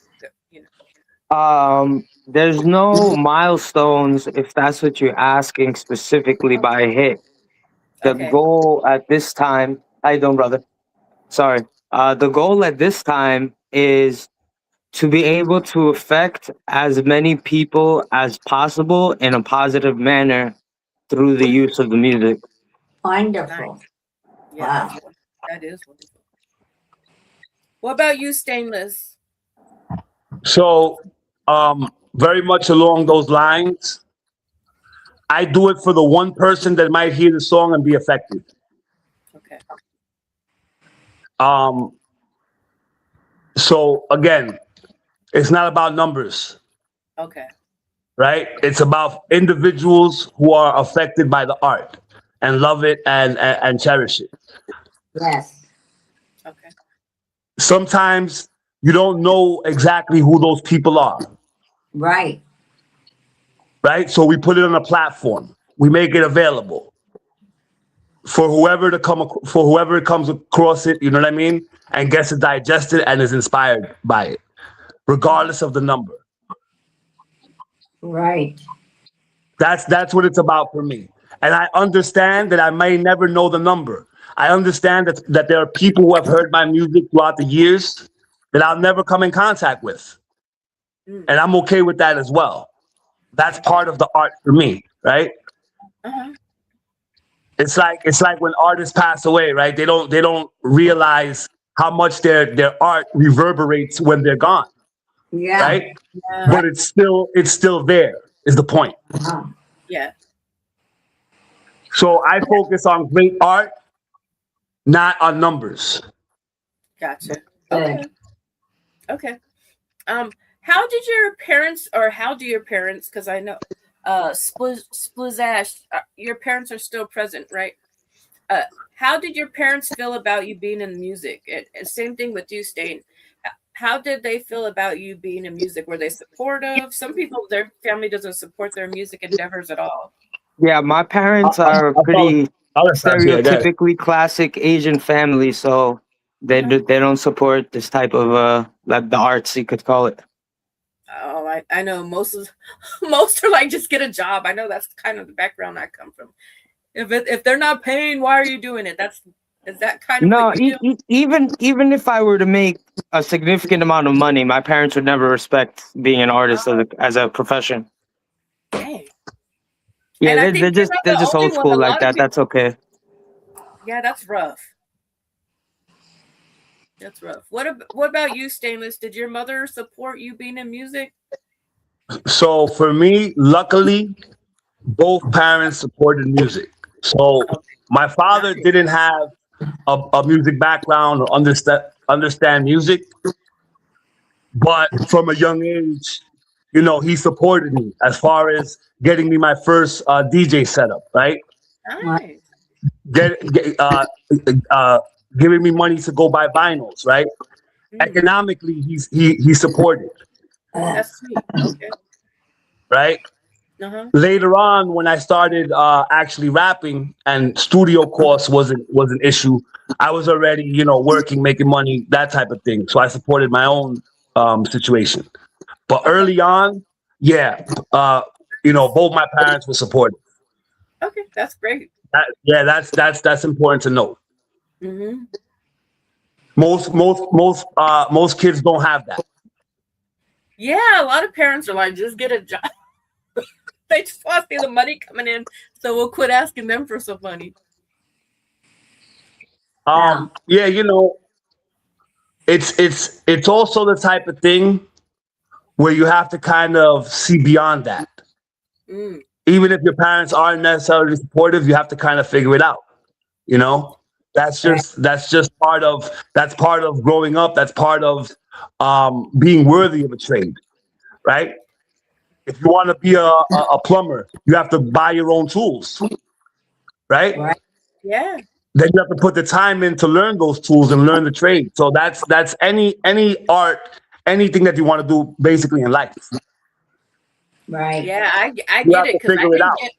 There's no milestones, if that's what you're asking specifically by hit. The goal at this time, how you doing, brother? Sorry. The goal at this time is to be able to affect as many people as possible in a positive manner through the use of the music. Wonderful. Nice. Yeah, wow. That is wonderful. What about you, Stainless? So, very much along those lines, I do it for the one person that might hear the song and be affected. Okay. So again, it's not about numbers, Okay. right? It's about individuals who are affected by the art and love it and cherish it. Yes. Okay. Sometimes you don't know exactly who those people are, Right. right? So we put it on a platform. We make it available for whoever comes across it, you know what I mean? And gets it digested and is inspired by it, regardless of the number. Right. That's what it's about for me. And I understand that I may never know the number. I understand that there are people who have heard my music throughout the years that I'll never come in contact with. And I'm okay with that as well. That's part of the art for me, right? Uh-huh. It's like when artists pass away, right? They don't realize how much their art reverberates when they're gone, Yeah. right? Yeah. But it's still there, is the point. Uh-huh. Yeah. So I focus on great art, not on numbers. Gotcha. Good. Okay. Okay. How did your parents, or how do your parents, because I know SPLIZASHH, your parents are still present, right? How did your parents feel about you being in music? And same thing with you, Stain. How did they feel about you being in music? Were they supportive? Some people, their family doesn't support their music endeavors at all. Yeah, my parents are pretty stereotypically classic Asian family, so they don't support this type of like the arts, you could call it. Oh, I know most are like, just get a job. I know that's kind of the background I come from. If they're not paying, why are you doing it? Is that kind of No, what you do? even if I were to make a significant amount of money, my parents would never respect being an artist as a profession. Dang. Yeah, And I they're think you're just not they're the just only old one. school A like lot of that. That's okay. Yeah, that's rough. That's rough. What about you, Stainless? Did your mother support you being in music? So for me, luckily, both parents supported music. So my father didn't have a music background or understand music, but from a young age, you know, he supported me as far as getting me my first DJ setup, right? Nice. Giving me money to go buy vinyls, right? Economically, he supported, That's sweet. Okay. right? Uh-huh. Later on, when I started actually rapping and studio costs was an issue, I was already, you know, working, making money, that type of thing. So I supported my own situation. But early on, yeah, you know, both my parents were supportive. Okay, that's great. That's important to know. Mm-hmm. Most kids don't have that. Yeah, a lot of parents are like, just get a job. They just want to see the money coming in, so we'll quit asking them for some money. Yeah, you know, it's also the type of thing where you have to kind of see beyond that. Even if your parents aren't necessarily supportive, you have to kind of figure it out. You know, that's just part of growing up. That's part of being worthy of a trade, right? If you want to be a plumber, you have to buy your own tools, right? Yeah. Then you have to put the time in to learn those tools and learn the trade. So that's any art, anything that you want to do basically in life. Right. Yeah, I You get have it to because I figure it didn't out. get.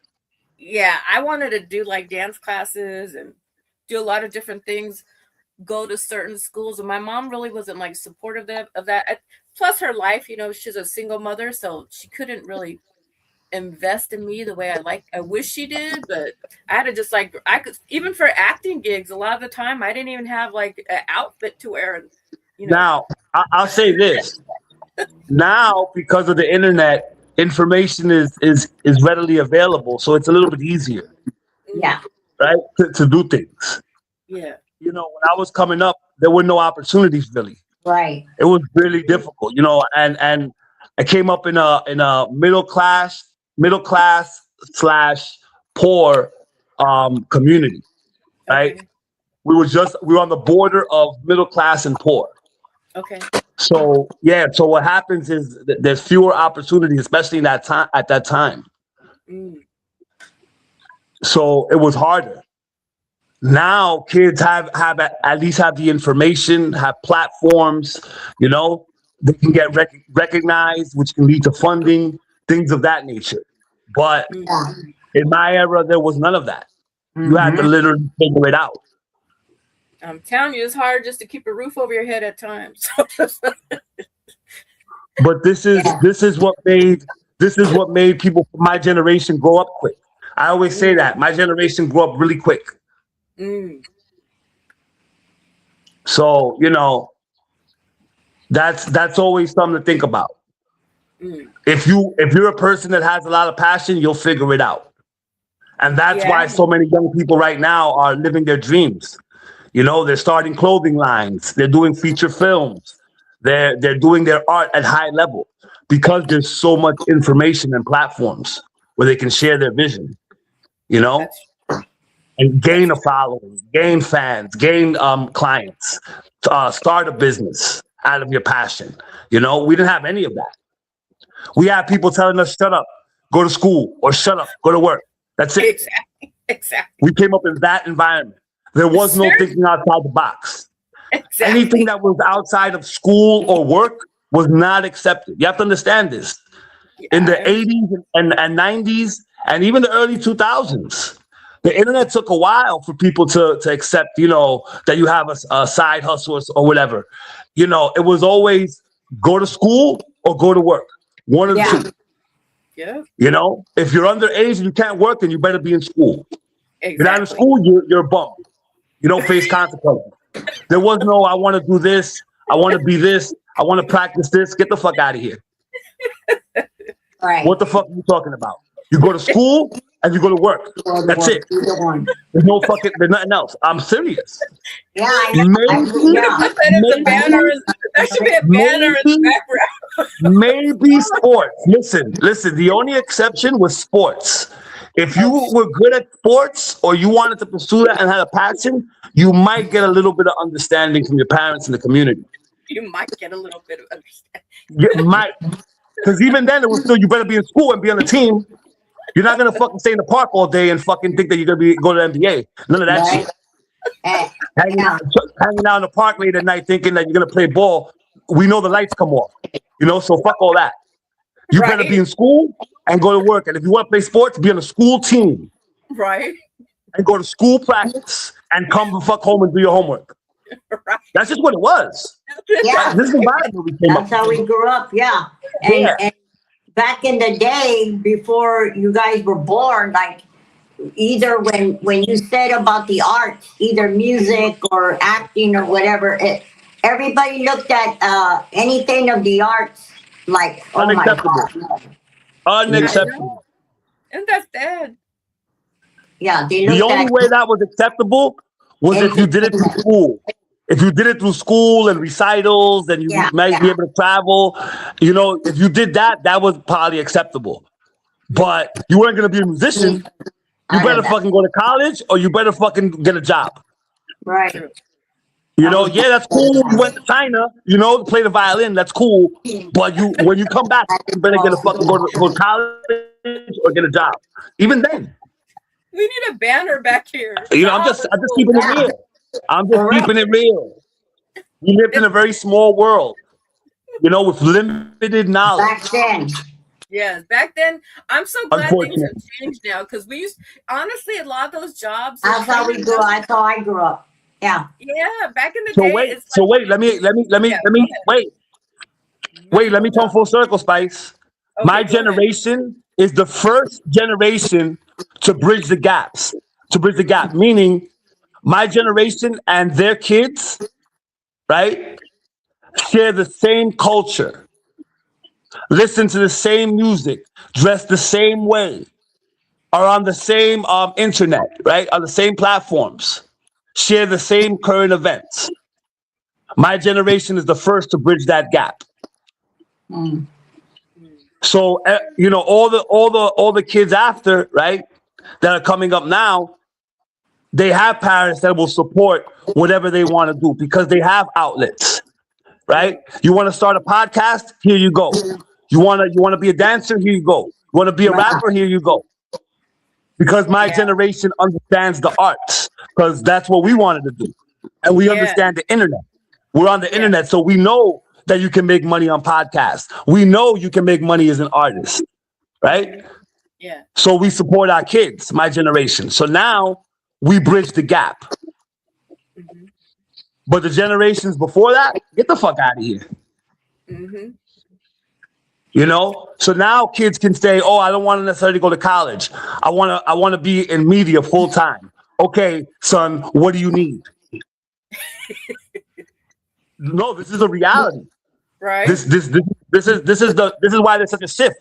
Yeah, I wanted to do like dance classes and do a lot of different things, go to certain schools, and my mom really wasn't like supportive of that. Plus, her life, you know, she's a single mother, so she couldn't really invest in me the way I wish she did. But I had to just like, I could, even for acting gigs, a lot of the time I didn't even have like an outfit to wear. And you know, Now, I'll say this. Now, because of the internet, information is readily available, so it's a little bit easier, Yeah. right, to do things. yeah, You know, when I was coming up, there were no opportunities really. Right. It was really difficult, you know, and I came up in a middle class / poor community, right? Okay. We were on the border of middle class and poor. Okay. So yeah, so what happens is there's fewer opportunities, especially in that time at that time. Mm. So it was harder. Now kids have at least have the information, have platforms, you know, they can get recognized, which can lead to funding, things of that nature. But Yeah. in my era, there was none of that. You had to literally figure it out. I'm telling you, it's hard just to keep a roof over your head at times. But this is what made people from my generation grow up quick. I always say that my generation grew up really quick. Mm. So, you know, that's always something to think about. Mm. If you're a person that has a lot of passion, you'll figure it out. And that's why so many young people right now are living their dreams. You know, they're starting clothing lines, they're doing feature films, they're doing their art at high level because there's so much information and platforms where they can share their vision, you know, and gain a following, gain fans, gain clients, start a business out of your passion. You know, we didn't have any of that. We had people telling us, shut up, go to school, or shut up, go to work. That's it. Exactly. We came up in that environment. There was no thinking outside the box. Exactly. Anything that was outside of school or work was not accepted. You have to understand this. In the 80s and 90s, and even the early 2000s, the internet took a while for people to accept, you know, that you have a side hustle or whatever. You know, it was always go to school or go to work. One of the two. Yeah. You know, if you're underage and you can't work, then you better be in school. Exactly. You're not in school, you're a bum. You don't face consequences. There was no, I want to do this, I want to be this, I want to practice this. Get the fuck out of here. Right. What the fuck are you talking about? You go to school and you go to work. That's it. There's no fucking, there's nothing else. I'm serious. Yeah, That should be a banner in the background. Maybe sports. Listen, the only exception was sports. If you were good at sports or you wanted to pursue that and had a passion, you might get a little bit of understanding from your parents and the community. You might get a little bit of understanding. You might. Because even then, it was still, you better be in school and be on the team. You're not going to fucking stay in the park all day and fucking think that you're going to go to the NBA. None of that shit. Hanging out in the park late at night thinking that you're going to play ball. We know the lights come off. You know, so fuck all that. You better be in school and go to work. And if you want to play sports, be on a school team. Right. And go to school practice and come the fuck home and do your homework. Right. That's just what it was. Yeah. This is the environment we came up. That's how we grew up. Yeah. And back in the day, before you guys were born, like either when you said about the arts, either music or acting or whatever, everybody looked at anything of the arts like, oh my God. Unacceptable. And that's dead. Yeah, the only way that was acceptable was if you did it through school. If you did it through school and recitals and you might be able to travel, you know, if you did that, that was probably acceptable. But you weren't going to be a musician. You better fucking go to college or you better fucking get a job. Right. You know, yeah, that's cool. You went to China, you know, to play the violin. That's cool. But when you come back, you better get a fucking go to college or get a job. Even then. We need a banner back here. You know, I'm just keeping it real. I'm just keeping it real. We lived in a very small world, you know, with limited knowledge. Back then. Yes, back then. I'm so glad things have changed now because we used, honestly, a lot of those jobs. That's how we grew up. That's how I grew up. Yeah. Yeah, back in the day. Wait. Let me come full circle, Spice. Okay, my generation is the first generation to bridge the gaps. Meaning, my generation and their kids, right, share the same culture, listen to the same music, dress the same way, are on the same internet, right, on the same platforms, share the same current events. My generation is the first to bridge that gap. So all the kids after, right, that are coming up now, they have parents that will support whatever they want to do because they have outlets, right? You want to start a podcast? Here you go. You want to be a dancer? Here you go. You want to be a rapper? Here you go. Because my generation understands the arts, because that's what we wanted to do. And we understand the internet. We're on the internet, so we know that you can make money on podcasts. We know you can make money as an artist, right? Yeah. So we support our kids, my generation. So now we bridge the gap. Mm-hmm. But the generations before that, get the fuck out of here. Mm-hmm. You know, so now kids can say, "Oh, I don't want to necessarily go to college. I want to be in media full time." Okay, son, what do you need? No, this is a reality. Right. This is why there's such a shift.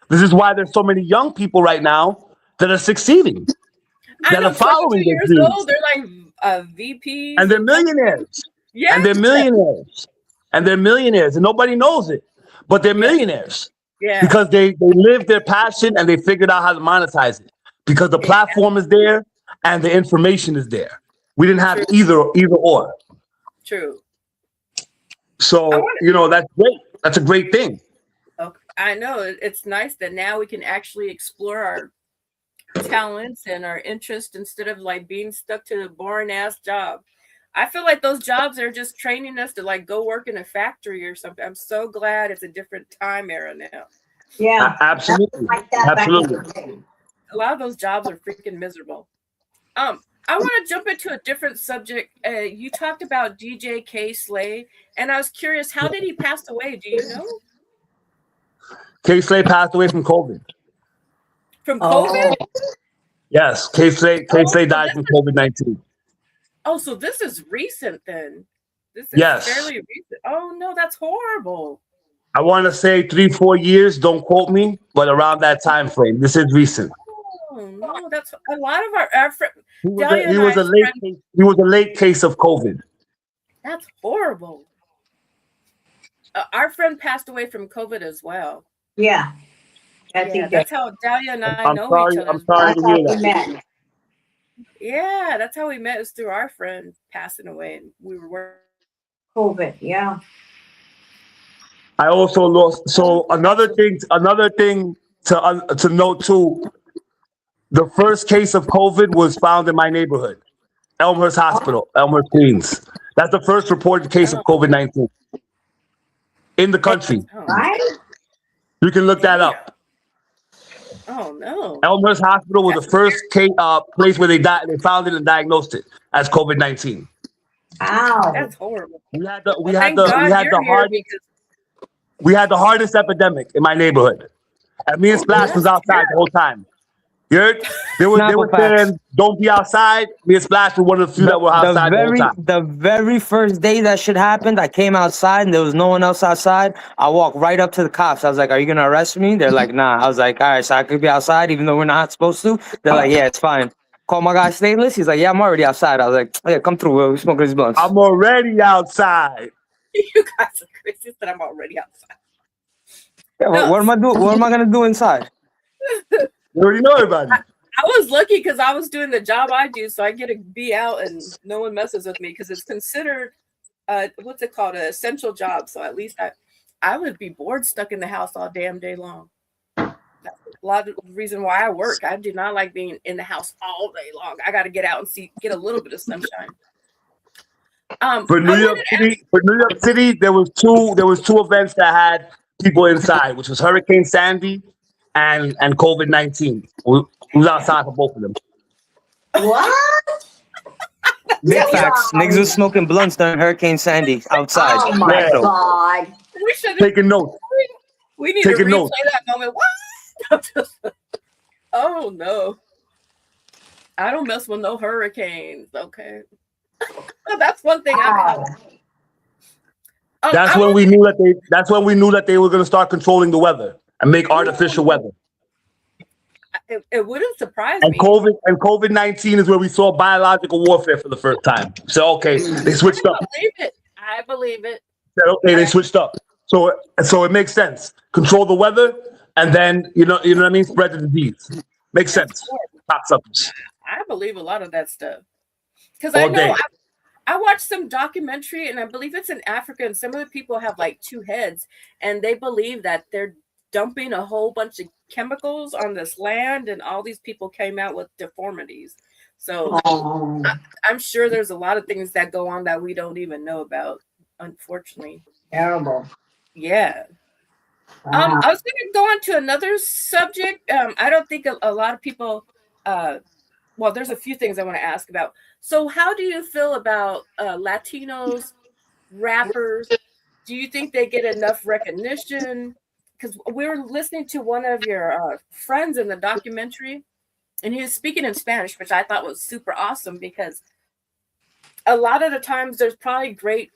This is why there's so many young people right now that are succeeding, that are following their dreams. Old, they're like VPs, and they're millionaires. Yeah, and they're millionaires, and nobody knows it. But they're millionaires because they live their passion and they figured out how to monetize it because the platform is there and the information is there. We didn't have either or. True. So, that's great. That's a great thing. Okay. I know. It's nice that now we can actually explore our talents and our interests instead of like being stuck to the boring ass job. I feel like those jobs are just training us to like go work in a factory or something. I'm so glad it's a different time era now. Yeah, absolutely. Absolutely. A lot of those jobs are freaking miserable. I want to jump into a different subject. You talked about DJ K Slay, and I was curious, how did he pass away? Do you know? K Slay passed away from COVID. From COVID? Yes, K Slay died from COVID-19. Oh, so this is recent then. This is fairly recent. Oh no, that's horrible. I want to say 3-4 years. Don't quote me, but around that time frame. This is recent. Oh no, that's a lot of our friends. He was a late case of COVID. That's horrible. Our friend passed away from COVID as well. Yeah. That's how Dahlia and I know each other. I'm sorry to hear that. Yeah, that's how we met. It was through our friend passing away, and we were working. COVID, yeah. I also lost. So another thing to note too. The first case of COVID was found in my neighborhood, Elmhurst Hospital, Elmhurst, Queens. That's the first reported case of COVID-19 in the country. Right? You can look that up. Oh no! Elmhurst Hospital was the first place where they found it and diagnosed it as COVID-19. Wow, that's horrible. We had the hardest epidemic in my neighborhood, and me and Splash was outside the whole time. You heard? They were saying, "Don't be outside." Me and Splash were one of the few that were outside the whole time. The very first day that shit happened, I came outside and there was no one else outside. I walked right up to the cops. I was like, "Are you gonna arrest me?" They're like, "Nah." I was like, "All right, so I could be outside even though we're not supposed to." They're like, "Yeah, it's fine." Call my guy Stainless. He's like, "Yeah, I'm already outside." I was like, "Yeah, come through. We're smoking these blunts." I'm already outside. You guys are crazy that I'm already outside. Yeah, what am I doing? What am I gonna do inside? You already know everybody. I was lucky because I was doing the job I do, so I get to be out and no one messes with me because it's considered what's it called, an essential job. So at least I would be bored stuck in the house all damn day long. That's a lot of the reason why I work. I do not like being in the house all day long. I got to get out and get a little bit of sunshine. For New York City, there was two events that had people inside, which was Hurricane Sandy and COVID-19. We was outside for both of them. What? Big facts. Niggas was smoking blunts during Hurricane Sandy outside. Oh my God. We should taking notes. We need to replay that moment. What? Oh no. I don't mess with no hurricanes. Okay. That's one thing I have. That's when we knew that they were going to start controlling the weather and make artificial weather. It wouldn't surprise me. And COVID-19 is where we saw biological warfare for the first time. So okay, they switched up. I believe it. Said, okay, they switched up. So it makes sense. Control the weather, and then you know what I mean. Spread the disease. Makes sense. Cocksuckers I believe a lot of that stuff because all I know day. I watched some documentary, and I believe it's in Africa, and some of the people have like two heads, and they believe that they're dumping a whole bunch of chemicals on this land, and all these people came out with deformities. So Oh, I'm sure there's a lot of things that go on that we don't even know about, unfortunately. terrible. Yeah. Wow. I was going to go on to another subject. I don't think a lot of people. Well, there's a few things I want to ask about. So, how do you feel about Latinos rappers? Do you think they get enough recognition? Because we were listening to one of your friends in the documentary, and he was speaking in Spanish, which I thought was super awesome because a lot of the times there's probably great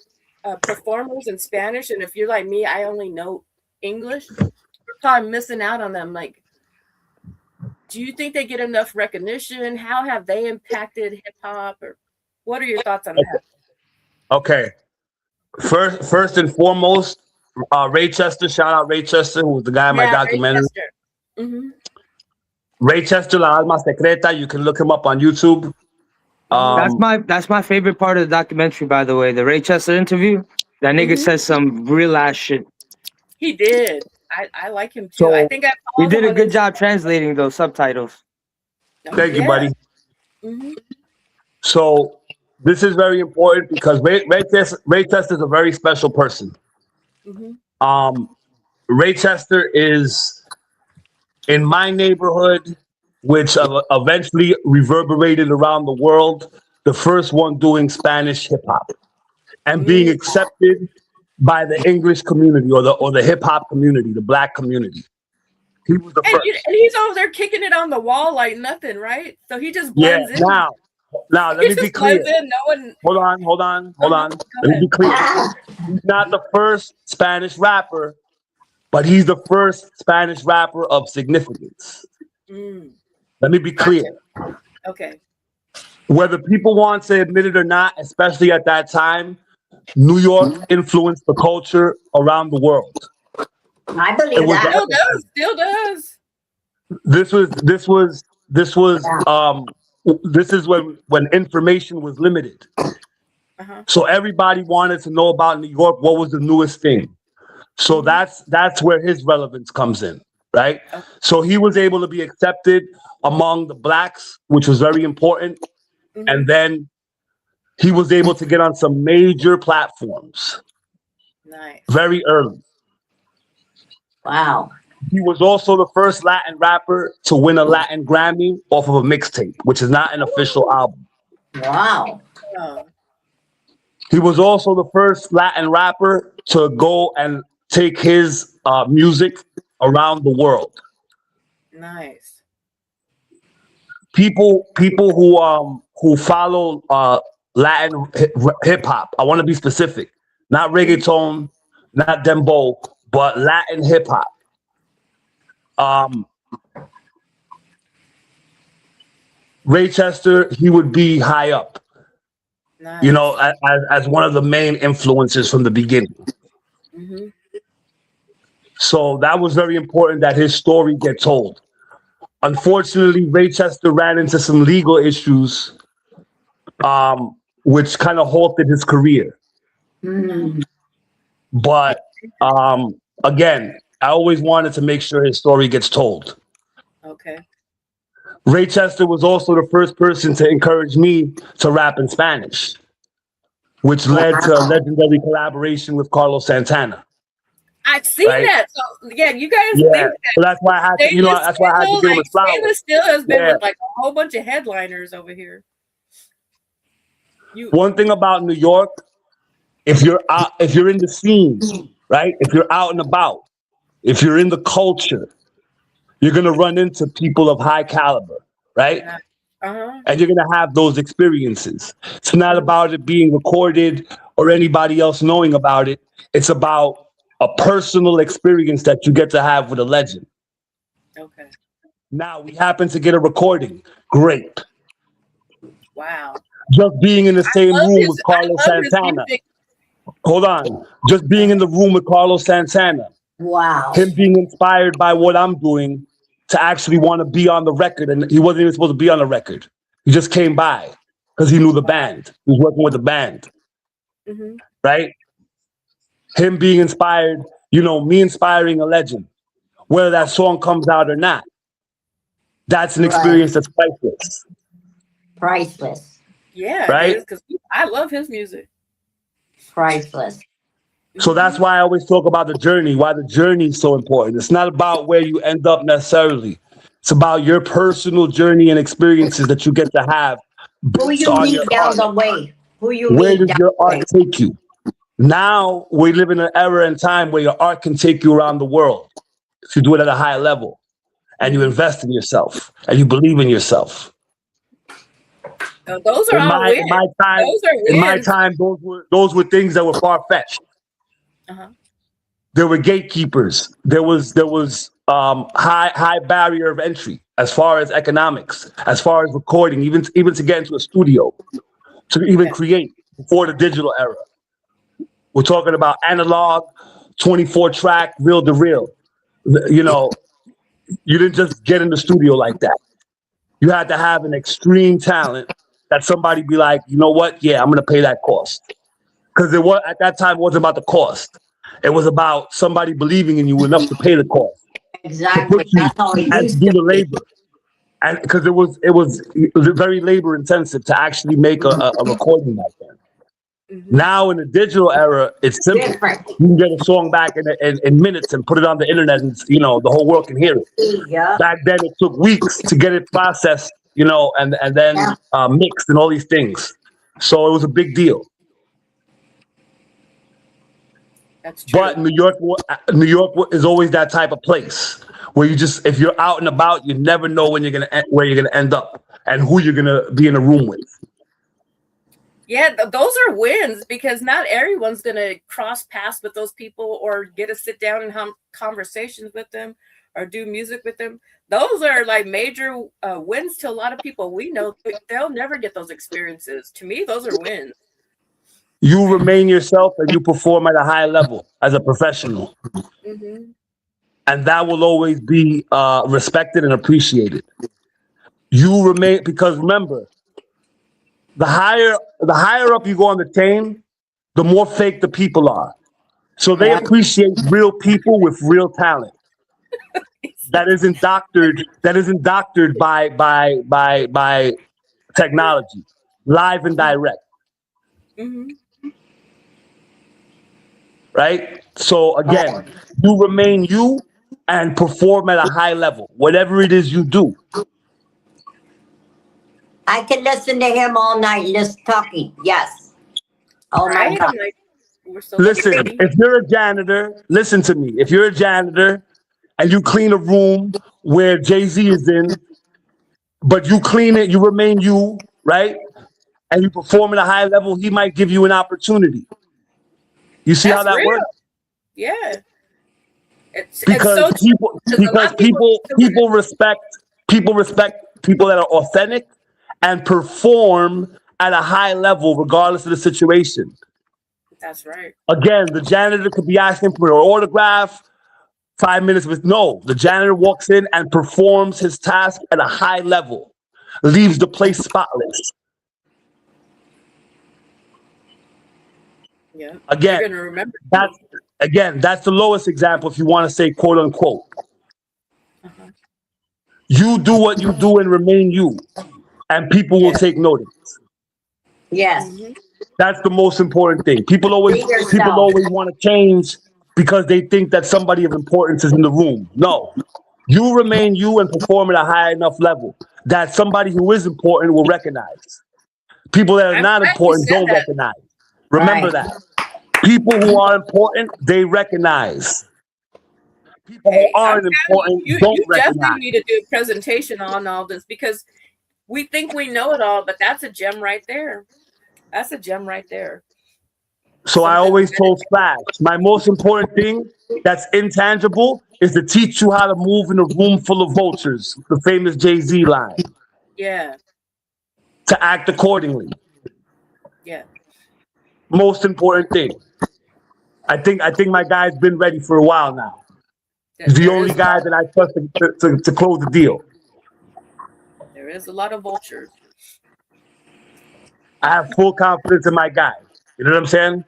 performers in Spanish, and if you're like me, I only know English. You're probably missing out on them. Like, do you think they get enough recognition? How have they impacted hip hop, or what are your thoughts on that? Okay. First and foremost, Ray Chester. Shout out Ray Chester, who was the guy in my documentary. Mm-hmm. Ray Chester, La Alma Secreta. You can look him up on YouTube. That's my favorite part of the documentary, by the way. The Ray Chester interview. That nigga says some real ass shit. He did. I like him too. So, I think He did a good job translating those subtitles. Thank you, buddy. Mm-hmm. So this is very important because Ray Chester is a very special person. Mm-hmm. Ray Chester is in my neighborhood, which eventually reverberated around the world, the first one doing Spanish hip hop and being accepted by the English community or the hip hop community, the black community. He was the first. And he's over there kicking it on the wall like nothing, right? So he just blends in. Now let me be clear. Hold on. Let me be clear. He's not the first Spanish rapper, but he's the first Spanish rapper of significance. Let me be clear. Okay. Whether people want to admit it or not, especially at that time, New York influenced the culture around the world. I believe that. Still does. This is when information was limited. So everybody wanted to know about New York. What was the newest thing? So that's where his relevance comes in, right? So he was able to be accepted among the blacks, which was very important. And then he was able to get on some major platforms. Nice. Very early. Wow. He was also the first Latin rapper to win a Latin Grammy off of a mixtape, which is not an official album. Wow. Oh. He was also the first Latin rapper to go and take his music around the world. Nice. People who follow Latin hip hop. I want to be specific, not reggaeton, not dembow, but Latin hip hop. Ray Chester, he would be high up, Nice. as one of the main influences from the beginning. So that was very important that his story get told. Unfortunately, Ray Chester ran into some legal issues, which kind of halted his career. But again, I always wanted to make sure his story gets told. Okay. Ray Chester was also the first person to encourage me to rap in Spanish, which led to a legendary collaboration with Carlos Santana. I've seen that. So yeah, you guys think that. So that's why I had to, that's why I had to give him a flower. Stainless Steel has been with like a whole bunch of headliners over here. One thing about New York, if you're in the scene, right? If you're out and about, if you're in the culture, you're gonna run into people of high caliber, right? And you're gonna have those experiences. It's not about it being recorded or anybody else knowing about it. It's about a personal experience that you get to have with a legend. Okay. Now we happen to get a recording. Great. Wow. Just being in the same room with Carlos Santana. Hold on. Just being in the room with Carlos Santana Wow. Him being inspired by what I'm doing to actually want to be on the record, and he wasn't even supposed to be on the record. He just came by because he knew the band. He was working with the band, right? Him being inspired, me inspiring a legend, whether that song comes out or not. That's an experience that's priceless. Priceless. Yeah, right? it is, because I love his music. Priceless. So that's why I always talk about the journey, why the journey is so important. It's not about where you end up necessarily. It's about your personal journey and experiences that you get to have. Who you meet down the way. Who you Where meet does down your the way. art take you? Now we live in an era and time where your art can take you around the world if you do it at a high level and you invest in yourself and you believe in yourself. So those are all wins. In my time, those were things that were far-fetched. There were gatekeepers. There was high barrier of entry as far as economics, as far as recording, even to get into a studio, to even create before the digital era. We're talking about analog, 24-track, reel to reel. You didn't just get in the studio like that. You had to have an extreme talent that somebody be like, you know what? Yeah, I'm going to pay that cost. Because at that time, it wasn't about the cost. It was about somebody believing in you enough to pay the cost. Exactly. That's how it and used do to the labor. And because it was very labor intensive to actually make a recording back then. Now in the digital era, it's simple. Different. You can get a song back in minutes and put it on the internet, and the whole world can hear it. Yeah. Back then, it took weeks to get it processed, and then mixed and all these things. So it was a big deal. That's true. But New York is always that type of place where if you're out and about, you never know where you're gonna end up and who you're gonna be in a room with. Yeah, those are wins, because not everyone's going to cross paths with those people or get to sit down and have conversations with them or do music with them. Those are like major wins to a lot of people we know. They'll never get those experiences. To me, those are wins. You remain yourself and you perform at a high level as a professional. And that will always be respected and appreciated. You remain, because remember, the higher up you go on the chain, the more fake the people are. So they appreciate real people with real talent. That isn't doctored by technology, live and direct. Right? So again, you remain you and perform at a high level, whatever it is you do. I can listen to him all night, just talking. Yes. Oh my God. Listen, if you're a janitor, listen to me. If you're a janitor and you clean a room where Jay-Z is in, but you clean it, you remain you, right? And you perform at a high level, he might give you an opportunity. You see how that works? Yeah. Because people respect people that are authentic and perform at a high level regardless of the situation. That's right. Again, the janitor could be asking for an autograph, 5 minutes with the janitor walks in and performs his task at a high level, leaves the place spotless. Yeah. Again, You're gonna remember. That's the lowest example if you want to say quote unquote. You do what you do and remain you, and people will take notice. Yes. That's the most important thing. People always want to change because they think that somebody of importance is in the room. No, you remain you and perform at a high enough level that somebody who is important will recognize. People that are not important don't recognize. Remember that. People who are important, they recognize. People who aren't important don't recognize. You definitely need to do a presentation on all this, because we think we know it all, but that's a gem right there. That's a gem right there. So I always told Splash, my most important thing that's intangible is to teach you how to move in a room full of vultures, the famous Jay-Z line. Yeah. To act accordingly. Yeah. Most important thing. I think my guy's been ready for a while now. He's the There only is guy that I trust to close the deal. there is a lot of vultures. I have full confidence in my guy. You know what I'm saying?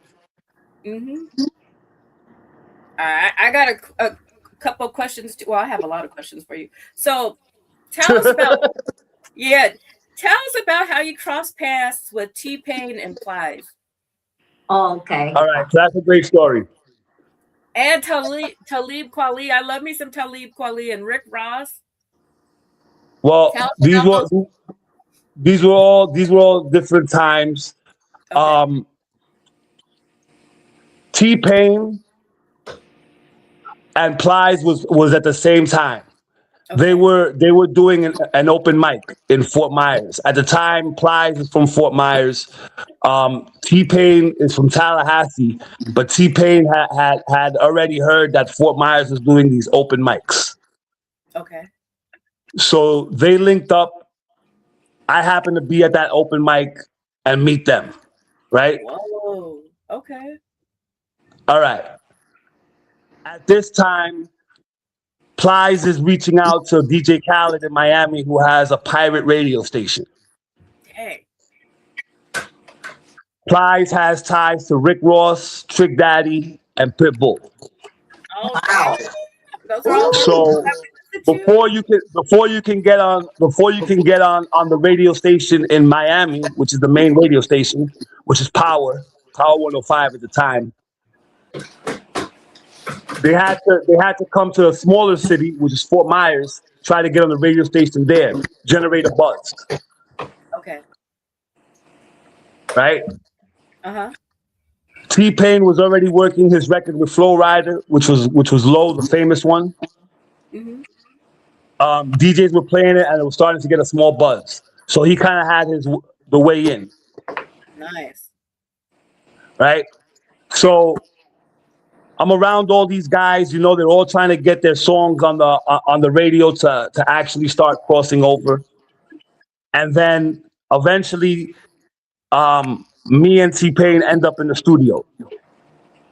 Mm-hmm. I got a couple of questions. Well, I have a lot of questions for you. So tell us about tell us about how you cross paths with T-Pain and Plies. Oh, okay. All right, so that's a great story. And Talib Kweli. I love me some Talib Kweli and Rick Ross. Well, Tell us these about were those. these were all different times. Okay. T-Pain and Plies was at the same time. They Okay. were doing an open mic in Fort Myers. At the time, Plies is from Fort Myers. T-Pain is from Tallahassee, but T-Pain had already heard that Fort Myers was doing these open mics. Okay. So they linked up. I happened to be at that open mic and meet them, right? Whoa. Okay. All right. At this time, Plies is reaching out to DJ Khaled in Miami, who has a pirate radio station. Dang. Plies has ties to Rick Ross, Trick Daddy, and Pitbull. Oh, Wow. dang. Those are all So before you can get on the radio station in Miami, which is the main radio station, which is Power 105 at the time, they had to come to a smaller city, which is Fort Myers, try to get on the radio station there, generate a buzz, Okay. right? Uh-huh. T-Pain was already working his record with Flow Rider, which was Low, the famous one. Mm-hmm. DJs were playing it, and it was starting to get a small buzz. So he kind of had the way in, Nice. right? So I'm around all these guys. You know, they're all trying to get their songs on the radio to actually start crossing over, and then eventually, me and T-Pain end up in the studio.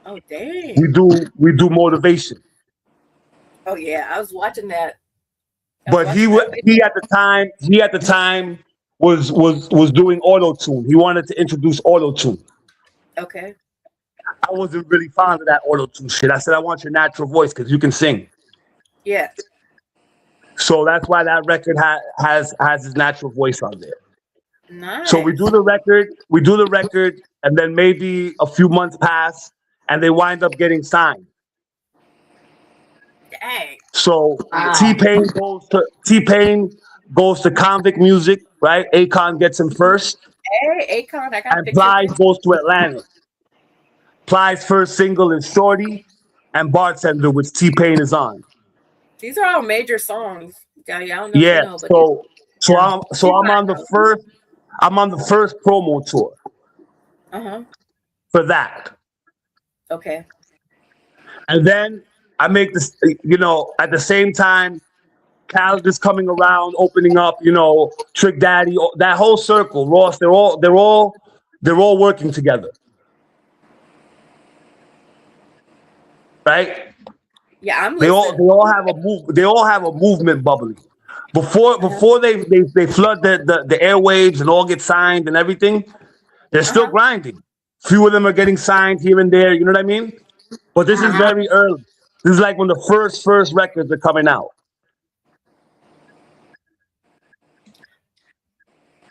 Oh, dang. We do motivation. Oh, yeah. I was watching that. But he at the time was doing auto tune. He wanted to introduce auto tune. Okay. I wasn't really fond of that auto tune shit. I said I want your natural voice because you can sing. Yeah. So that's why that record has his natural voice on there. Nice. So we do the record, and then maybe a few months pass, and they wind up getting signed. Dang. So Wow. T-Pain goes to Convict Music, right? Akon gets him first, Hey, Akon, I got and pictures. Plies goes to Atlanta. Plies' first single is Shorty and Bartender, which T-Pain is on. These are all major songs. Yeah, I don't know Yeah, if you know, but I'm on the first promo tour uh-huh. for that. Okay. And then I make this, at the same time, Khaled is coming around, opening up, Trick Daddy, that whole circle, Ross, they're all working together. Right? Yeah, I'm They listening. all have a movement bubbling. Before they flood the airwaves and all get signed and everything, they're still grinding. Few of them are getting signed here and there, you know what I mean? But this is very early. This is like when the first records are coming out.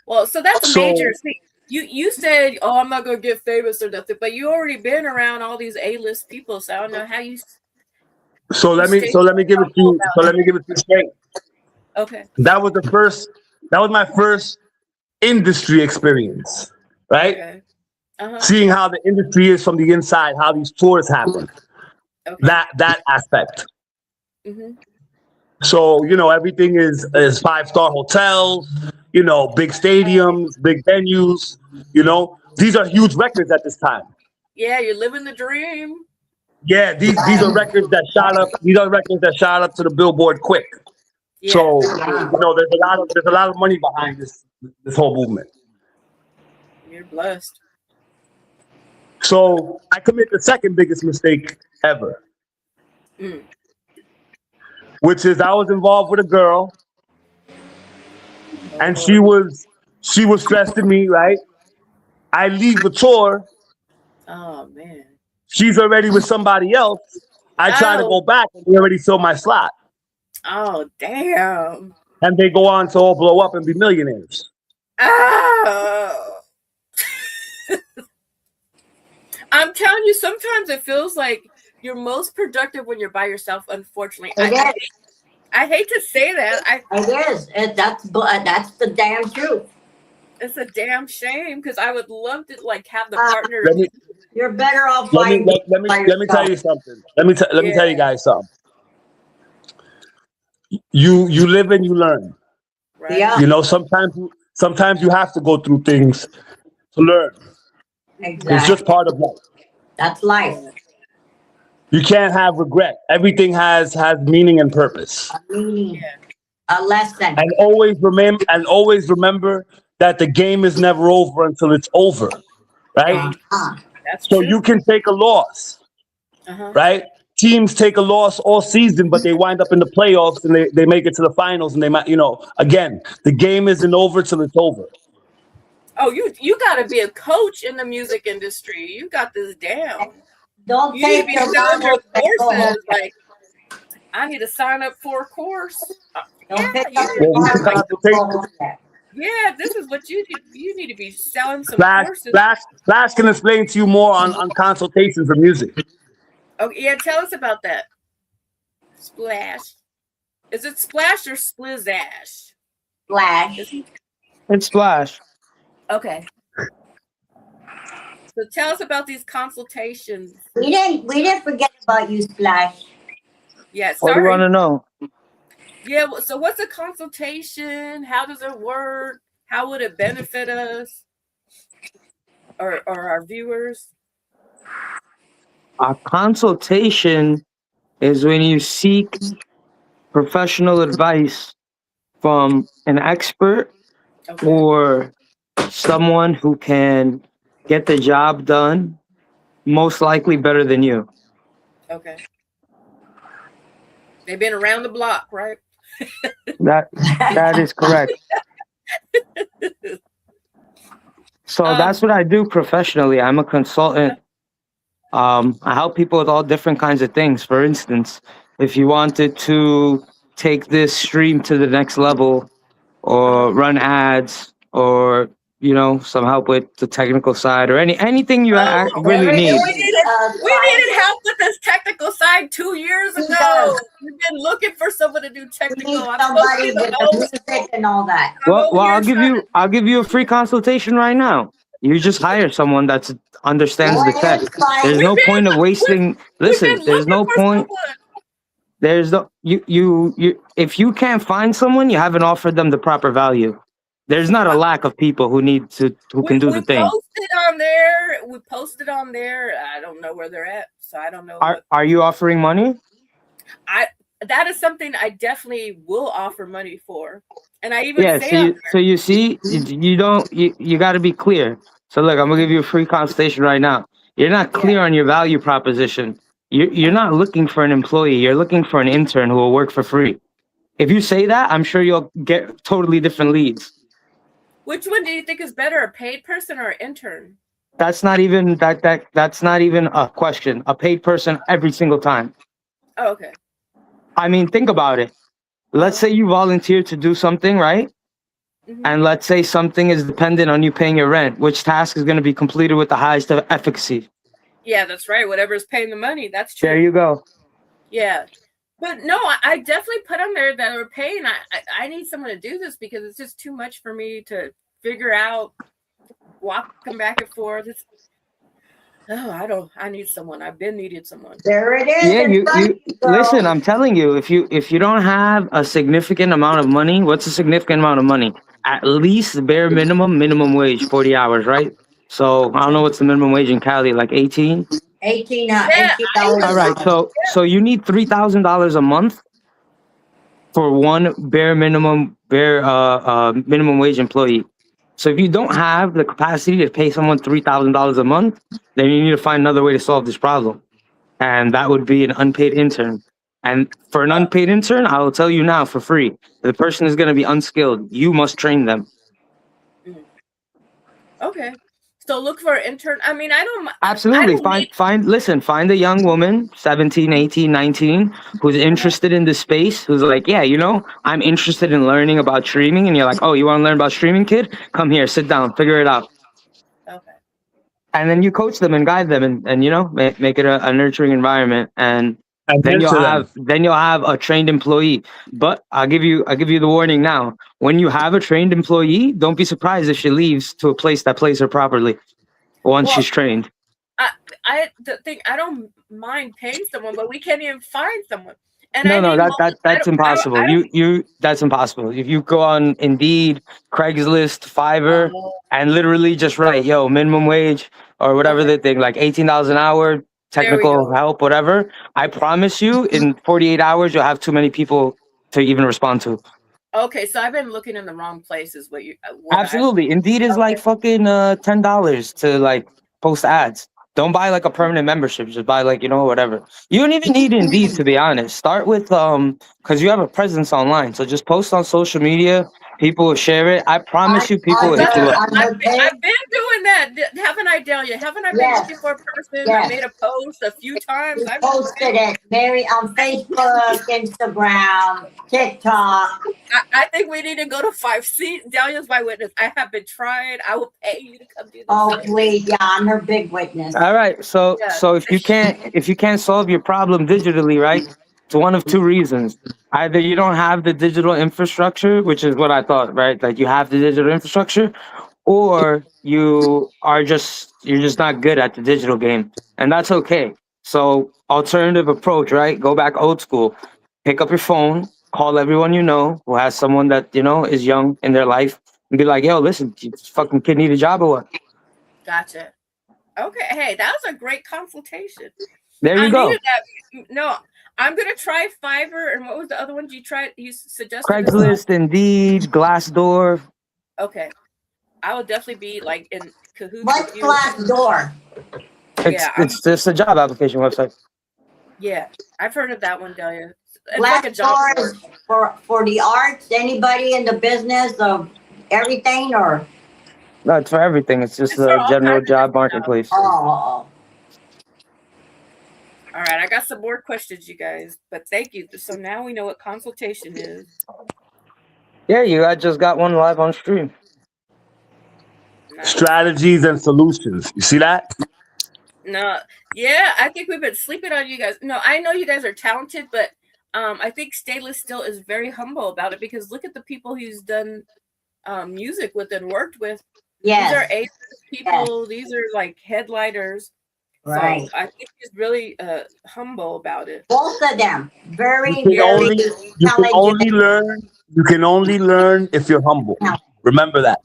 Well, so that's a major thing. You said, "Oh, I'm not gonna get famous or nothing," but you already been around all these A-list people, so I don't know how you. So let me give it to you. So let me give it to you straight. Okay. That was my first industry experience, right? Okay. Uh-huh. Seeing how the industry is from the inside, how these tours happen. Okay. That aspect. Mm-hmm. So, everything is 5-star hotels, big stadiums, big venues, These are huge records at this time. Yeah, you're living the dream. Yeah, these are records that shot up. These are records that shot up to the Billboard quick. Yeah. So, there's a lot of money behind this whole movement. You're blessed. So I commit the second biggest mistake ever. Mm. which is I was involved with a girl, and Oh, she was stressing me, right? I leave the tour, oh man. she's already with somebody else. I try to Oh, go back, and they already filled my slot, oh, damn. and they go on to all blow up and be millionaires. Oh. I'm telling you, sometimes it feels like you're most productive when you're by yourself. Unfortunately, I hate to say that. It is. That's the damn truth. It's a damn shame because I would love to like have the Uh, partner. You're better off Let me finding by let me tell yourself. you something. Let me tell you Yeah, guys something. You live and you learn. right. Yeah, You know, sometimes you have to go through things to learn. It's just exactly. part of life. That's life. Yeah. You can't have regret. Everything has meaning and purpose. A meaning, Yeah. a lesson. And always remember that the game is never over until it's over, right? Uh-huh. That's So true. you can take a loss, Uh-huh. right? Teams take a loss all season, but they wind up in the playoffs and they make it to the finals and they might, again, the game isn't over till it's over. Oh, you got to be a coach in the music industry. You got this down. Don't You need to take be your selling your marbles and go home. courses. Like, I need to sign up for a course. Don't Yeah, pick you up need your to Well, we be can like, marbles and go consultation. home yet. yeah, this is what you need. You need to be selling some Flash, courses. Flash, Flash can explain to you more on consultation for music. Oh, yeah, tell us about that. Splash. Is it Splash or SPLIZASHH? Flash. It's Splash. Okay. So tell us about these consultations. We didn't forget about you, Splash. Yeah, What do you want sorry. to know? Yeah, so what's a consultation? How does it work? How would it benefit us or our viewers? A consultation is when you seek professional advice from an expert Okay. or someone who can get the job done most likely better than you. Okay. They've been around the block, right? That is correct. So that's what I do professionally. I'm a consultant. I help people with all different kinds of things. For instance, if you wanted to take this stream to the next level or run ads or some help with the technical side or anything you Oh, really There need. we is needed help with this technical side 2 years He ago. does. We've been looking for someone to do You technical. need I'm supposed to somebody be the with the host. music and all that. I'm Well, over here trying to. I'll give you a free consultation right now. You just hire someone that understands the tech. What is like There's no point of We've wasting. we've Listen, been there's looking no for point. someone. There's no you. If you can't find someone, you haven't offered them the proper value. There's not a lack of people who can do We the thing. posted on there. We posted on there. I don't know where they're at, so I don't know what. Are you offering money? That is something I definitely will offer money for, and I even Yeah. say on So you see, you got to be clear. So look, I'm gonna give you a free consultation right now. You're not clear on your value proposition. You're not looking for an employee. You're looking for an intern who will work for free. If you say that, I'm sure you'll get totally different leads. which one do you think is better, a paid person or an intern? That's not even that's not even a question. A paid person every single time. Oh, okay. I mean, think about it. Let's say you volunteer to do something, right? Mhm. And let's say something is dependent on you paying your rent. Which task is going to be completed with the highest of efficacy? Yeah, that's right. Whatever's paying the money, that's true. There you go. Yeah. But no, I definitely put on there that are paying. I need someone to do this because it's just too much for me to figure out, walking back and forth. I need someone. I've been needed someone. there it is. Yeah, in front of you, girl. listen, I'm telling you, if you don't have a significant amount of money, what's a significant amount of money? At least the bare minimum wage, 40 hours, right? So I don't know what's the minimum wage in Cali, like 18? $18 Yeah, $18 All right, so you need $3,000 a month for one minimum wage employee. So if you don't have the capacity to pay someone $3,000 a month, then you need to find another way to solve this problem, and that would be an unpaid intern. And for an unpaid intern, I will tell you now for free, the person is going to be unskilled. You must train them. Okay. So look for an intern. I mean, Absolutely. I don't Find a young woman, 17, 18, 19, who's interested in this space, who's like, yeah, I'm interested in learning about streaming. And you're like, oh, you want to learn about streaming, kid? Come here, sit down, figure it out. Okay. And then you coach them and guide them and make it a nurturing environment. And then mentor them. you'll have a trained employee. But I'll give you the warning now. When you have a trained employee, don't be surprised if she leaves to a place that plays her properly once she's trained. I don't mind paying someone, but we can't even find someone. And that's impossible. That's impossible. If you go on Indeed, Craigslist, Fiverr, and literally just write, yo, minimum wage or whatever they think, like $18 an hour, technical help, whatever. I promise you, in 48 hours, you'll have too many people to even respond to. Okay, so I've been looking in the wrong places. Absolutely. Indeed is like fucking $10 to like post ads. Don't buy like a permanent membership. Just buy like, whatever. You don't even need Indeed, to be honest. Start with because you have a presence online. So just post on social media. People will share it. I promise you, people will hit you up. I've been doing that, haven't I, Delia? Haven't I been looking for a person? I made a post a few times. I posted it, Mary, on Facebook, Instagram, TikTok. I think we need to go to 5C. Delia's my witness. I have been trying. I will pay you to come do this. Oh, please, yeah, I'm her big witness. All right, so if you can't solve your problem digitally, right? It's one of two reasons. Either you don't have the digital infrastructure, which is what I thought, right? Like you have the digital infrastructure, or you're just not good at the digital game, and that's okay. So alternative approach, right? Go back old school. Pick up your phone, call everyone you know who has someone that is young in their life, and be like, "Yo, listen, you fucking kid need a job or what?" Gotcha. Okay, hey, that was a great consultation. There you go. No, I'm gonna try Fiverr, and what was the other one you suggested? Craigslist, Indeed, Glassdoor. Okay, I will definitely be like in cahoots. What's Glassdoor? It's just a job application website. Yeah, I've heard of that one, Delia. It's Glassdoor like a job is for the arts. Anybody in the business of everything, or? No, it's for everything. It's just a general job marketplace. Oh. All right, I got some more questions, you guys, but thank you. So now we know what consultation is. Yeah, I just got one live on stream. Nice. Strategies and solutions. You see that? No, yeah, I think we've been sleeping on you guys. No, I know you guys are talented, but I think Stainless still is very humble about it, because look at the people he's done music with and worked with. Yes. These are A-list people. Yes. These are like headliners. Right. So I think he's really humble about it. Both of them. You can only learn if you're humble. Remember that.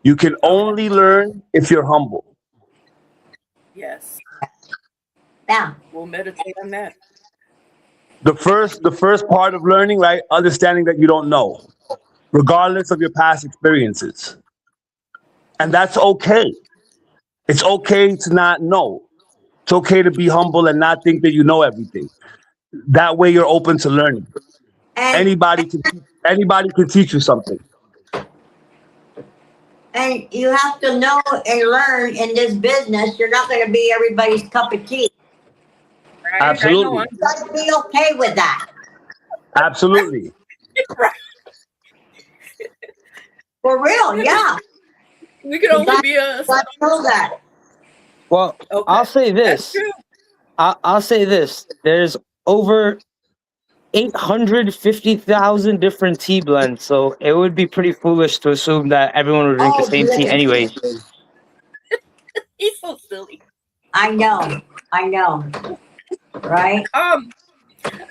You can only learn if you're humble. Yes. Yeah. We'll meditate on that. The first part of learning, right? Understanding that you don't know, regardless of your past experiences. And that's okay. It's okay to not know. It's okay to be humble and not think that you know everything. That way you're open to learning. Anybody can teach you something. And you have to know and learn in this business. You're not going to be everybody's cup of tea. Right? Absolutely. You got to be okay with that. Absolutely. Right. For real, yeah. We could only be a. Know that. Well, okay. I'll say this. I'll say this. There's over 850,000 different tea blends, so it would be pretty foolish to assume that everyone would drink the same tea anyway. He's so silly. I know. Right?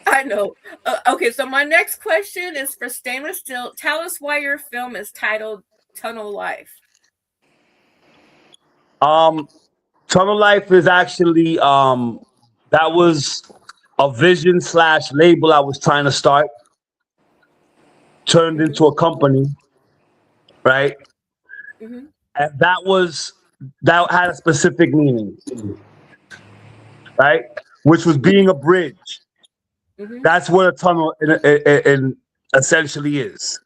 I know. Okay, so my next question is for Stainless Steel. Tell us why your film is titled Tunnel Life. Tunnel Life is actually that was a vision / label I was trying to start, turned into a company, right? Mm-hmm. And that had a specific meaning, right? Which was being a bridge Mm-hmm. That's what a tunnel in essentially is.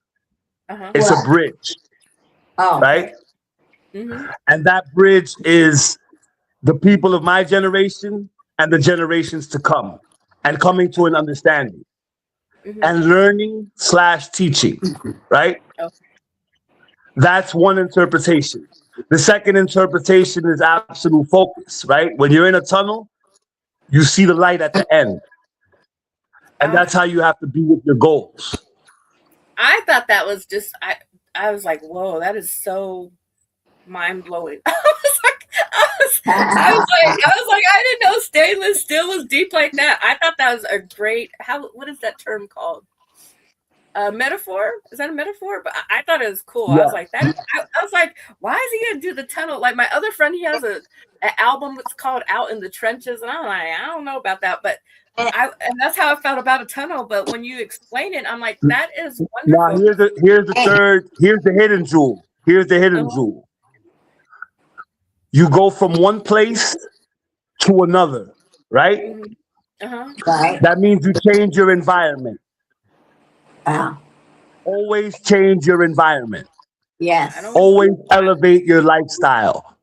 Uh-huh. It's a What? bridge, Oh, right? Mm-hmm. And that bridge is the people of my generation and the generations to come, and coming to an understanding Mm-hmm. and learning slash teaching, right? Okay. That's one interpretation. The second interpretation is absolute focus, right? When you're in a tunnel, you see the light at the end. And that's how you have to be with your goals. I thought that was just I was like, whoa, that is so mind blowing. I was like, I didn't know stainless steel was deep like that. I thought that was a great what is that term called? Metaphor? Is that a metaphor? But I thought it was cool. Yeah. I was like, I was like, why is he gonna do the tunnel? Like my other friend, he has an album that's called Out in the Trenches, and I'm like, I don't know about that, but and that's how I felt about a tunnel. But when you explain it, I'm like, that is Now wonderful. here's the hidden jewel. Here's the hidden jewel. You go from one place to another, right? Mm-hmm. Uh-huh. right. That means you change your environment. Always change your environment. Yes. Always elevate your lifestyle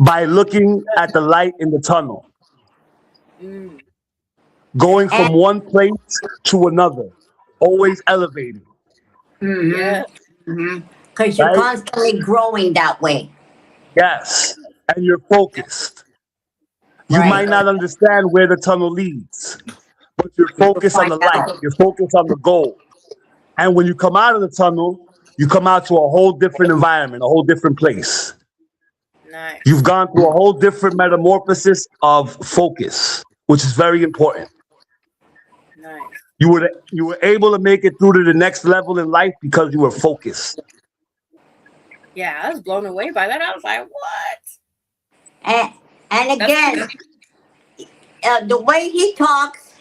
by looking at the light in the tunnel. Mm. Going from one place to another. Always elevating. Yeah. Because you're Right? constantly growing that way. Yes. And you're focused. You Right. might not understand where the tunnel leads, but you're focused on the find light. out. You're focused on the goal. And when you come out of the tunnel, you come out to a whole different environment, a whole different place. Nice. You've gone through a whole different metamorphosis of focus, which is very important. Nice. You were able to make it through to the next level in life because you were focused. Yeah, I was blown away by that. I was like, what? And again, the way he talks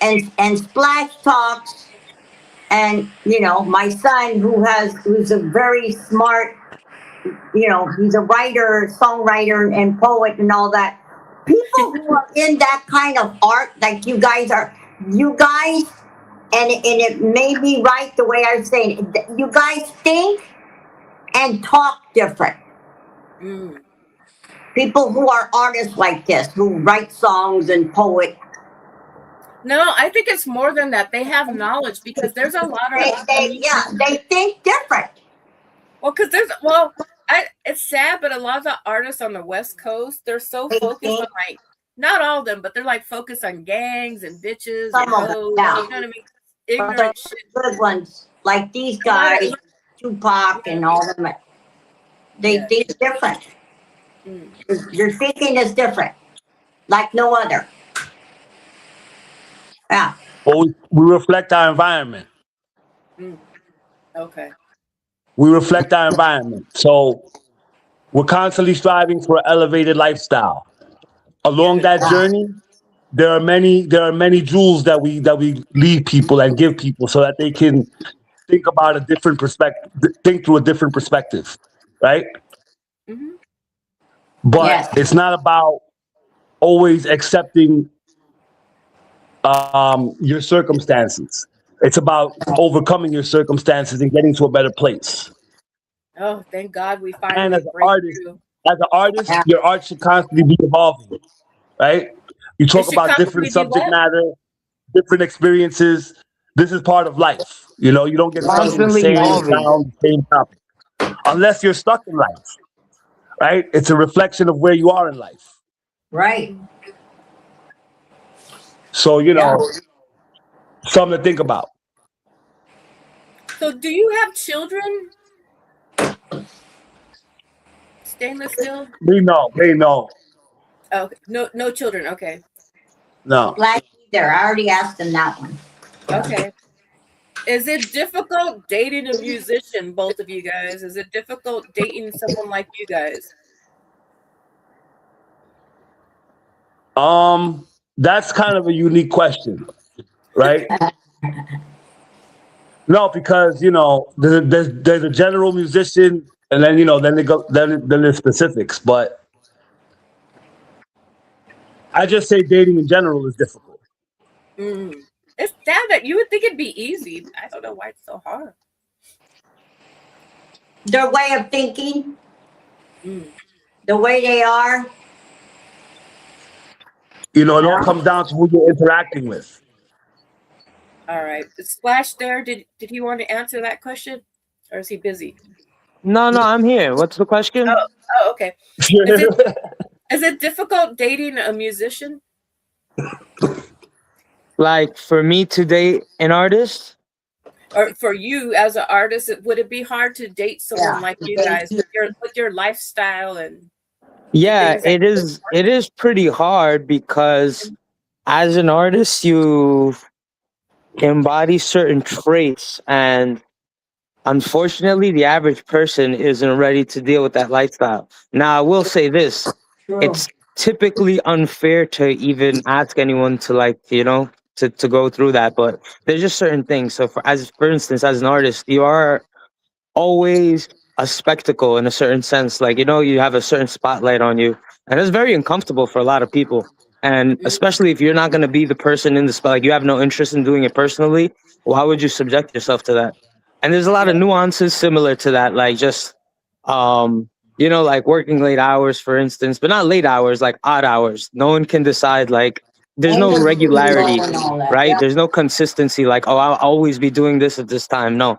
and Splash talks, and my son who's a very smart, he's a writer, songwriter, and poet and all that. People who are in that kind of art, like you guys, and it may be right the way I was saying, you guys think and talk different. Mm. People who are artists like this, who write songs and poet. No, I think it's more than that. They have knowledge because there's a lot of they think different. Well, because it's sad, but a lot of the artists on the West Coast, they're so focused on like not all of them, but they're like focused on gangs and bitches and Some of them, hoes. yeah. You know what I mean? Ignorant shit. Good ones like these guys, Tupac and all them. They think different. Their thinking is different, like no other. Yeah. Well, we reflect our environment. Okay. We reflect our environment. So we're constantly striving for an elevated lifestyle. Along that journey, there are many jewels that we leave people and give people so that they can think about a different perspective, think through a different perspective, right? Mm-hmm. But it's not about always accepting your circumstances. It's about overcoming your circumstances and getting to a better place. Oh, thank God we finally And as break an artist, your art should constantly be evolving, right? You talk should about constantly different be subject what? matter, different experiences. This is part of life. You don't get stuck in the Constantly same evolving. sound, same topic. Unless you're stuck in life, right? It's a reflection of where you are in life. Right. So, something to think about. So do you have children? Stainless steel? They know. Oh, no children. Okay. No. Glad either. I already asked them that one. Okay. Is it difficult dating a musician, both of you guys? Is it difficult dating someone like you guys? That's kind of a unique question, right? No, because there's a general musician, and then then there's specifics. But I just say dating in general is difficult. Mm. It's damn it. You would think it'd be easy. I don't know why it's so hard. Their way of thinking, Mm. the way they are. You know, it all comes down to who you're interacting with. All right. Splash there. Did he want to answer that question? Or is he busy? No, I'm here. What's the question? Oh, okay. Is it difficult dating a musician? Like for me to date an artist? Or for you as an artist, would it be hard to date someone like you guys with your lifestyle and Yeah, things that- it is pretty hard because as an artist you embody certain traits, and unfortunately the average person isn't ready to deal with that lifestyle. Now I will say this, it's typically unfair to even ask anyone to, like, you know, to go through that, but there's just certain things. So for instance, as an artist, you are always a spectacle in a certain sense. Like, you know, you have a certain spotlight on you, and it's very uncomfortable for a lot of people. And especially if you're not going to be the person in the spot, like you have no interest in doing it personally, why would you subject yourself to that? And there's a lot of nuances similar to that, like just, you know, like working late hours, for instance, but not late hours, like odd hours. No one can decide, like, there's no regularity, right? There's no consistency, like, oh, I'll always be doing this at this time. No.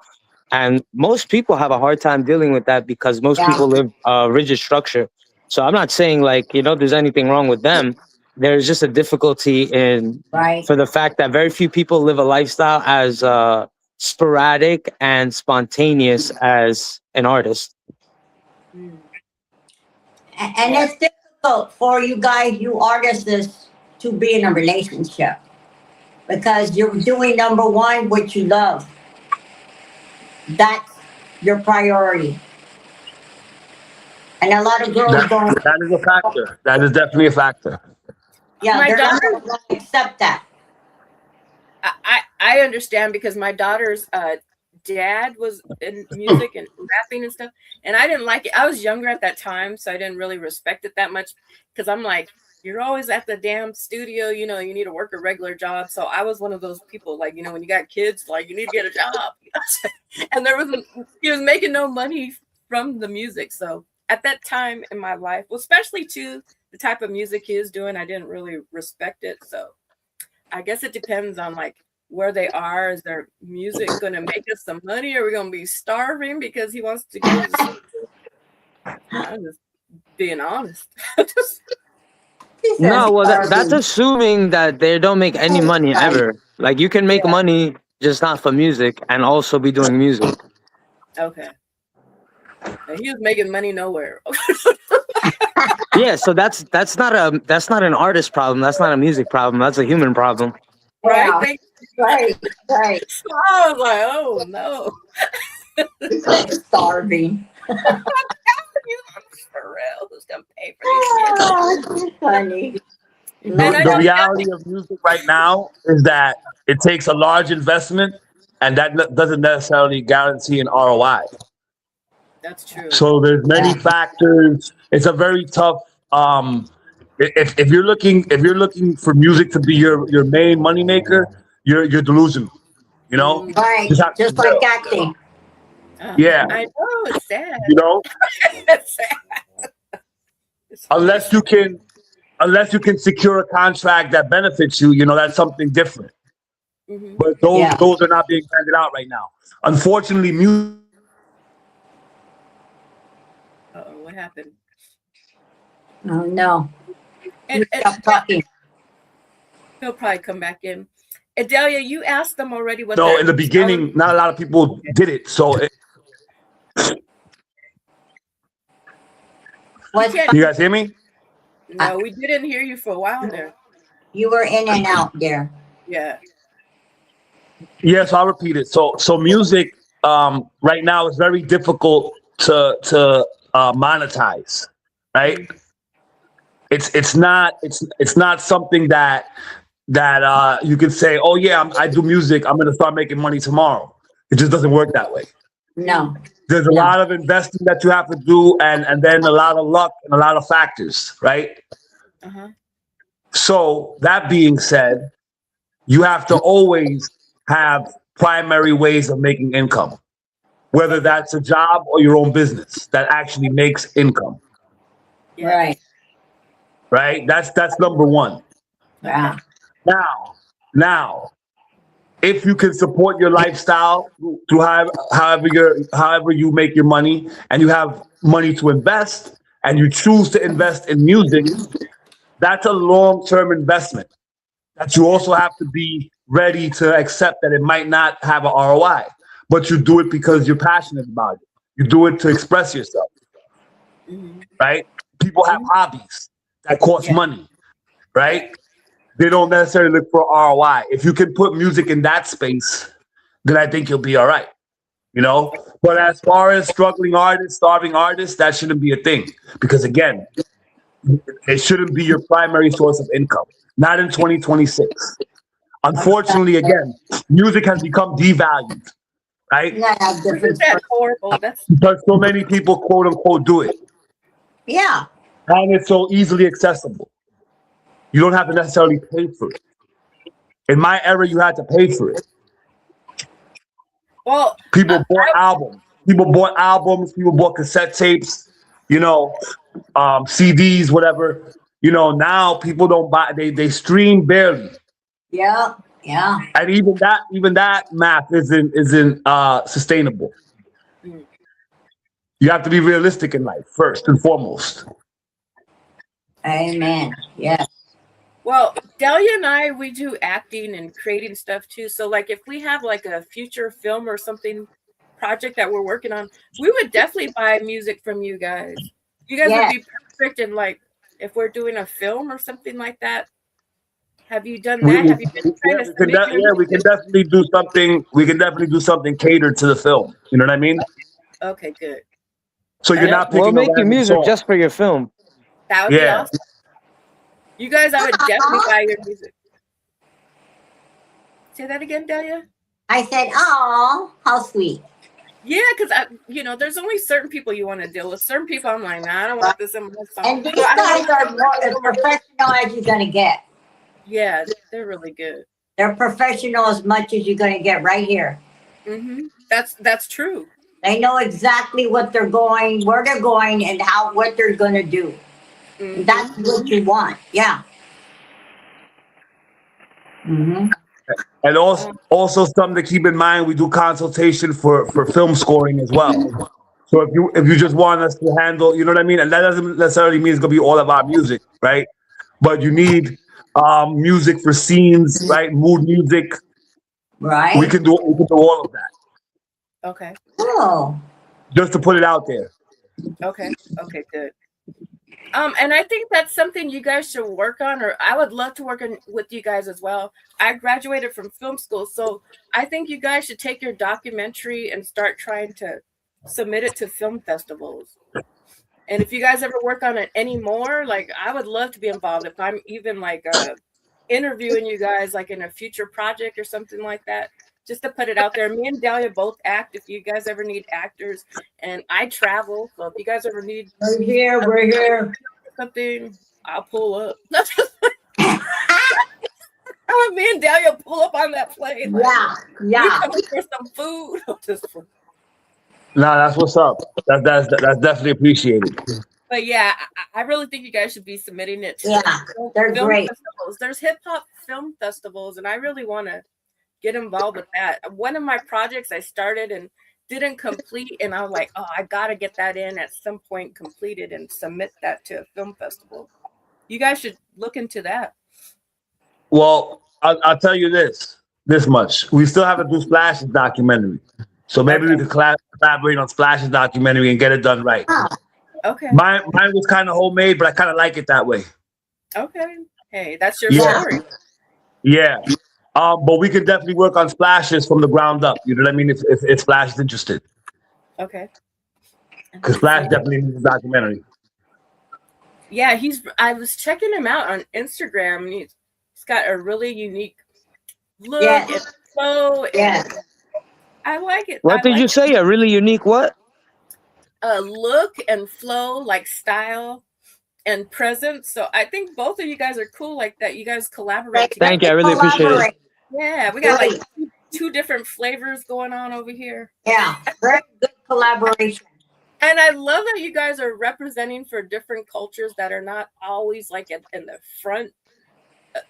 And most people have a hard time dealing with that because most people live a rigid structure. So I'm not saying, like, you know, there's anything wrong with them. There's just a difficulty in for the fact that very few people live a lifestyle as sporadic and spontaneous as an artist. And it's difficult for you guys, you artists, to be in a relationship because you're doing number one what you love. That's your priority. And a lot of girls don't. That is a factor. That is definitely a factor. Yeah, My they're not daughter- going to accept that. I understand because my daughter's dad was in music and rapping and stuff, and I didn't like it. I was younger at that time, so I didn't really respect it that much because I'm like, you're always at the damn studio, you know, you need to work a regular job. So I was one of those people, like, you know, when you got kids, like, you need to get a job. And he was making no money from the music. So at that time in my life, well, especially to the type of music he is doing, I didn't really respect it. So I guess it depends on, like, where they are. Is their music going to make us some money? Or are we going to be starving because he wants to go to school? I'm just being honest. No, well, that's assuming that they don't make any money ever. Like, you can make money just not for music and also be doing music. Okay. And he was making money nowhere. Yeah, so that's not an artist problem. That's not a music problem. That's a human problem. Right? Right. So I was like, oh no. Starving. For real, who's gonna pay for these kids? Funny. The reality of music right now is that it takes a large investment, and that doesn't necessarily guarantee an ROI. That's true. So there's many factors. It's a very tough. If you're looking for music to be your main moneymaker, you're delusional. You know, Right. Just like acting. Yeah. I know, it's sad. You know, It's sad. unless you can secure a contract that benefits you, you know, that's something different. Mhm. But those are not being handed out right now. Unfortunately, music. Uh-oh, what happened? Oh no. And Stop talking. he'll probably come back in. Adelia, you asked them already what. No, they're in the beginning, not a lot of people did it. So, you guys hear me? No, we didn't hear you for a while there. You were in and out there. Yeah. Yes, I'll repeat it. So music right now is very difficult to monetize, right? It's not something that you can say, oh yeah, I do music, I'm gonna start making money tomorrow. It just doesn't work that way. No. There's a lot of investing that you have to do, and then a lot of luck and a lot of factors, right? Uh-huh. So that being said, you have to always have primary ways of making income, whether that's a job or your own business that actually makes income. Right. Right? That's number one. Yeah. Now, if you can support your lifestyle through however you make your money, and you have money to invest, and you choose to invest in music, that's a long-term investment that you also have to be ready to accept that it might not have an ROI, but you do it because you're passionate about it. You do it to express yourself, right? People have hobbies that cost money, right? They don't necessarily look for ROI. If you can put music in that space, then I think you'll be all right, you know? But as far as struggling artists, starving artists, that shouldn't be a thing. Because again, it shouldn't be your primary source of income. Not in 2026. Unfortunately, again, music has become devalued, right? Yeah, different. That's horrible. That's Because so many people, quote unquote, do it. Yeah. And it's so easily accessible. You don't have to necessarily pay for it. In my era, you had to pay for it. well. People bought albums. People bought cassette tapes, you know, CDs, whatever. You know, now people don't buy, they stream barely. Yeah. Yeah. And even that math isn't sustainable. You have to be realistic in life first and foremost. Amen. Yes. Well, Delia and I, we do acting and creating stuff too. So like if we have like a future film or something project that we're working on, we would definitely buy music from you guys. You guys would be perfect in like if we're doing a film or something like that. Have you done that? Have you been trying to submit your music? We can definitely do something. We can definitely do something catered to the film. You know what I mean? Okay, good. So you're not picking We'll a make your random music song. just for your film. That would be awesome. You guys, I would definitely buy your music. Say that again, Delia. I said, "Oh, how sweet." Yeah, because there's only certain people you want to deal with. Certain people, I'm like, nah, I don't want this in my song. And these guys are more as professional as you're gonna get. Yeah, they're really good. They're professional as much as you're gonna get right here. That's true. They know exactly what they're going, where they're going, and what they're gonna do. That's what you want. Yeah. And also something to keep in mind, we do consultation for film scoring as well. So if you just want us to handle, you know what I mean? And that doesn't necessarily mean it's gonna be all of our music, right? But you need music for scenes, right? Mood music. Right. We can do all of that. Okay. Oh. Just to put it out there. Okay, good. And I think that's something you guys should work on, or I would love to work on with you guys as well. I graduated from film school, so I think you guys should take your documentary and start trying to submit it to film festivals. And if you guys ever work on it anymore, like I would love to be involved. If I'm even like interviewing you guys like in a future project or something like that, just to put it out there. Me and Delia both act. If you guys ever need actors, and I travel, so if you guys ever need we're here something, I'll pull up. Me and Delia pull up on that plane. Yeah. We coming for some food. No, that's what's up. That's definitely appreciated. But yeah, I really think you guys should be submitting it to they're film great. festivals. There's hip hop film festivals, and I really want to get involved with that. One of my projects I started and didn't complete, and I was like, oh, I gotta get that in at some point, completed, and submit that to a film festival. You guys should look into that. Well, I'll tell you this much. We still have to do Splash's documentary. So maybe we could collaborate on Splash's documentary and get it done right. Okay. Mine was kind of homemade, but I kind of like it that way. Okay. Hey, that's your story. Yeah. But we could definitely work on Splashes from the ground up. You know what I mean? If Splash is interested. Okay. Because Splash definitely needs a documentary. Yeah, I was checking him out on Instagram, and he's got a really unique look and flow. And I like it. What did you say? A really unique what? Look and flow, like style and presence. So I think both of you guys are cool like that. You guys collaborate together. Thank you. I really appreciate it. Yeah, we got Great. like two different flavors going on over here. Yeah, very good collaboration. And I love that you guys are representing for different cultures that are not always like in the front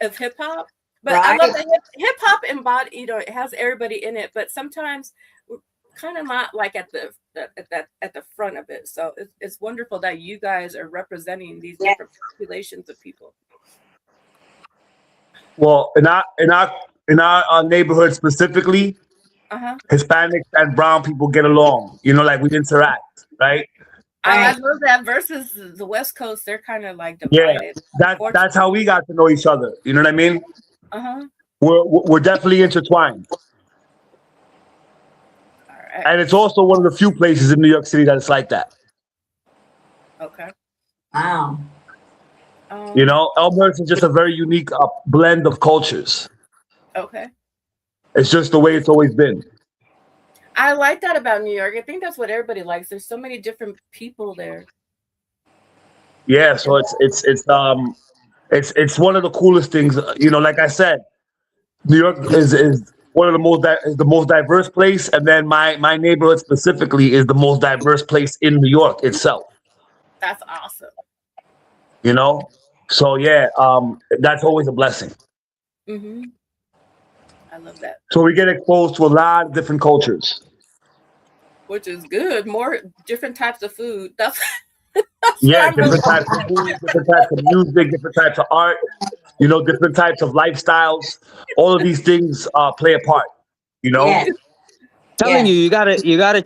of hip hop. But I love Right. that hip hop embody, it has everybody in it, but sometimes we're kind of not like at the front of it. So it's wonderful that you guys are representing these Yes. different populations of people. Well, in our neighborhood specifically, Uh-huh. Hispanics and brown people get along. Like we interact, right? I Right. love that versus the West Coast, they're kind of like Yeah, divided. that's how we got to know each other. You know what I mean? Uh-huh. We're definitely intertwined, All right. and it's also one of the few places in New York City that it's like that. Okay. Wow. Elmhurst is just a very unique blend of cultures. Okay. It's just the way it's always been. I like that about New York. I think that's what everybody likes. There's so many different people there. Yeah, so it's one of the coolest things. Like I said, New York is one of the most diverse place, and then my neighborhood specifically is the most diverse place in New York itself. That's awesome. So yeah, that's always a blessing. Mm-hmm. I love that. So we get exposed to a lot of different cultures. Which is good. More different types of food. That's Yeah, different types of food, different types of music, different types of art, different types of lifestyles. All of these things play a part. Yes. Telling you gotta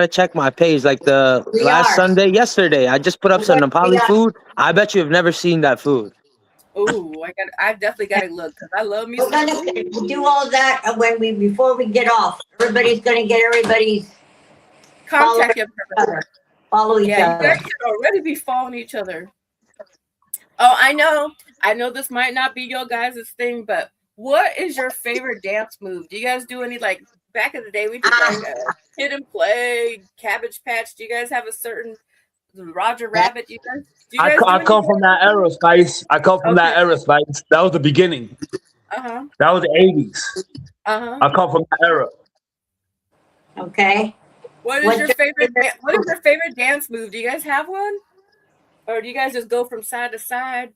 check my page. Like the We last are. yesterday, I just put up some Nepali food. I bet you have never seen that food. Oh, I definitely gotta look because I love me We're some gonna food. do all that before we get off. Everybody's gonna get everybody's Contact your follow each Yeah, you other. guys should already be following each other. Oh, I know this might not be your guys' thing, but what is your favorite dance move? Do you guys do any, like back in the day we did like a hit and play, Cabbage Patch? Do you guys have a certain Roger Rabbit? Do you guys I come from that era, Spice. I come from that era, Spice. That was the beginning. Uh-huh. That was the 80s. Uh-huh. I come from that era. Okay. What is your favorite dance move? Do you guys have one? Or do you guys just go from side to side?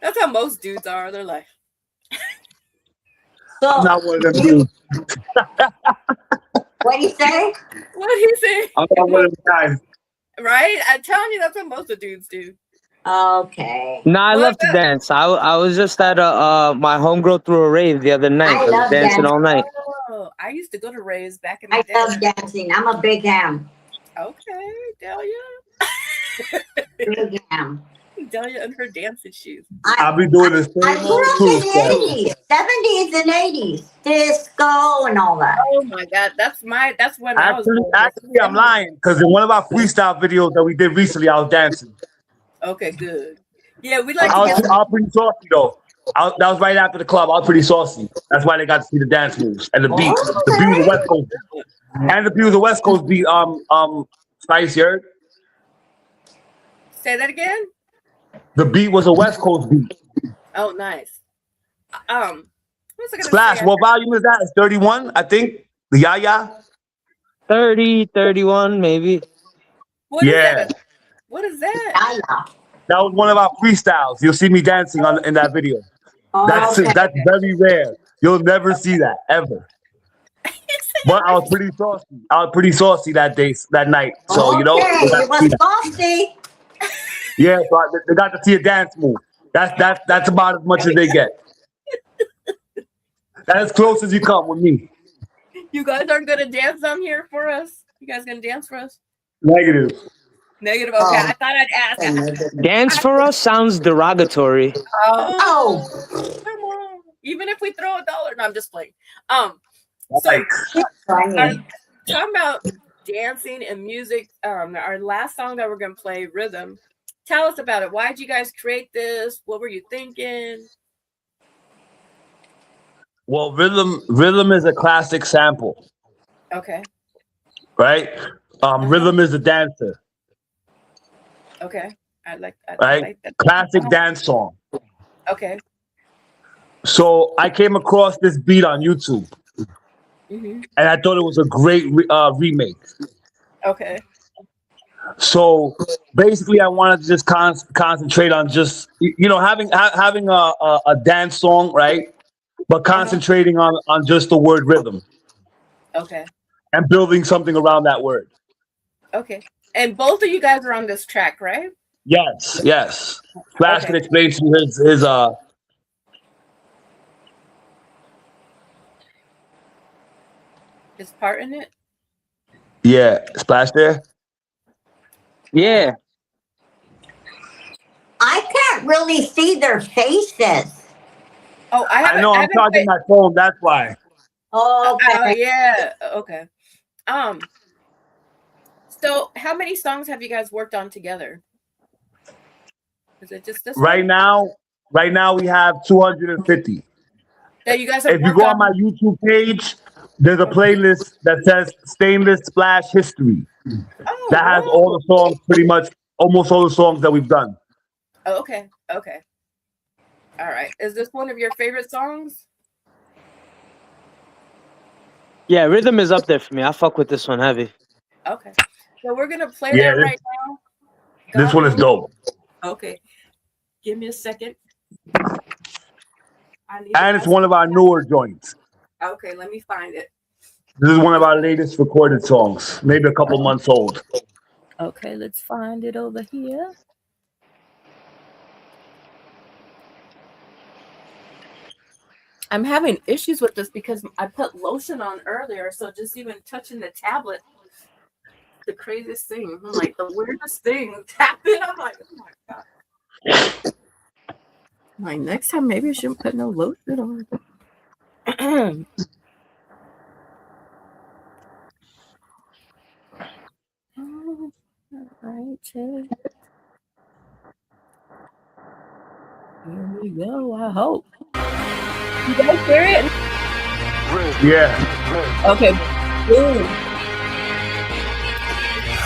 That's how most dudes are. They're like, So I'm not one of them dudes. what do you say? what did he say? I'm not one of them guys. Right? I'm telling you, that's what most of dudes do. Okay. Nah, I What love to about- dance. I was just at my homegirl threw a rave the other night. I I love was dancing dancing. all night. Oh, I used to go to raves back in the I day. love dancing. I'm a big ham. Okay, Delia. Big ham. Delia and her dancing shoes. I'll be doing the I same grew old up crew in stuff. the 80s, 70s and 80s. Disco and all that. Oh my God, that's when I was born. Actually, I'm lying because in one of our freestyle videos that we did recently, I was dancing. Okay, good. Yeah, we like I to was, get I was pretty saucy though. That was right after the club. I was pretty saucy. That's why they got to see the dance moves and the beat. The beat was a West Coast beat. And the beat was a West Coast beat. Spice, you heard? say that again. The beat was a West Coast beat. Oh, nice. What was I gonna Splash, say? what volume is that? It's 31, I think. The Yaya. 30, 31, maybe. What is Yeah. that? What is that? That was one of our freestyles. You'll see me dancing in that video. That's very rare. You'll never see that ever. But I was pretty saucy. I was pretty saucy that night. So you was saucy. Yeah, so they got to see a dance move. That's about as much as they get. That's as close as you come with me. You guys aren't gonna dance on here for us? You guys gonna dance for us? Negative. Negative. Okay, I thought I'd ask. Dance for us sounds derogatory. Oh, come on. Even if we throw $1, no, I'm just playing. So talking about dancing and music. Our last song that we're gonna play, Rhythm. Tell us about it. Why did you guys create this? What were you thinking? Well, rhythm is a classic sample, Okay. right? Rhythm is a dancer, Okay. I like right? that. Classic dance song. Okay. So I came across this beat on YouTube, Mm-hmm. and I thought it was a great remake. Okay. So basically, I wanted to just concentrate on just having a dance song, right? But Uh-huh. concentrating on just the word rhythm Okay. and building something around that word. Okay. And both of you guys are on this track, right? Yes, yes. Flash can Okay. explain to you His part in it? yeah, Splash there. Yeah. I can't really see their faces. Oh, I I haven't know I I'm haven't charging played. my phone. That's why. Oh, Oh okay. yeah. Okay. Um, so how many songs have you guys worked on together? Is it just this Right one now, right now we have 250. that you guys have If you worked go on on? my YouTube page, there's a Okay. playlist that says Stainless Splash History. Oh, That has all whoa. the songs, pretty much almost all the songs that we've done. Oh, okay. Okay. All right. Is this one of your favorite songs? Yeah, rhythm is up there for me. I fuck with this one heavy. Okay. So we're gonna play Yeah, that right now. this God one is willing. dope. Okay. Give me a second. I need the And it's most. one of our newer joints. Okay, let me find it. This is one of our latest recorded songs, maybe a couple months old. Okay, let's find it over here. I'm having issues with this because I put lotion on earlier, so just even touching the tablet, the craziest thing. I'm like, the weirdest thing happened. I'm like, oh my god. Like next time, maybe I shouldn't put no lotion on. Oh, all right, here we go. I hope. You guys hear it? Yeah. Okay. Boom.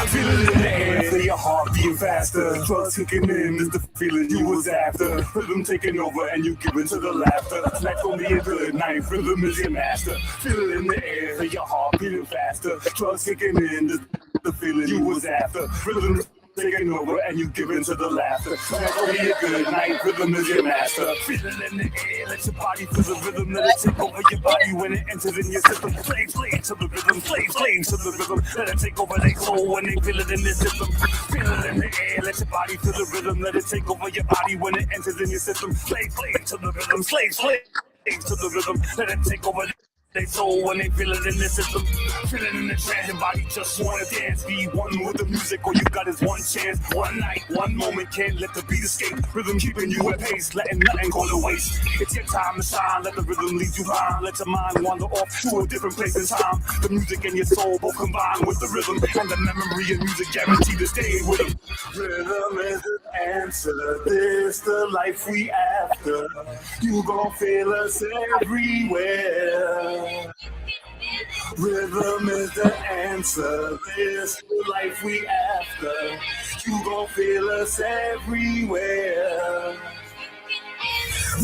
Feel it in the air, feel your heart beating faster. Drugs kicking in is the feeling you was after. Rhythm taking over and you give it to the laughter. Tonight's gonna be a good night, rhythm is your master. Feel it in the air, feel your heart beating faster. Drugs kicking in is the feeling you was after. Rhythm taking over and you give in to the laughter. Tonight's gonna be a good night, rhythm is your master. Feel it in the air, let your body feel the rhythm. Let it take over your body when it enters in your system. Slave to the rhythm, slave to the rhythm. Let it take over their soul when they feel it in their system. Feel it in the air, let your body feel the rhythm. Let it take over your body when it enters in your system. Slave to the rhythm, slave to the rhythm. Let it take over they soul when they feel it in their system. Feel it in the trance, your body just wanna dance. Be one with the music, all you got is one chance. One night, one moment, can't let the beat escape. Rhythm keeping you at pace, letting nothing go to waste. It's your time to shine, let the rhythm lead you blind. Let your mind wander off to a different place in time. The music and your soul both combine with the rhythm. And the memory and music guarantee to stay with them. Rhythm is the answer, this the life we after. You gon' feel us everywhere. Rhythm is the answer, this the life we after. You gon' feel us everywhere.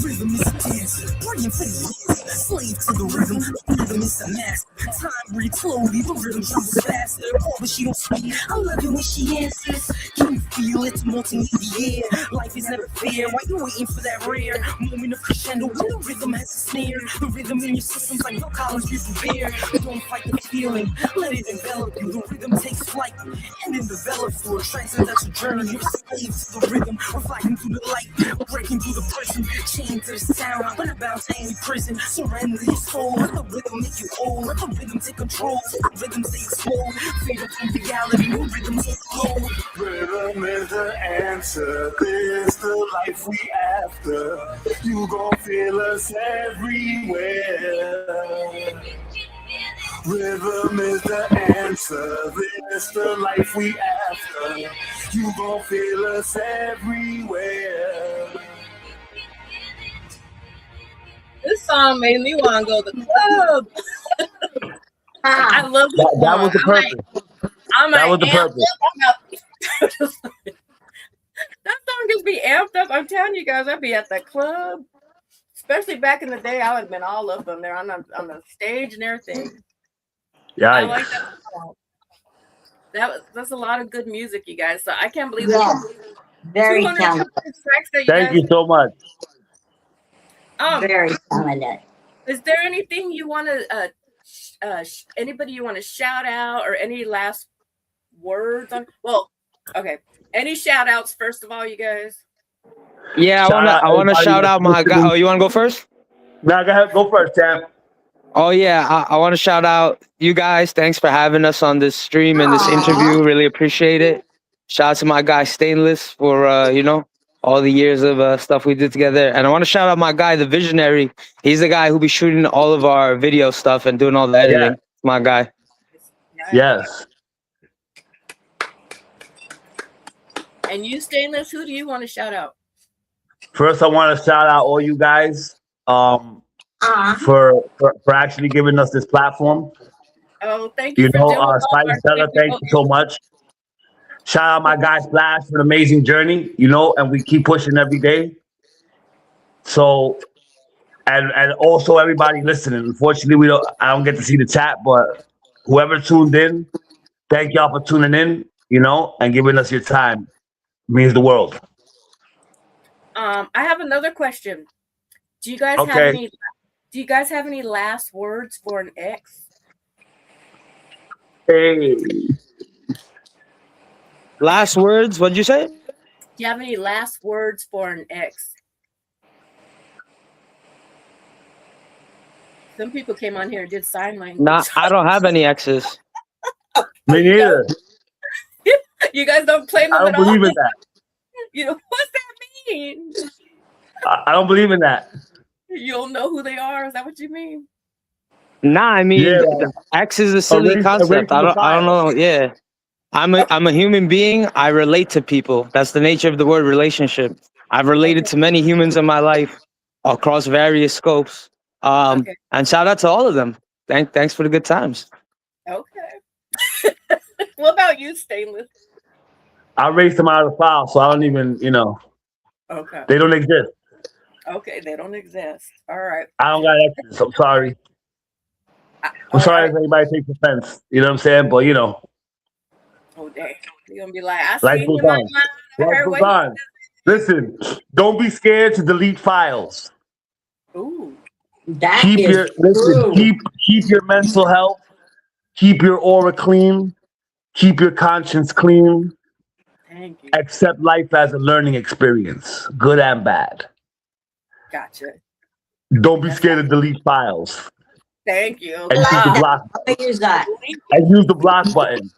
Rhythm is a dancer, praying for the years, slave to the rhythm. Rhythm is a master. Time reads slowly, the rhythm travels faster. Oh, but she don't speak. I love it when she answers. Can you feel it melting in the air? Life is never fair. Why you waiting for that rare moment of crescendo when the rhythm has a snare? The rhythm in your system's like no college, be prepared. Don't fight the feeling, let it envelop you. The rhythm takes flight and then develops you. A transcendental journey. You're a slave to the rhythm, fighting through the light, breaking through the prison. Chained to the sound, but about to any prison. Surrender your soul, let the rhythm make you whole. Let the rhythm take control, let the rhythm stay explode. Fade up from reality, no rhythm take hold. Rhythm is the answer, this the life we after. You gon' feel us everywhere. Rhythm is the answer, this the life we after. You gon' feel us everywhere. This song made me want to go to the club. I Ah, love this That song. was the purpose. I'm That like was the amped purpose. up. That song just be amped up. I'm telling you guys, I'd be at the club, especially back in the day, I would have been all up on there on the stage and everything. Yeah. I like that song. That's a lot of good music, you guys. So I can't believe Yes, very 200 talented. tracks that you Thank guys. you so much. Very talented. Is there anything you want to anybody you want to shout out or any last words on? Well, okay. Any shout outs first of all, you guys? Yeah, I wanna shout out my guy. Oh, you wanna go first? No, go ahead. Go first, Sam. Oh yeah, I want to shout out you guys. Thanks for having us on this stream and this interview. Really appreciate it. Shout out to my guy Stainless for all the years of stuff we did together. And I want to shout out my guy, the Visionary. He's the guy who be shooting all of our video stuff and doing all the editing. Yeah. My guy. Yes. And you, Stainless, who do you want to shout out? First, I want to shout out all you guys for actually giving us this platform. Oh, thank you. You know, Spice Stella, thank you so much. Shout out my guy Splash for an amazing journey, you know, and we keep pushing every day. So, and also everybody listening. Unfortunately, I don't get to see the chat, but whoever tuned in, thank y'all for tuning in, you know, and giving us your time. It means the world. I have another question. Do you guys have any last words for an ex? Hey. Last words? What'd you say? Do you have any last words for an ex? Some people came on here and did sign language. Nah, I don't have any exes. Me neither. You guys don't play them I at don't all? believe in that. You know, what's that mean? I don't believe in that. You don't know who they are? Is that what you mean? Nah, I mean, Yeah. X is a silly concept. I don't know. Yeah, I'm a human being. I relate to people. That's the nature of the word relationship. I've related to many humans in my life across various scopes. And shout out to all of them. Thanks for the good times. Okay. What about you, Stainless? I raised them out of the file, so I don't even, Okay. they don't exist. Okay, they don't exist. All right. I don't got exes. I'm sorry. I'm sorry if anybody takes offense. You know what I'm saying? But, Oh, dang. You're going to be like, I life see goes him on. online. I Life heard goes what on. Listen, don't be scared to delete files. Ooh. That Keep is true. keep your mental health, keep your aura clean, keep your conscience clean. Thank you. Accept life as a learning experience, good and bad. Gotcha. Don't be scared to delete files. Thank you. And use the block. I use that. And use the block button.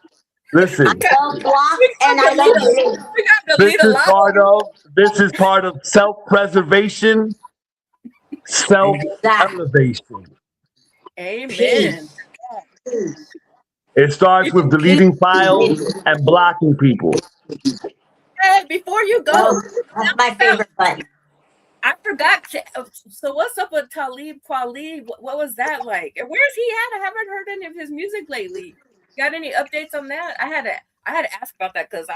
Listen, I don't block and I don't delete. We got to delete a lot. this is part of self-preservation, self-elevation. Amen. It starts with deleting files and blocking people. Hey, before you go, Oh, that's my favorite button. I forgot. So what's up with Talib Kweli? What was that like? And where's he at? I haven't heard any of his music lately. Got any updates on that? I had to ask about that because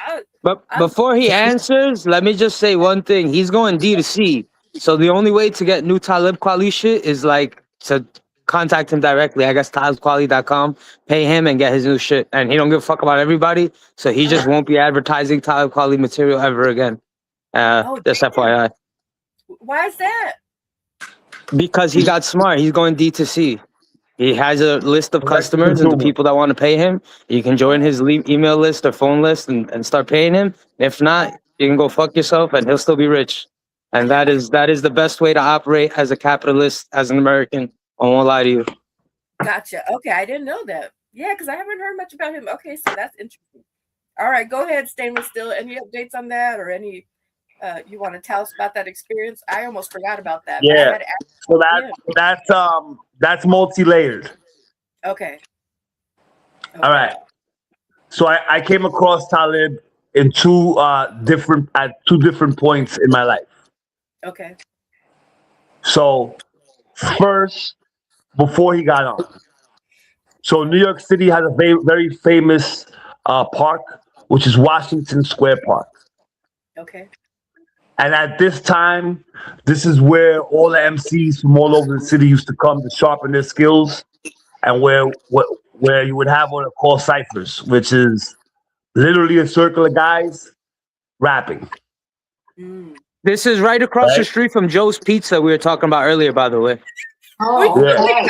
But before he answers, let me just say one thing. He's going D2C. So the only way to get new Talib Kweli shit is like to contact him directly. I guess talibkweli.com, pay him and get his new shit. And he don't give a fuck about everybody. So he just won't be advertising Talib Kweli material ever again. Just FYI. Why is that? Because he got smart. He's going D2C. He has a list of customers and the people that want to pay him. You can join his email list or phone list and start paying him. If not, you can go fuck yourself and he'll still be rich. And that is the best way to operate as a capitalist, as an American. I won't lie to you. Gotcha. Okay, I didn't know that. Yeah, because I haven't heard much about him. Okay, so that's interesting. All right, go ahead, Stainless Steel. Any updates on that or any you want to tell us about that experience? I almost forgot about that. Yeah. So that's multi-layered. Okay. All right. So I came across Talib in two different points in my life. Okay. So first, before he got on. So New York City has a very famous park, which is Washington Square Park. Okay. And at this time, this is where all the MCs from all over the city used to come to sharpen their skills, and where you would have what are called ciphers, which is literally a circle of guys rapping. This is right across the Right? street from Joe's Pizza we were talking about earlier, by the way. Oh, Yeah. okay.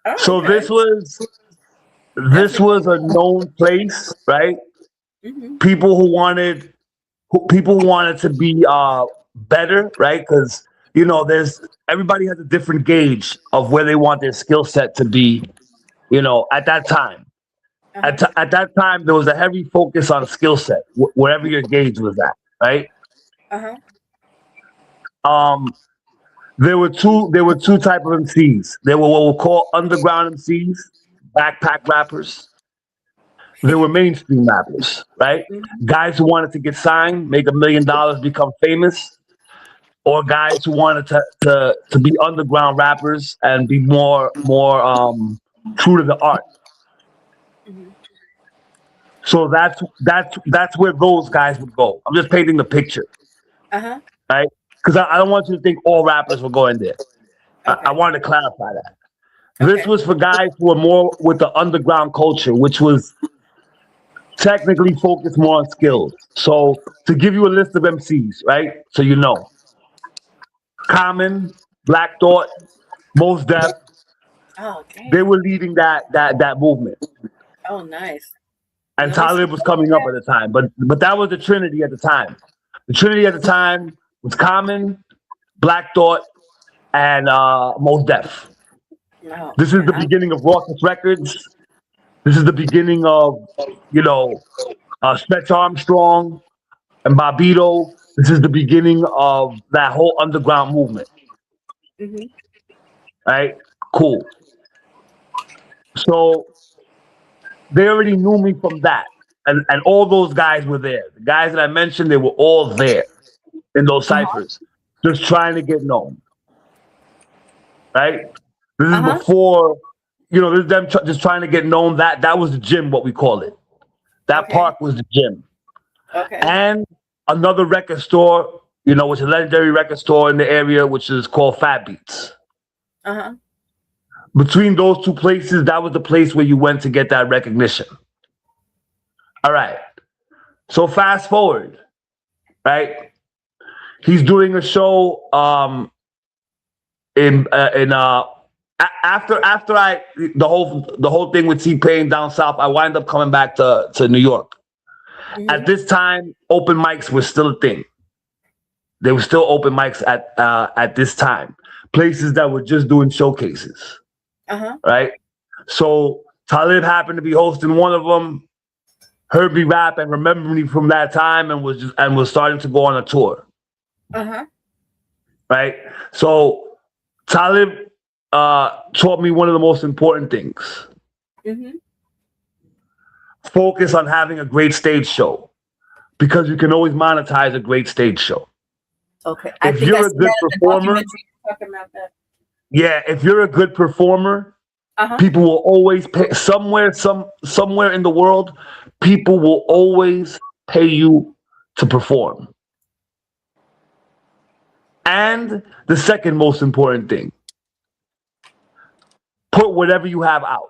Oh, So okay. this was a known place, right? Mhm. People who wanted to be better, right? Because everybody has a different gauge of where they want their skill set to be. At that time, Uh-huh. at that time, there was a heavy focus on skill set, wherever your gauge was at, right? Uh-huh. There were two type of MCs. There were what we'll call underground MCs, backpack rappers. There were mainstream rappers, right? Guys who wanted to get signed, make $1 million, become famous, or guys who wanted to be underground rappers and be more true to the art. So that's where those guys would go. I'm just painting the picture, Uh-huh. right? Because I don't want you to think all rappers were going there. Okay. I wanted to clarify that. Okay. This was for guys who were more with the underground culture, which was technically focused more on skills. So to give you a list of MCs, right? So Common, Black Thought, Mos Def, Oh, dang. they were leading that movement. Oh, nice. And Nice. Talib was coming up at the time. But that was the Trinity at the time. The Trinity at the time was Common, Black Thought, and Mos Def. No. This is the beginning of Rawkus Records. This is the beginning of, Stretch Armstrong and Bobito. This is the beginning of that whole underground movement. Mm-hmm. Right? Cool. So they already knew me from that. And all those guys were there. The guys that I mentioned, they were all there in those ciphers, just trying to get known. Right? This is before, this is them just trying to get known. That was the gym, what we call it. That park was the gym. Okay. And another record store, which is a legendary record store in the area, which is called Fat Beats. Uh-huh. Between those two places, that was the place where you went to get that recognition. All right. So fast forward, right? He's doing a show after the whole thing with T-Pain down south. I wind up coming back to New York. Mm-hmm. At this time, open mics were still a thing. There were still open mics at this time. Places that were just doing showcases. Uh-huh. Right? So Talib happened to be hosting one of them, heard me rap and remembered me from that time and was starting to go on a tour. Uh-huh. Right? So Talib taught me one of the most important things. Mm-hmm. Focus on having a great stage show, because you can always monetize a great stage show. Okay. If you're a good performer, talking about that. yeah, if you're a good performer, people will always pay somewhere in the world, people will always pay you to perform. And the second most important thing, put whatever you have out.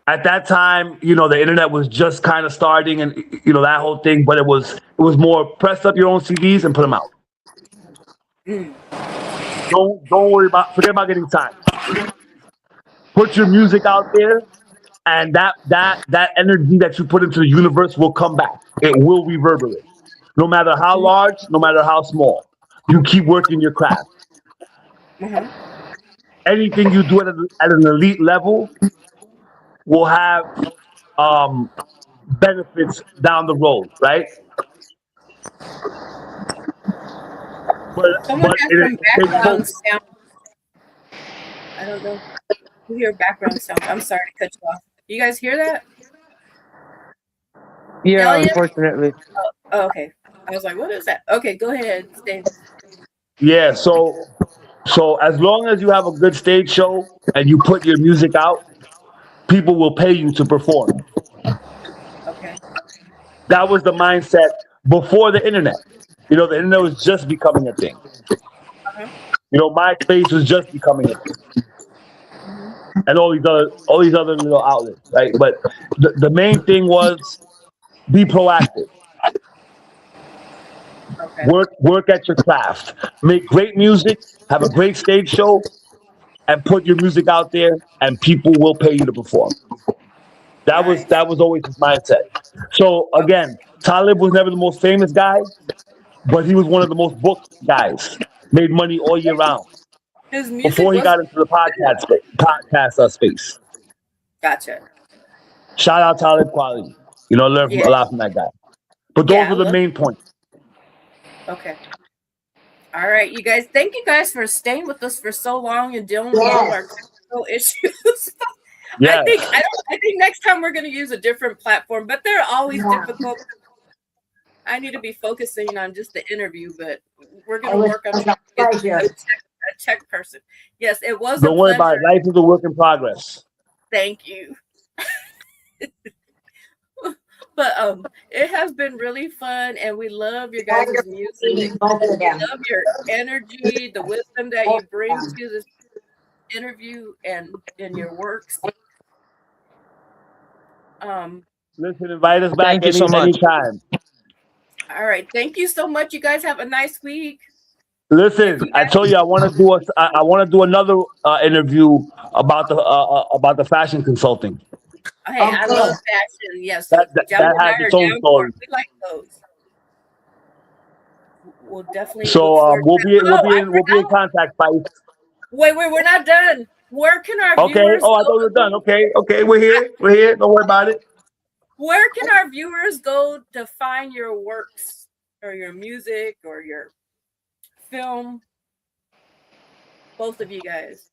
At that time, the internet was just kind of starting, and that whole thing, but it was more press up your own CDs and put them out. Don't forget about getting signed. Put your music out there, and that energy that you put into the universe will come back. It will reverberate. No matter how large, no matter how small. You keep working your craft. Anything you do at an elite level will have benefits down the road, right? Someone But has it some takes background focus. sound. I don't know. You hear background sound. I'm sorry to cut you off. You guys hear that? Yeah, Elliot? unfortunately. Oh, okay. I was like, what is that? Okay, go ahead, Steve. Yeah, so as long as you have a good stage show and you put your music out, people will pay you to perform. Okay. That was the mindset before the internet. You know, the internet was just becoming a thing. Uh-huh. You know, MySpace was just becoming a thing, Hmm. and all these other little outlets, right? But the main thing was be proactive. Okay. Work at your craft. Make great music. Have a great stage show, and put your music out there, and people will pay you to perform. Nice. That was always his mindset. So Okay. again, Talib was never the most famous guy, but he was one of the most booked guys. Made money all year round His music before he was got into the good. podcast space. Gotcha. Shout out Talib Kweli. You know, learn from Yeah. a lot from that guy. But those Yeah. I are the love. main points. Okay. All right, you guys. Thank you guys for staying with us for so long and dealing with all of our Yes. technical issues. Yes. I think next time we're going to use a different platform, but they're always Yeah. difficult. I need to be focusing on just the interview, but we're going It to was, work on it was trying a to get pleasure. a tech person. Yes, it was a Don't worry about pleasure. it. Life is a work in progress. Thank you. But it has been really fun, and we love your guys' Wonderful music. meeting both of We them. love your energy, the wisdom that you Both of bring them. to this interview and in your works. Um, Listen, invite us back Thank you so much. anytime. all right. Thank you so much. You guys have a nice week. If Listen, you I guys, told you I want to do another interview about the fashion consulting. hey, I Okay. love fashion. Yes, Jelly That and has I are its own down for story. it. We like those. We'll definitely look So forward to that. Oh, I we'll be in forgot. contact, Spice. Wait, we're not done. Where can our Okay. viewers Oh, I go? thought we were done. Okay. Okay. We're here. We're here. Don't worry about it. Where can our viewers go to find your works or your music or your film? Both of you guys.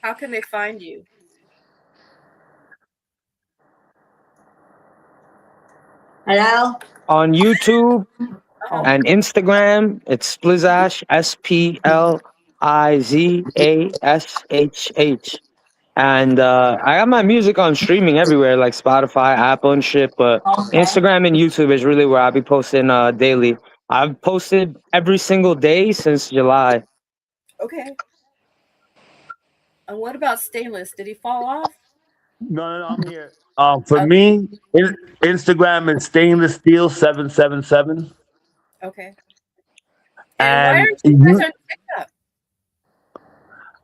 How can they find you? Hello? On YouTube Uh-huh. and Instagram, it's SPLIZASHH, SPLIZASHH. And I got my music on streaming everywhere, like Spotify, Apple, and shit. But Okay. Instagram and YouTube is really where I'll be posting daily. I've posted every single day since July. Okay. And what about Stainless? Did he fall off? No, I'm here. For Okay. me, Instagram is stainless steel 777, Okay. And why and aren't you guys on TikTok?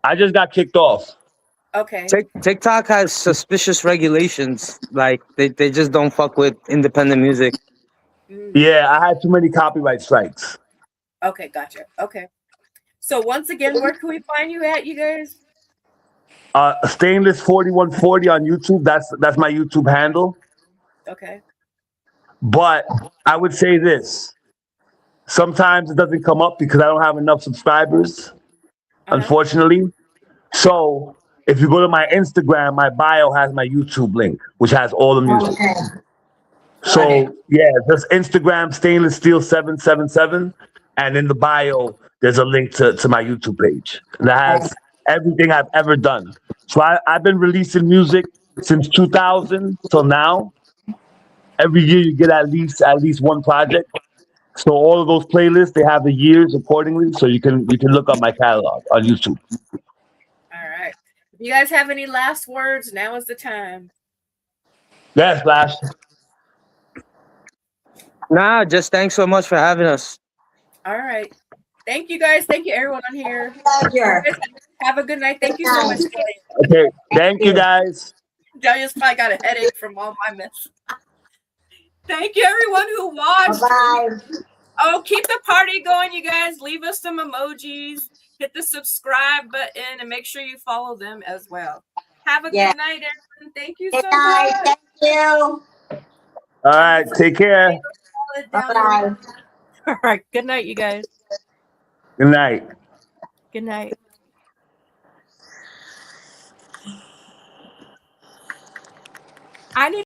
I just got kicked off. Okay. TikTok has suspicious regulations. Like they just don't fuck with independent music. Mm. Yeah, I had too many copyright strikes. Okay, gotcha. Okay. So once again, where can we find you at, you guys? Stainless 4140 on YouTube. That's my YouTube handle. Okay. But I would say this: sometimes it doesn't come up because I don't have enough subscribers, Uh-huh. unfortunately. So if you go to my Instagram, my bio has my YouTube link, which has all the music. Okay. Got it. So yeah, just Instagram stainless steel 777, and in the bio there's a link to my YouTube page. And that Okay. has everything I've ever done. So I've been releasing music since 2000 till now. Every year you get at least one project. So all of those playlists they have the years accordingly. So you can look up my catalog on YouTube. All right. If you guys have any last words, now is the time. Yes, Flash. Nah, just thanks so much for having us. All right. Thank you guys. Thank you everyone on here. Pleasure. Have a good night. Thank you so much, Good Jelly. Okay, thank you guys. Jelly's probably got a headache from all my mess. Thank you everyone who watched. Bye-bye. Oh, keep the party going, you guys. Leave us some emojis. Hit the subscribe button and make sure you follow them as well. Have a Yeah. good night, everyone. Thank you Good so night. much. Thank you. All right, take care. Bye-bye. All right. Good night, you guys. Good night. Good night. I need